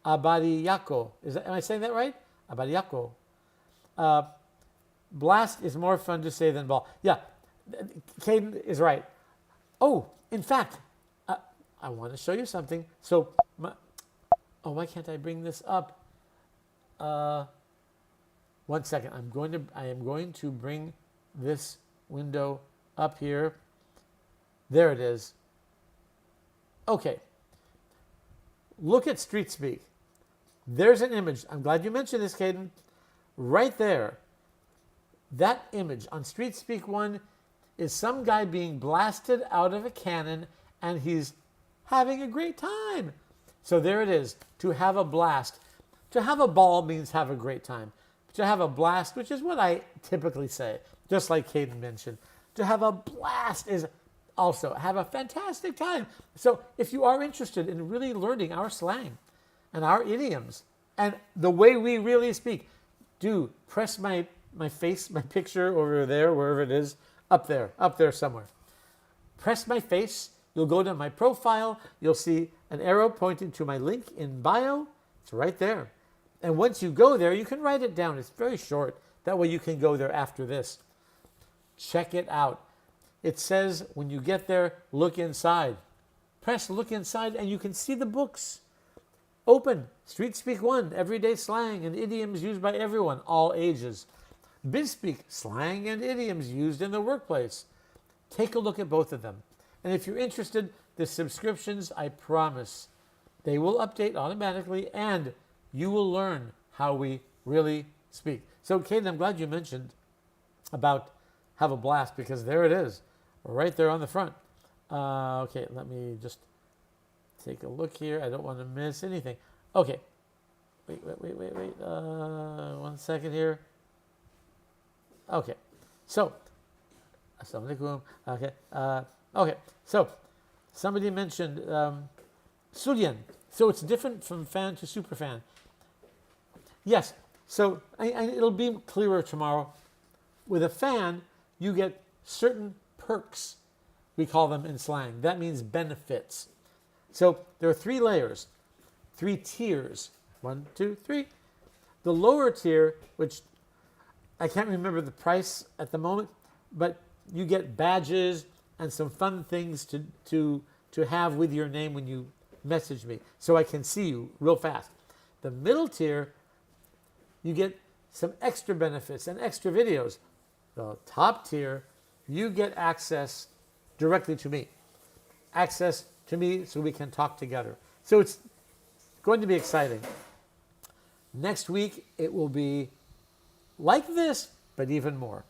Abadiyako. Am I saying that right? Abadiyako. blast is more fun to say than ball. Yeah, Caden is right. Oh, in fact, I want to show you something. So, why can't I bring this up? 1 second. I am going to bring this window up here. There it is. Okay. Look at Street Speak. There's an image. I'm glad you mentioned this, Caden. Right there. That image on Street Speak 1 is some guy being blasted out of a cannon, and he's having a great time. So there it is. To have a blast. To have a ball means have a great time. To have a blast, which is what I typically say, just like Caden mentioned. To have a blast is also have a fantastic time. So if you are interested in really learning our slang and our idioms and the way we really speak, do press my face, my picture over there, wherever it is, up there somewhere. Press my face. You'll go to my profile. You'll see an arrow pointing to my link in bio. It's right there. And once you go there, you can write it down. It's very short. That way you can go there after this. Check it out. It says when you get there, look inside. Press look inside and you can see the books. Open Street Speak 1, everyday slang and idioms used by everyone, all ages. BizSpeak, slang and idioms used in the workplace. Take a look at both of them. And if you're interested, the subscriptions, I promise, they will update automatically and you will learn how we really speak. So, Caden, I'm glad you mentioned about have a blast because there it is, right there on the front. Okay, let me just take a look here. I don't want to miss anything. Okay. Wait. 1 second here. Okay. So, Assalamu alaikum. Okay. Okay. So, somebody mentioned Sulyan. So it's different from fan to super fan. Yes. So it'll be clearer tomorrow. With a fan, you get certain perks. We call them in slang. That means benefits. So there are 3 layers, 3 tiers. 1, 2, 3. The lower tier, which I can't remember the price at the moment, but you get badges and some fun things to have with your name when you message me, so I can see you real fast. The middle tier, you get some extra benefits and extra videos. The top tier, you get access directly to me. Access to me so we can talk together. So it's going to be exciting. Next week, it will be like this, but even more.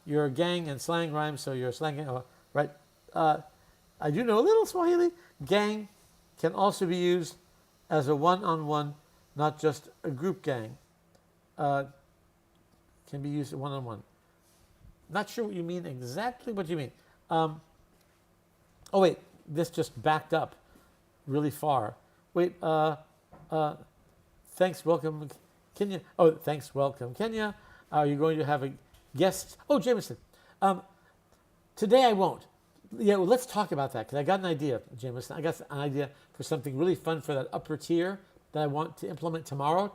You're a gang and slang rhymes, so you're slanging, right? I do know a little Swahili. Gang can also be used as a one-on-one, not just a group gang. Can be used one-on-one. Not sure what you mean exactly. What you mean? Wait, this just backed up really far. Wait, thanks, welcome, Kenya. Oh, thanks, welcome, Kenya. Are you going to have a guest? Oh, Jameson. Today I won't. Yeah, well, let's talk about that because I got an idea, Jameson. I got an idea for something really fun for that upper tier that I want to implement tomorrow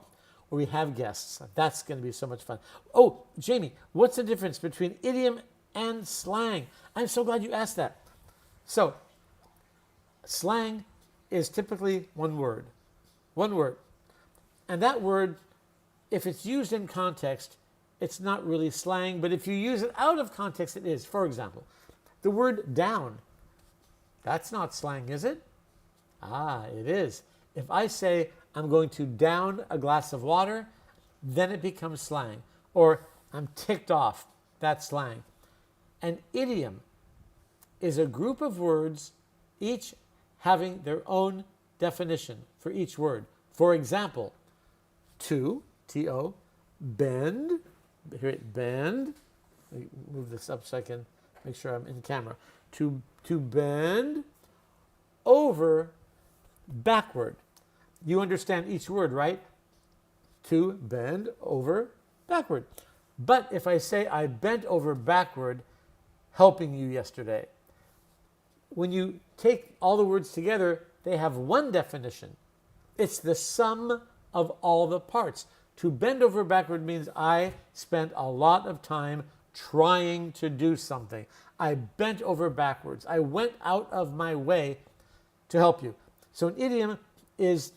where we have guests. That's going to be so much fun. Oh, Jamie, what's the difference between idiom and slang? I'm so glad you asked that. So, slang is typically one word. One word. And that word, if it's used in context, it's not really slang, but if you use it out of context, it is. For example, the word down, that's not slang, is it? It is. If I say, I'm going to down a glass of water, then it becomes slang. Or I'm ticked off, that's slang. An idiom is a group of words, each having their own definition for each word. For example, to, T-O, bend, here it bend. Let me move this up so I can make sure I'm in camera. To bend over backward. You understand each word, right? To bend over backward. But if I say I bent over backward helping you yesterday, when you take all the words together, they have one definition. It's the sum of all the parts. To bend over backward means I spent a lot of time trying to do something. I bent over backwards. I went out of my way to help you. So an idiom is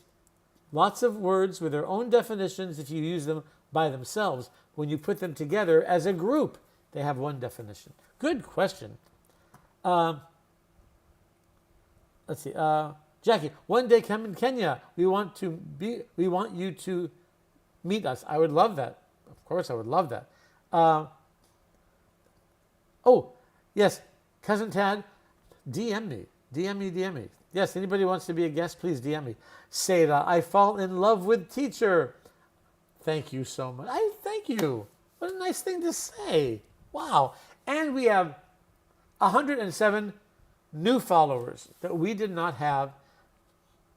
lots of words with their own definitions if you use them by themselves. When you put them together as a group, they have one definition. Good question. Let's see. Jackie, one day come in Kenya. We want you to meet us. I would love that. Of course, I would love that. Oh, yes, Cousin Tad, DM me. DM me. Yes, anybody wants to be a guest, please DM me. Seda, I fall in love with teacher. Thank you so much. Thank you. What a nice thing to say. Wow. And we have 107 new followers that we did not have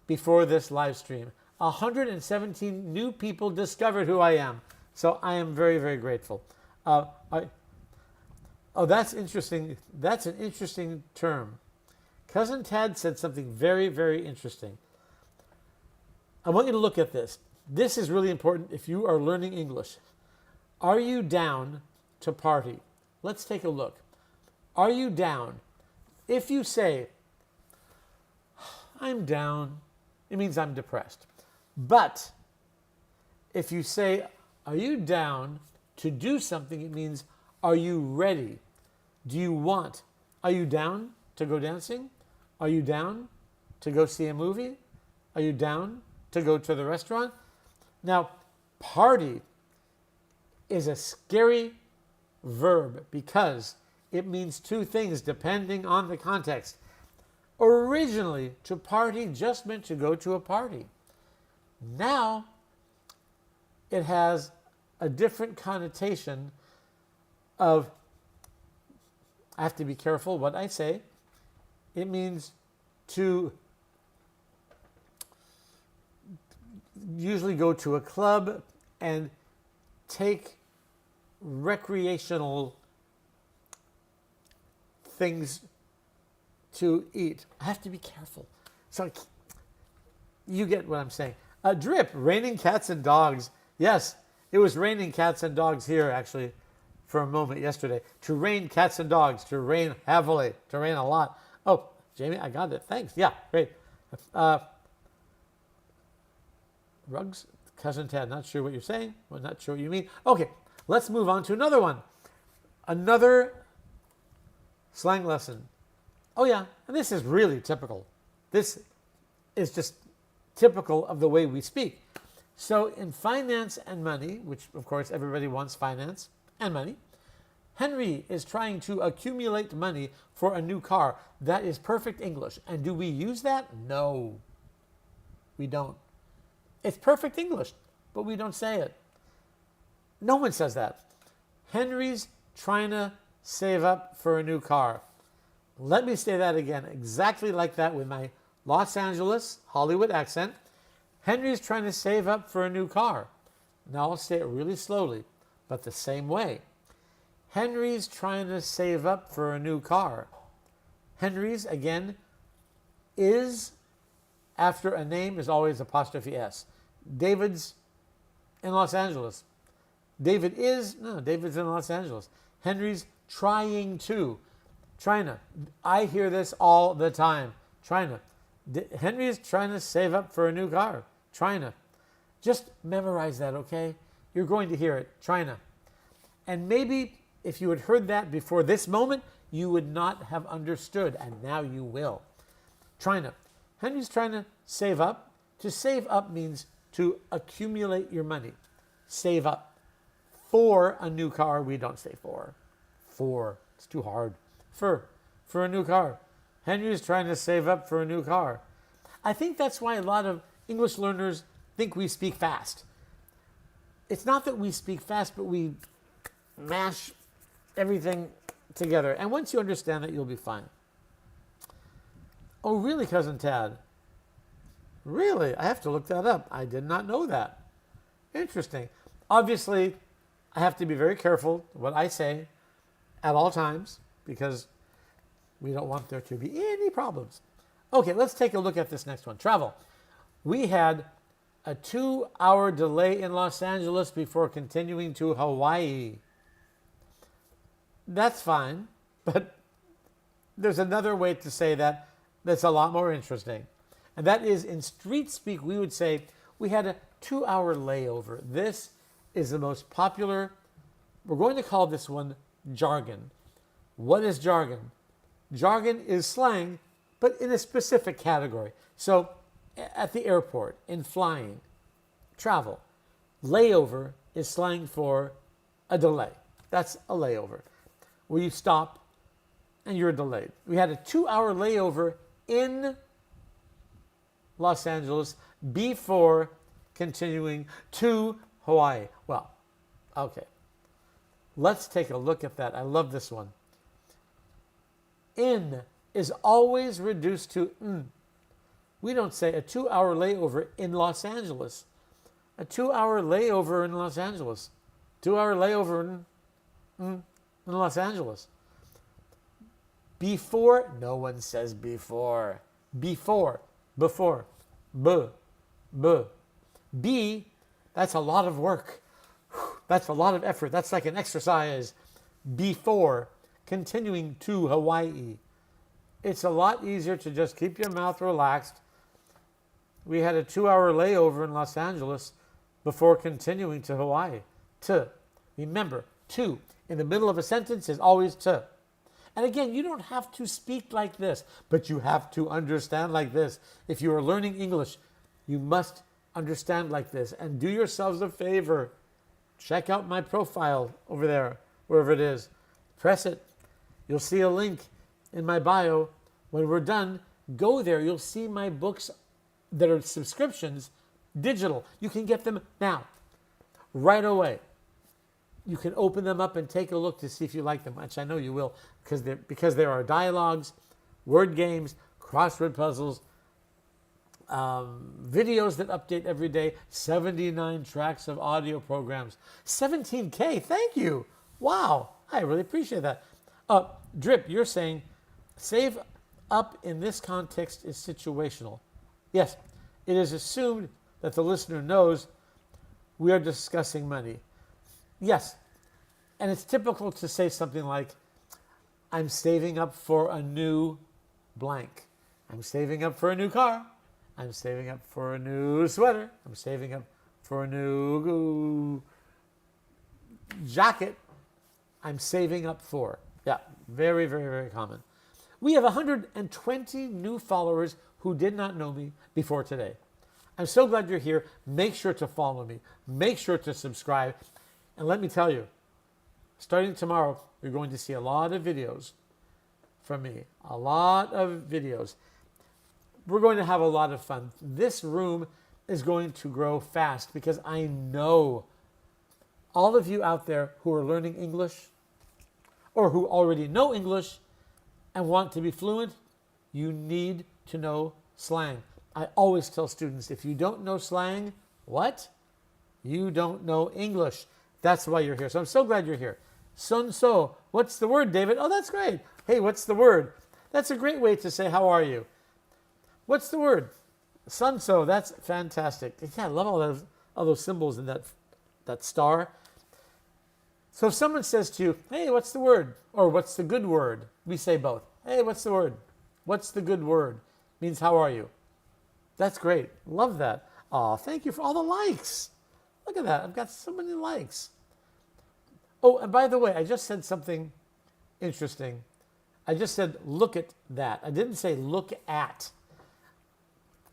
before this live stream. 117 new people discovered who I am. So I am very, very grateful. That's interesting. That's an interesting term. Cousin Tad said something very, very interesting. I want you to look at this. This is really important if you are learning English. Are you down to party? Let's take a look. Are you down? If you say, I'm down, it means I'm depressed. But if you say, are you down to do something, it means, are you ready? Do you want? Are you down to go dancing? Are you down to go see a movie? Are you down to go to the restaurant? Now, party is a scary verb because it means two things depending on the context. Originally, to party just meant to go to a party. Now, it has a different connotation of, I have to be careful what I say. It means to usually go to a club and take recreational things to eat. I have to be careful. So you get what I'm saying. Drip, raining cats and dogs. Yes, it was raining cats and dogs here actually for a moment yesterday. To rain cats and dogs, to rain heavily, to rain a lot. Oh, Jamie, I got it. Thanks. Yeah, great. Rugs, Cousin Tad, not sure what you're saying. Well, not sure what you mean. Okay, let's move on to another one. Another slang lesson. Oh yeah, and this is really typical. This is just typical of the way we speak. So in finance and money, which of course everybody wants finance and money, Henry is trying to accumulate money for a new car. That is perfect English. And do we use that? No, we don't. It's perfect English, but we don't say it. No one says that. Henry's trying to save up for a new car. Let me say that again, exactly like that with my Los Angeles, Hollywood accent. Henry's trying to save up for a new car. Now I'll say it really slowly, but the same way. Henry's trying to save up for a new car. Henry's, again, is after a name is always apostrophe S. David's in Los Angeles. David's in Los Angeles. Henry's trying to. China. I hear this all the time. China. Henry's trying to save up for a new car. China. Just memorize that, okay? You're going to hear it. China. And maybe if you had heard that before this moment, you would not have understood, and now you will. China. Henry's trying to save up. To save up means to accumulate your money. Save up. For a new car, we don't say for. For. It's too hard. For a new car. Henry's trying to save up for a new car. I think that's why a lot of English learners think we speak fast. It's not that we speak fast, but we mash everything together. And once you understand that, you'll be fine. Oh, really, Cousin Tad? Really? I have to look that up. I did not know that. Interesting. Obviously, I have to be very careful what I say at all times because we don't want there to be any problems. Okay, let's take a look at this next one. Travel. We had A 2-hour delay in Los Angeles before continuing to Hawaii. That's fine, but there's another way to say that that's a lot more interesting. And that is, in street speak, we would say we had a 2-hour layover. This is the most popular. We're going to call this one jargon. What is jargon? Jargon is slang, but in a specific category. So at the airport, in flying, travel, layover is slang for a delay. That's a layover, where you stop and you're delayed. We had a 2-hour layover in Los Angeles before continuing to Hawaii. Well, okay. Let's take a look at that. I love this one. In is always reduced to n. We don't say a 2-hour layover in Los Angeles. A 2-hour layover in Los Angeles. 2-hour layover in Los Angeles. Before, no one says before. Before. B. B, that's a lot of work. That's a lot of effort. That's like an exercise. Before continuing to Hawaii. It's a lot easier to just keep your mouth relaxed. We had a 2-hour layover in Los Angeles before continuing to Hawaii. To. Remember, to in the middle of a sentence is always to. And again, you don't have to speak like this, but you have to understand like this. If you are learning English, you must understand like this. And do yourselves a favor. Check out my profile over there, wherever it is. Press it. You'll see a link in my bio. When we're done, go there. You'll see my books that are subscriptions, digital. You can get them now, right away. You can open them up and take a look to see if you like them, which I know you will, because there are dialogues, word games, crossword puzzles, videos that update every day, 79 tracks of audio programs, 17K, thank you. Wow, I really appreciate that. Drip, you're saying save up in this context is situational. Yes, it is assumed that the listener knows we are discussing money. Yes, and it's typical to say something like, I'm saving up for a new blank. I'm saving up for a new car. I'm saving up for a new sweater. I'm saving up for a new jacket. I'm saving up for. Yeah, very, very, very common. We have 120 new followers who did not know me before today. I'm so glad you're here. Make sure to follow me. Make sure to subscribe. And let me tell you, starting tomorrow, you're going to see a lot of videos from me. A lot of videos. We're going to have a lot of fun. This room is going to grow fast because I know all of you out there who are learning English or who already know English and want to be fluent, you need to know slang. I always tell students, if you don't know slang, what? You don't know English. That's why you're here. So I'm so glad you're here. Sun so. What's the word, David? Oh, that's great. Hey, what's the word? That's a great way to say, how are you? What's the word? Sun so. That's fantastic. Yeah, I love all those symbols in that star. So if someone says to you, hey, what's the word? Or what's the good word? We say both. Hey, what's the word? What's the good word? Means how are you? That's great. Love that. Aw, thank you for all the likes. Look at that. I've got so many likes. Oh, and by the way, I just said something interesting. I just said, look at that. I didn't say look at.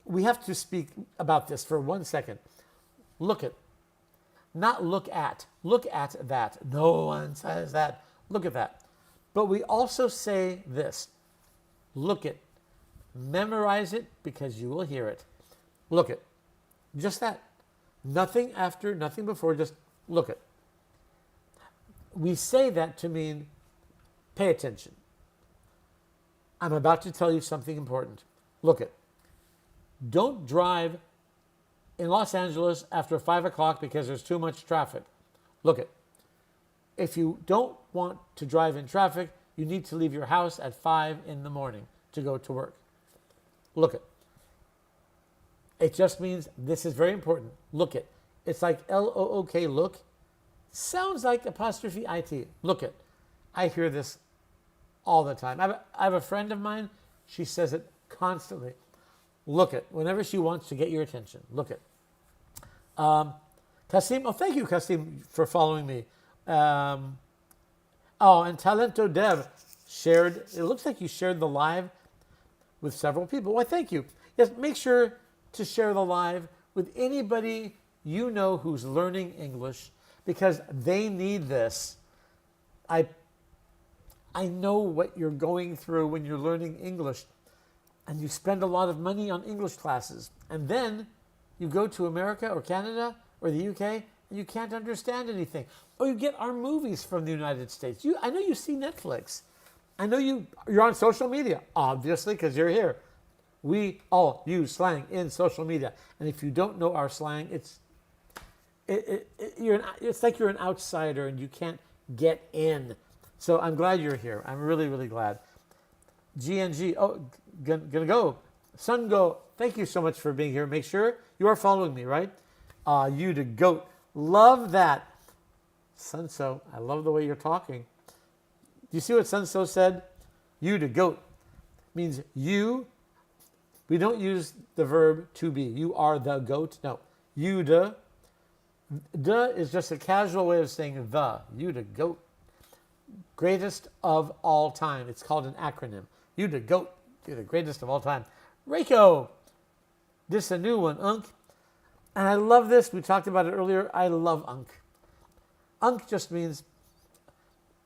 We have to speak about this for 1 second. Look at. Not look at. Look at that. No one says that. Look at that. But we also say this. Look at. Memorize it because you will hear it. Look at. Just that. Nothing after, nothing before, just look at. We say that to mean pay attention. I'm about to tell you something important. Look at. Don't drive in Los Angeles after 5 o'clock because there's too much traffic. Look at. If you don't want to drive in traffic, you need to leave your house at 5 in the morning to go to work. Look at. It just means, this is very important, look it. It's like L-O-O-K, look. Sounds like apostrophe I-T, look it. I hear this all the time. I have a friend of mine, she says it constantly. Look it, whenever she wants to get your attention, look it. Kasim, oh, thank you, Kasim, for following me. And Talento Dev shared, it looks like you shared the live with several people. Why, thank you. Yes, make sure to share the live with anybody you know who's learning English, because they need this. I know what you're going through when you're learning English, and you spend a lot of money on English classes, and then you go to America or Canada or the UK and you can't understand anything. Or you get our movies from the United States. I know you see Netflix. I know you're on social media, obviously, because you're here. We all use slang in social media. And if you don't know our slang, it's like you're an outsider and you can't get in. So I'm glad you're here. I'm really, really glad. GNG, gonna go. Sungo, thank you so much for being here. Make sure you are following me, right? You the goat. Love that. Sunso, I love the way you're talking. Do you see what Sunso said? You the goat. Means you. We don't use the verb to be. You are the goat. No. You the. The is just a casual way of saying the. You the goat. Greatest of all time. It's called an acronym. You the goat. You're the greatest of all time. Reiko. This is a new one. Unk. And I love this. We talked about it earlier. I love unk. Unk just means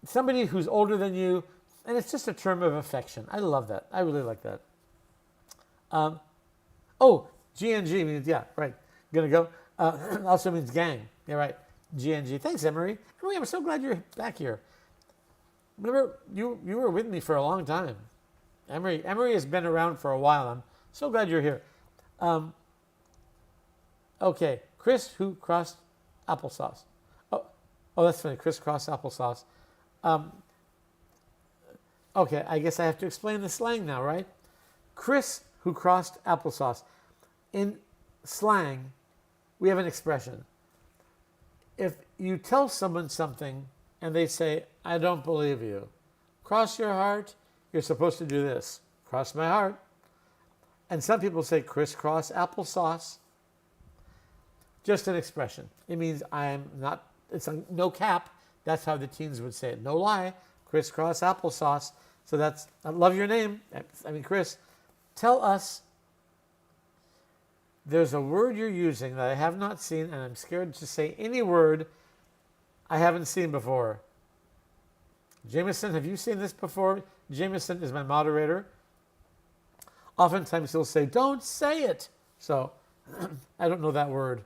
somebody who's older than you, and it's just a term of affection. I love that. I really like that. GNG means, yeah, right. Gonna go. Also means gang. Yeah, right. GNG. Thanks, Emery. Emery, I'm so glad you're back here. Remember, you were with me for a long time. Emery has been around for a while. I'm so glad you're here. Okay, Chris who crossed applesauce. Oh, that's funny. Chris crossed applesauce. Okay, I guess I have to explain the slang now, right? Chris who crossed applesauce. In slang, we have an expression. If you tell someone something and they say, I don't believe you, cross your heart, you're supposed to do this. Cross my heart. And some people say crisscross applesauce. Just an expression. It means I'm not, it's a no cap. That's how the teens would say it. No lie, crisscross applesauce. So that's, I love your name. I mean, Chris, tell us, there's a word you're using that I have not seen, and I'm scared to say any word I haven't seen before. Jameson, have you seen this before? Jameson is my moderator. Oftentimes he'll say, don't say it. So I don't know that word,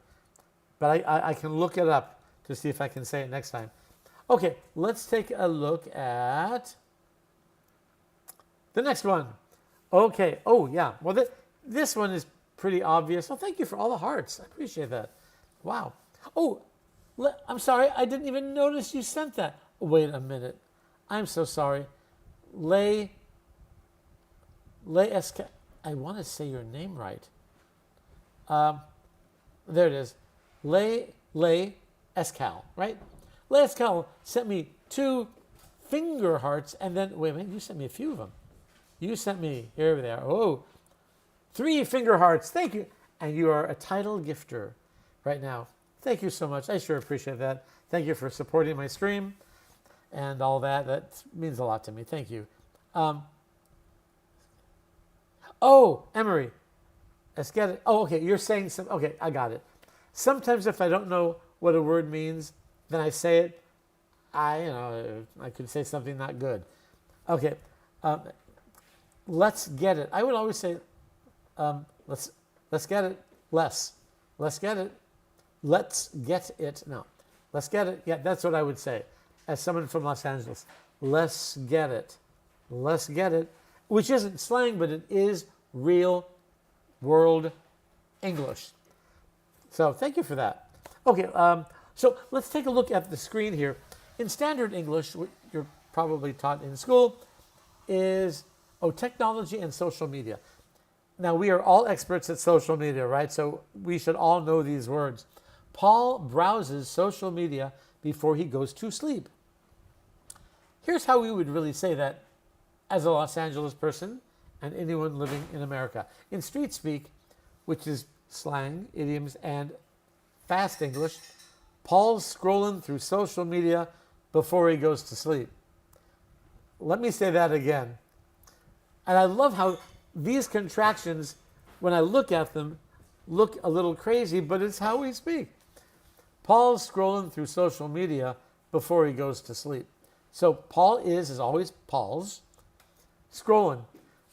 but I can look it up to see if I can say it next time. Okay, let's take a look at the next one. Okay, oh yeah, well this one is pretty obvious. Well, thank you for all the hearts. I appreciate that. Wow. Oh, I'm sorry, I didn't even notice you sent that. Wait a minute. I'm so sorry. Lay SK. I want to say your name right. There it is. Lay Escal, right? Lay Escal sent me 2 finger hearts, and then, wait a minute, you sent me a few of them. You sent me, here they are. Oh, 3 finger hearts. Thank you. And you are a title gifter right now. Thank you so much. I sure appreciate that. Thank you for supporting my stream and all that. That means a lot to me. Thank you. Oh, Emery. Let's get it. Oh, okay. You're saying some. Okay, I got it. Sometimes if I don't know what a word means, then I say it. I could say something not good. Okay. Let's get it. I would always say, let's get it. Let's get it. Let's get it. No. Let's get it. Yeah, that's what I would say as someone from Los Angeles. Let's get it. Let's get it. Which isn't slang, but it is real world English. So thank you for that. Okay, so let's take a look at the screen here. In standard English, what you're probably taught in school is technology and social media. Now, we are all experts at social media, right? So we should all know these words. Paul browses social media before he goes to sleep. Here's how we would really say that as a Los Angeles person and anyone living in America. In street speak, which is slang, idioms, and fast English, Paul's scrolling through social media before he goes to sleep. Let me say that again. And I love how these contractions, when I look at them, look a little crazy, but it's how we speak. Paul's scrolling through social media before he goes to sleep. So Paul is always Paul's, scrolling.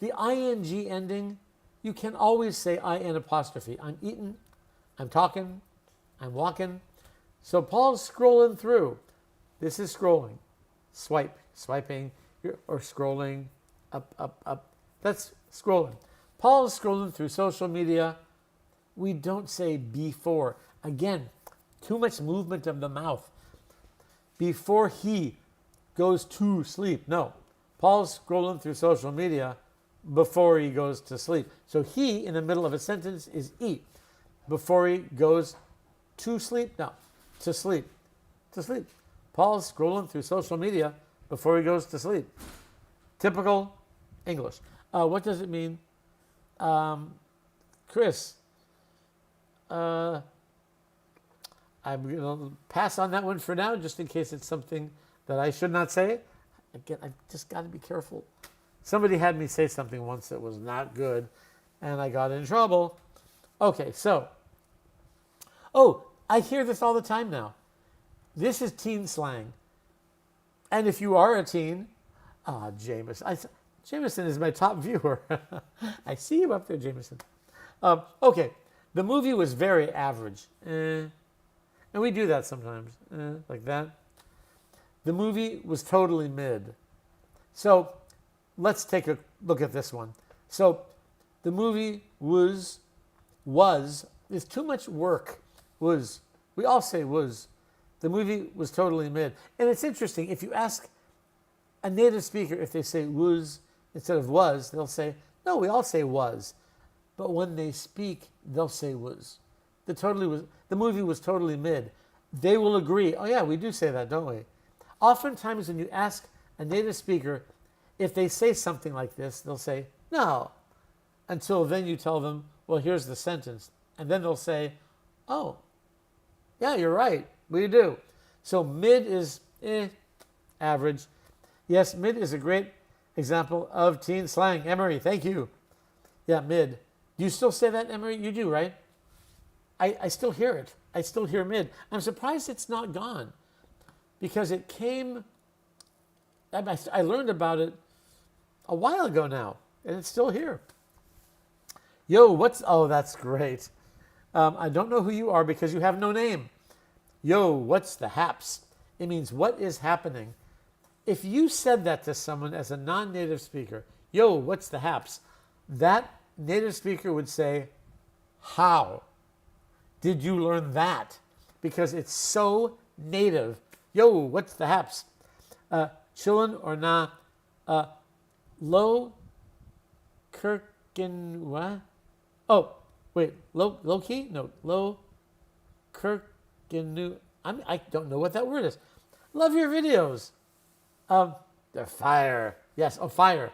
The ing ending, you can always say in apostrophe. I'm eating, I'm talking, I'm walking. So Paul's scrolling through. This is scrolling. Swiping, or scrolling, up. That's scrolling. Paul's scrolling through social media. We don't say before. Again, too much movement of the mouth. Before he goes to sleep. No. Paul's scrolling through social media before he goes to sleep. So he, in the middle of a sentence, is eat. Before he goes to sleep? No. To sleep. To sleep. Paul's scrolling through social media before he goes to sleep. Typical English. What does it mean? Chris, I'm going to pass on that one for now, just in case it's something that I should not say. Again, I just got to be careful. Somebody had me say something once that was not good, and I got in trouble. Okay, so. Oh, I hear this all the time now. This is teen slang. And if you are a teen, Jameson. Jameson is my top viewer. I see you up there, Jameson. Okay, the movie was very average. And we do that sometimes, like that. The movie was totally mid. So let's take a look at this one. So the movie was, is too much work. Was. We all say was. The movie was totally mid. And it's interesting, if you ask a native speaker if they say was instead of was, they'll say, no, we all say was. But when they speak, they'll say was. The movie was totally mid. They will agree, oh yeah, we do say that, don't we? Oftentimes when you ask a native speaker if they say something like this, they'll say, no. Until then you tell them, well, here's the sentence. And then they'll say, oh, yeah, you're right. We do. So mid is average. Yes, mid is a great example of teen slang. Emery, thank you. Yeah, mid. Do you still say that, Emery? You do, right? I still hear it. I still hear mid. I'm surprised it's not gone because it came, I learned about it a while ago now, and it's still here. Yo, that's great. I don't know who you are because you have no name. Yo, what's the haps? It means what is happening. If you said that to someone as a non-native speaker, yo, what's the haps? That native speaker would say, how did you learn that? Because it's so native. Yo, what's the haps? Chillin' or nah? Low Kirkin, what? Oh, wait, low key? No, low Kirkin, I don't know what that word is. Love your videos. They're fire. Yes, fire.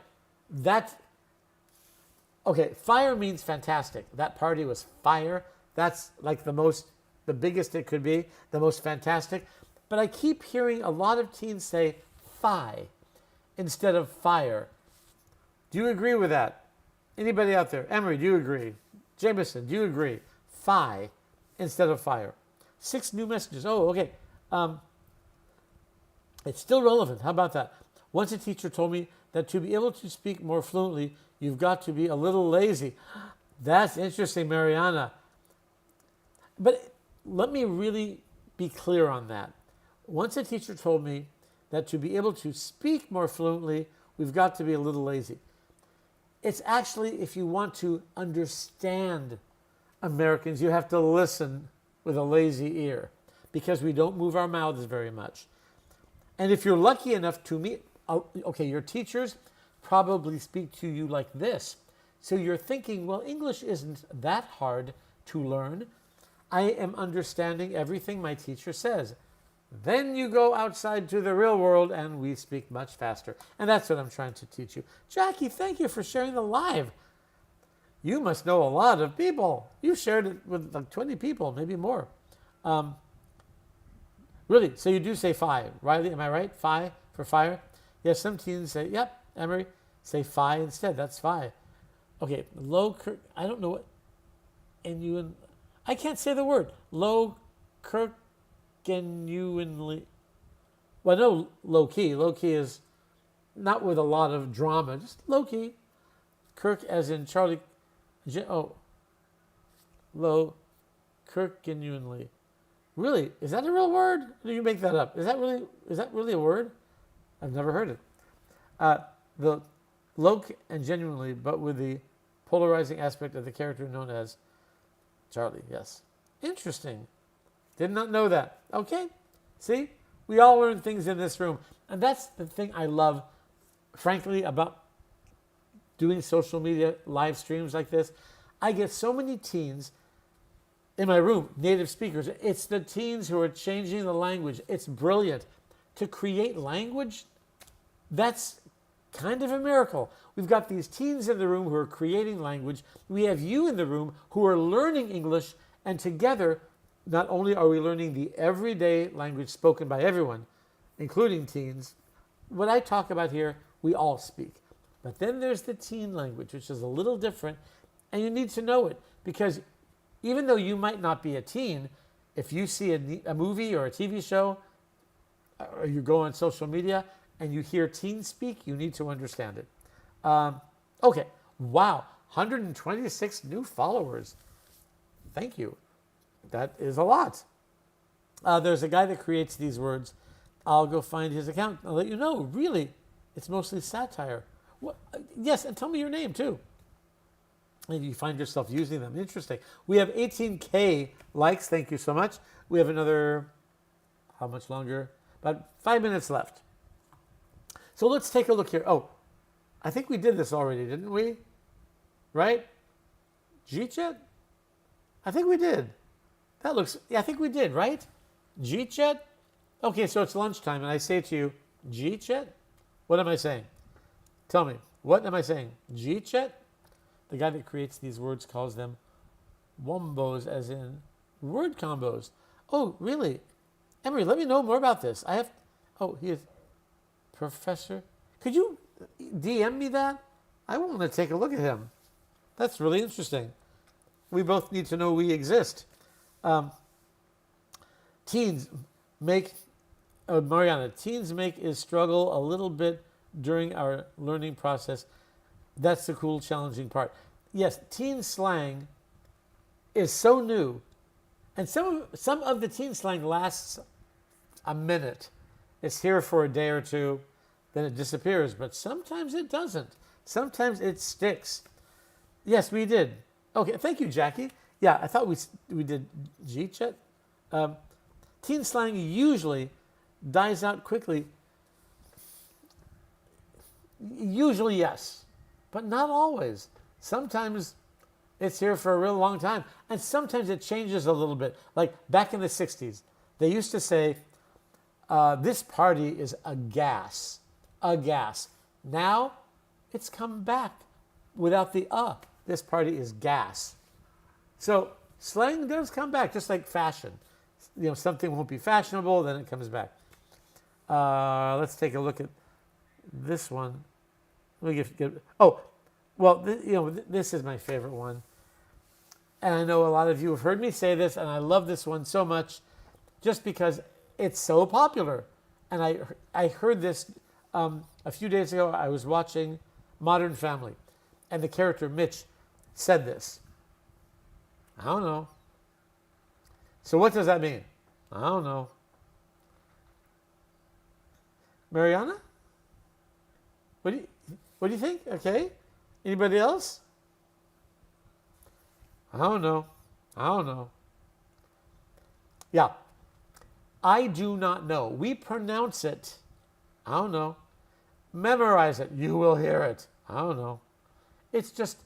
Okay, fire means fantastic. That party was fire. That's like the biggest it could be, the most fantastic. But I keep hearing a lot of teens say fi instead of fire. Do you agree with that? Anybody out there? Emery, do you agree? Jameson, do you agree? Fi instead of fire. 6 new messages. Oh, okay. It's still relevant. How about that? Once a teacher told me that to be able to speak more fluently, you've got to be a little lazy. That's interesting, Mariana. But let me really be clear on that. Once a teacher told me that to be able to speak more fluently, we've got to be a little lazy. It's actually, if you want to understand Americans, you have to listen with a lazy ear because we don't move our mouths very much. And if you're lucky enough to meet, okay, your teachers probably speak to you like this. So you're thinking, well, English isn't that hard to learn. I am understanding everything my teacher says. Then you go outside to the real world and we speak much faster. And that's what I'm trying to teach you. Jackie, thank you for sharing the live. You must know a lot of people. You shared it with like 20 people, maybe more. Really, so you do say fi. Riley, am I right? Fi for fire? Yes, some teens say, yep, Emery, say fi instead. That's fi. Okay, low, I don't know what, and you, I can't say the word. Low, genuinely. Well, no, low key. Low key is not with a lot of drama, just low key. Kirk as in Charlie. Low, Kirk genuinely. Really? Is that a real word? Or do you make that up? Is that really a word? I've never heard it. The low and genuinely, but with the polarizing aspect of the character known as Charlie. Yes. Interesting. Did not know that. Okay. See? We all learn things in this room. And that's the thing I love, frankly, about doing social media live streams like this. I get so many teens in my room, native speakers. It's the teens who are changing the language. It's brilliant. To create language, that's kind of a miracle. We've got these teens in the room who are creating language. We have you in the room who are learning English, and together, not only are we learning the everyday language spoken by everyone, including teens, what I talk about here, we all speak. But then there's the teen language, which is a little different, and you need to know it, because even though you might not be a teen, if you see a movie or a TV show, or you go on social media and you hear teens speak, you need to understand it. Okay, wow, 126 new followers. Thank you. That is a lot. There's a guy that creates these words. I'll go find his account. I'll let you know. Really, it's mostly satire. What? Yes, and tell me your name too. And you find yourself using them. Interesting. We have 18K likes. Thank you so much. We have another, how much longer? About 5 minutes left. So let's take a look here. Oh, I think we did this already, didn't we? Right? G-Chat? I think we did. That looks, yeah, I think we did, right? G-Chat? Okay, so it's lunchtime, and I say to you, G-Chat? What am I saying? Tell me, what am I saying? G-Chat? The guy that creates these words calls them wombos, as in word combos. Oh, really? Emery, let me know more about this. He is Professor. Could you DM me that? I want to take a look at him. That's really interesting. We both need to know we exist. Teens make is struggle a little bit during our learning process. That's the cool, challenging part. Yes, teen slang is so new, and some of the teen slang lasts a minute. It's here for a day or two, then it disappears. But sometimes it doesn't. Sometimes it sticks. Yes, we did. Okay, thank you, Jackie. Yeah, I thought we did G-Chat. Teen slang usually dies out quickly. Usually, yes, but not always. Sometimes it's here for a real long time, and sometimes it changes a little bit. Like back in the 60s, they used to say, this party is a gas. Now, it's come back without the This party is gas. So slang does come back, just like fashion. You know, something won't be fashionable, then it comes back. Let's take a look at this one. Let me this is my favorite one. And I know a lot of you have heard me say this, and I love this one so much just because it's so popular. And I heard this a few days ago. I was watching Modern Family, and the character Mitch said this. I don't know. So what does that mean? I don't know. Mariana? What do you think? Okay. Anybody else? I don't know. Yeah. I do not know. We pronounce it. I don't know. Memorize it. You will hear it. I don't know. It's just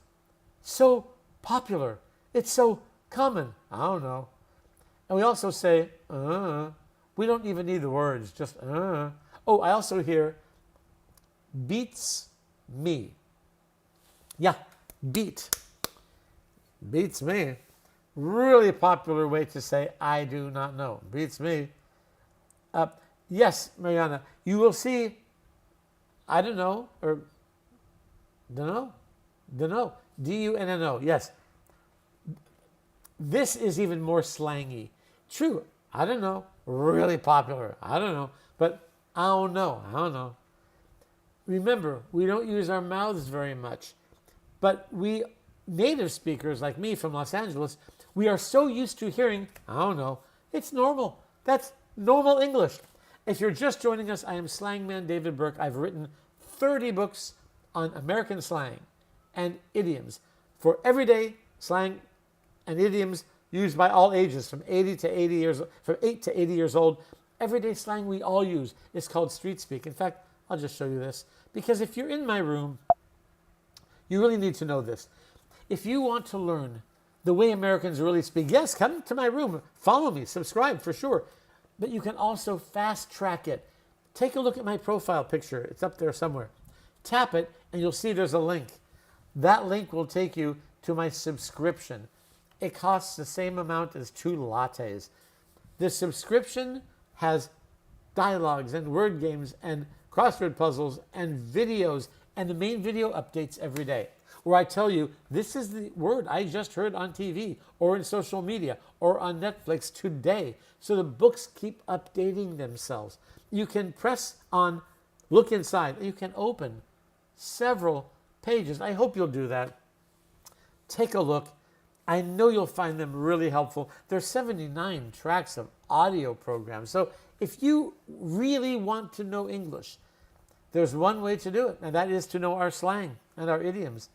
so popular. It's so common. I don't know. And we also say, we don't even need the words, just, Oh, I also hear, beats me. Yeah, beat. Beats me. Really popular way to say, I do not know. Beats me. Yes, Mariana, you will see, I don't know, or dunno, D-U-N-N-O, yes. This is even more slangy. True, I don't know, really popular, I don't know, but I don't know. Remember, we don't use our mouths very much, but we native speakers like me from Los Angeles, we are so used to hearing, I don't know, it's normal. That's normal English. If you're just joining us, I am Slangman David Burke. I've written 30 books on American slang and idioms for everyday slang and idioms used by all ages, from 8 to 80 years old. Everyday slang we all use is called street speak. In fact, I'll just show you this, because if you're in my room, you really need to know this. If you want to learn the way Americans really speak, yes, come to my room, follow me, subscribe for sure. But you can also fast track it. Take a look at my profile picture. It's up there somewhere. Tap it and you'll see there's a link. That link will take you to my subscription. It costs the same amount as 2 lattes. The subscription has dialogues and word games and crossword puzzles and videos and the main video updates every day, where I tell you, this is the word I just heard on TV or in social media or on Netflix today. So the books keep updating themselves. You can press on look inside. You can open several pages. I hope you'll do that. Take a look. I know you'll find them really helpful. There's 79 tracks of audio programs. So if you really want to know English, there's one way to do it, and that is to know our slang and our idioms.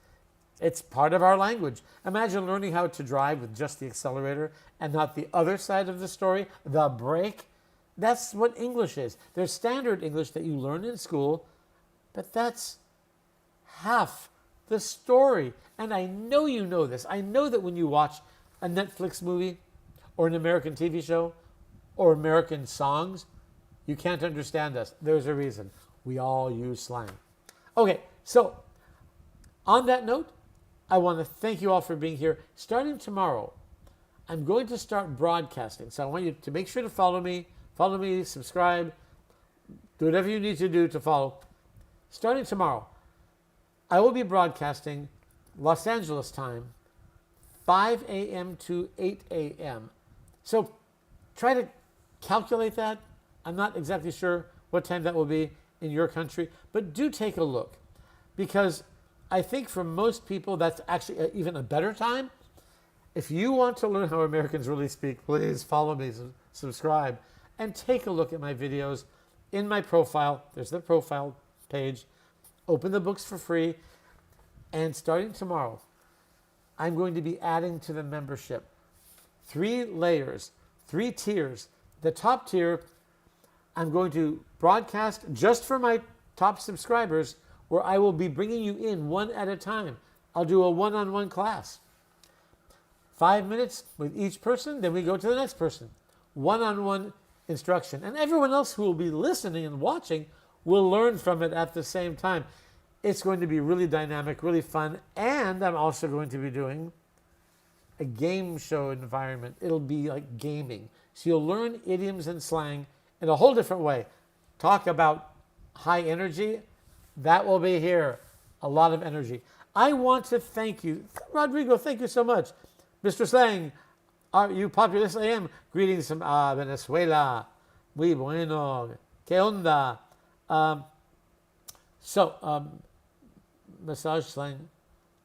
It's part of our language. Imagine learning how to drive with just the accelerator and not the other side of the story, the brake. That's what English is. There's standard English that you learn in school, but that's half the story. And I know you know this. I know that when you watch a Netflix movie or an American TV show or American songs, you can't understand us. There's a reason. We all use slang. Okay, so on that note, I want to thank you all for being here. Starting tomorrow, I'm going to start broadcasting. So I want you to make sure to follow me, subscribe, do whatever you need to do to follow. Starting tomorrow, I will be broadcasting Los Angeles time, 5 a.m. to 8 a.m. So try to calculate that. I'm not exactly sure what time that will be in your country, but do take a look, because I think for most people that's actually even a better time. If you want to learn how Americans really speak, please follow me, subscribe, and take a look at my videos in my profile. There's the profile page. Open the books for free. And starting tomorrow, I'm going to be adding to the membership 3 layers, 3 tiers. The top tier, I'm going to broadcast just for my top subscribers, where I will be bringing you in one at a time. I'll do a one-on-one class. 5 minutes with each person, then we go to the next person. One-on-one instruction. And everyone else who will be listening and watching will learn from it at the same time. It's going to be really dynamic, really fun, and I'm also going to be doing a game show environment. It'll be like gaming. So you'll learn idioms and slang in a whole different way. Talk about high energy. That will be here. A lot of energy. I want to thank you. Rodrigo, thank you so much. Mr. Slang, are you populous? I am. Greetings from Venezuela. Muy bueno. ¿Qué onda? Massage slang.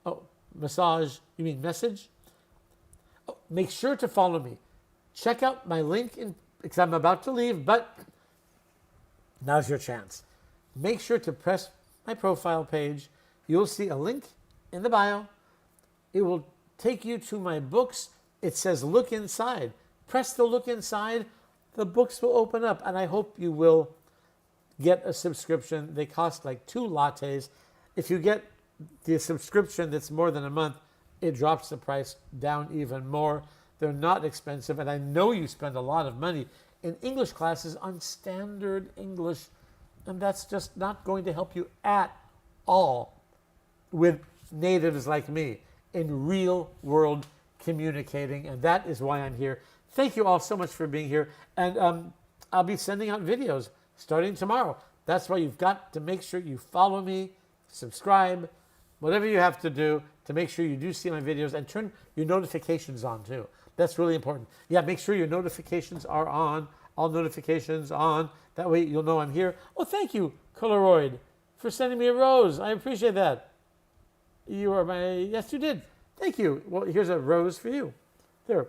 Oh, massage. You mean message? Oh, make sure to follow me. Check out my link, because I'm about to leave, but now's your chance. Make sure to press my profile page. You'll see a link in the bio. It will take you to my books. It says look inside. Press the look inside. The books will open up, and I hope you will get a subscription. They cost like 2 lattes. If you get the subscription that's more than a month, it drops the price down even more. They're not expensive, and I know you spend a lot of money in English classes on standard English, and that's just not going to help you at all with natives like me in real world communicating, and that is why I'm here. Thank you all so much for being here, and I'll be sending out videos starting tomorrow. That's why you've got to make sure you follow me, subscribe, whatever you have to do to make sure you do see my videos, and turn your notifications on too. That's really important. Yeah, make sure your notifications are on, all notifications on. That way you'll know I'm here. Oh, thank you, Coloroid, for sending me a rose. I appreciate that. You are my, yes, you did. Thank you. Well, here's a rose for you. There,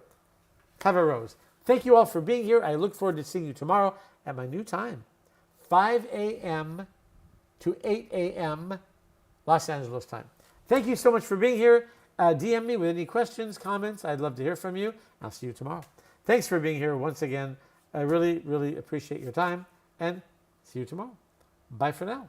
have a rose. Thank you all for being here. I look forward to seeing you tomorrow at my new time, 5 a.m. to 8 a.m. Los Angeles time. Thank you so much for being here. DM me with any questions, comments. I'd love to hear from you. I'll see you tomorrow. Thanks for being here once again. I really, really appreciate your time, and see you tomorrow. Bye for now.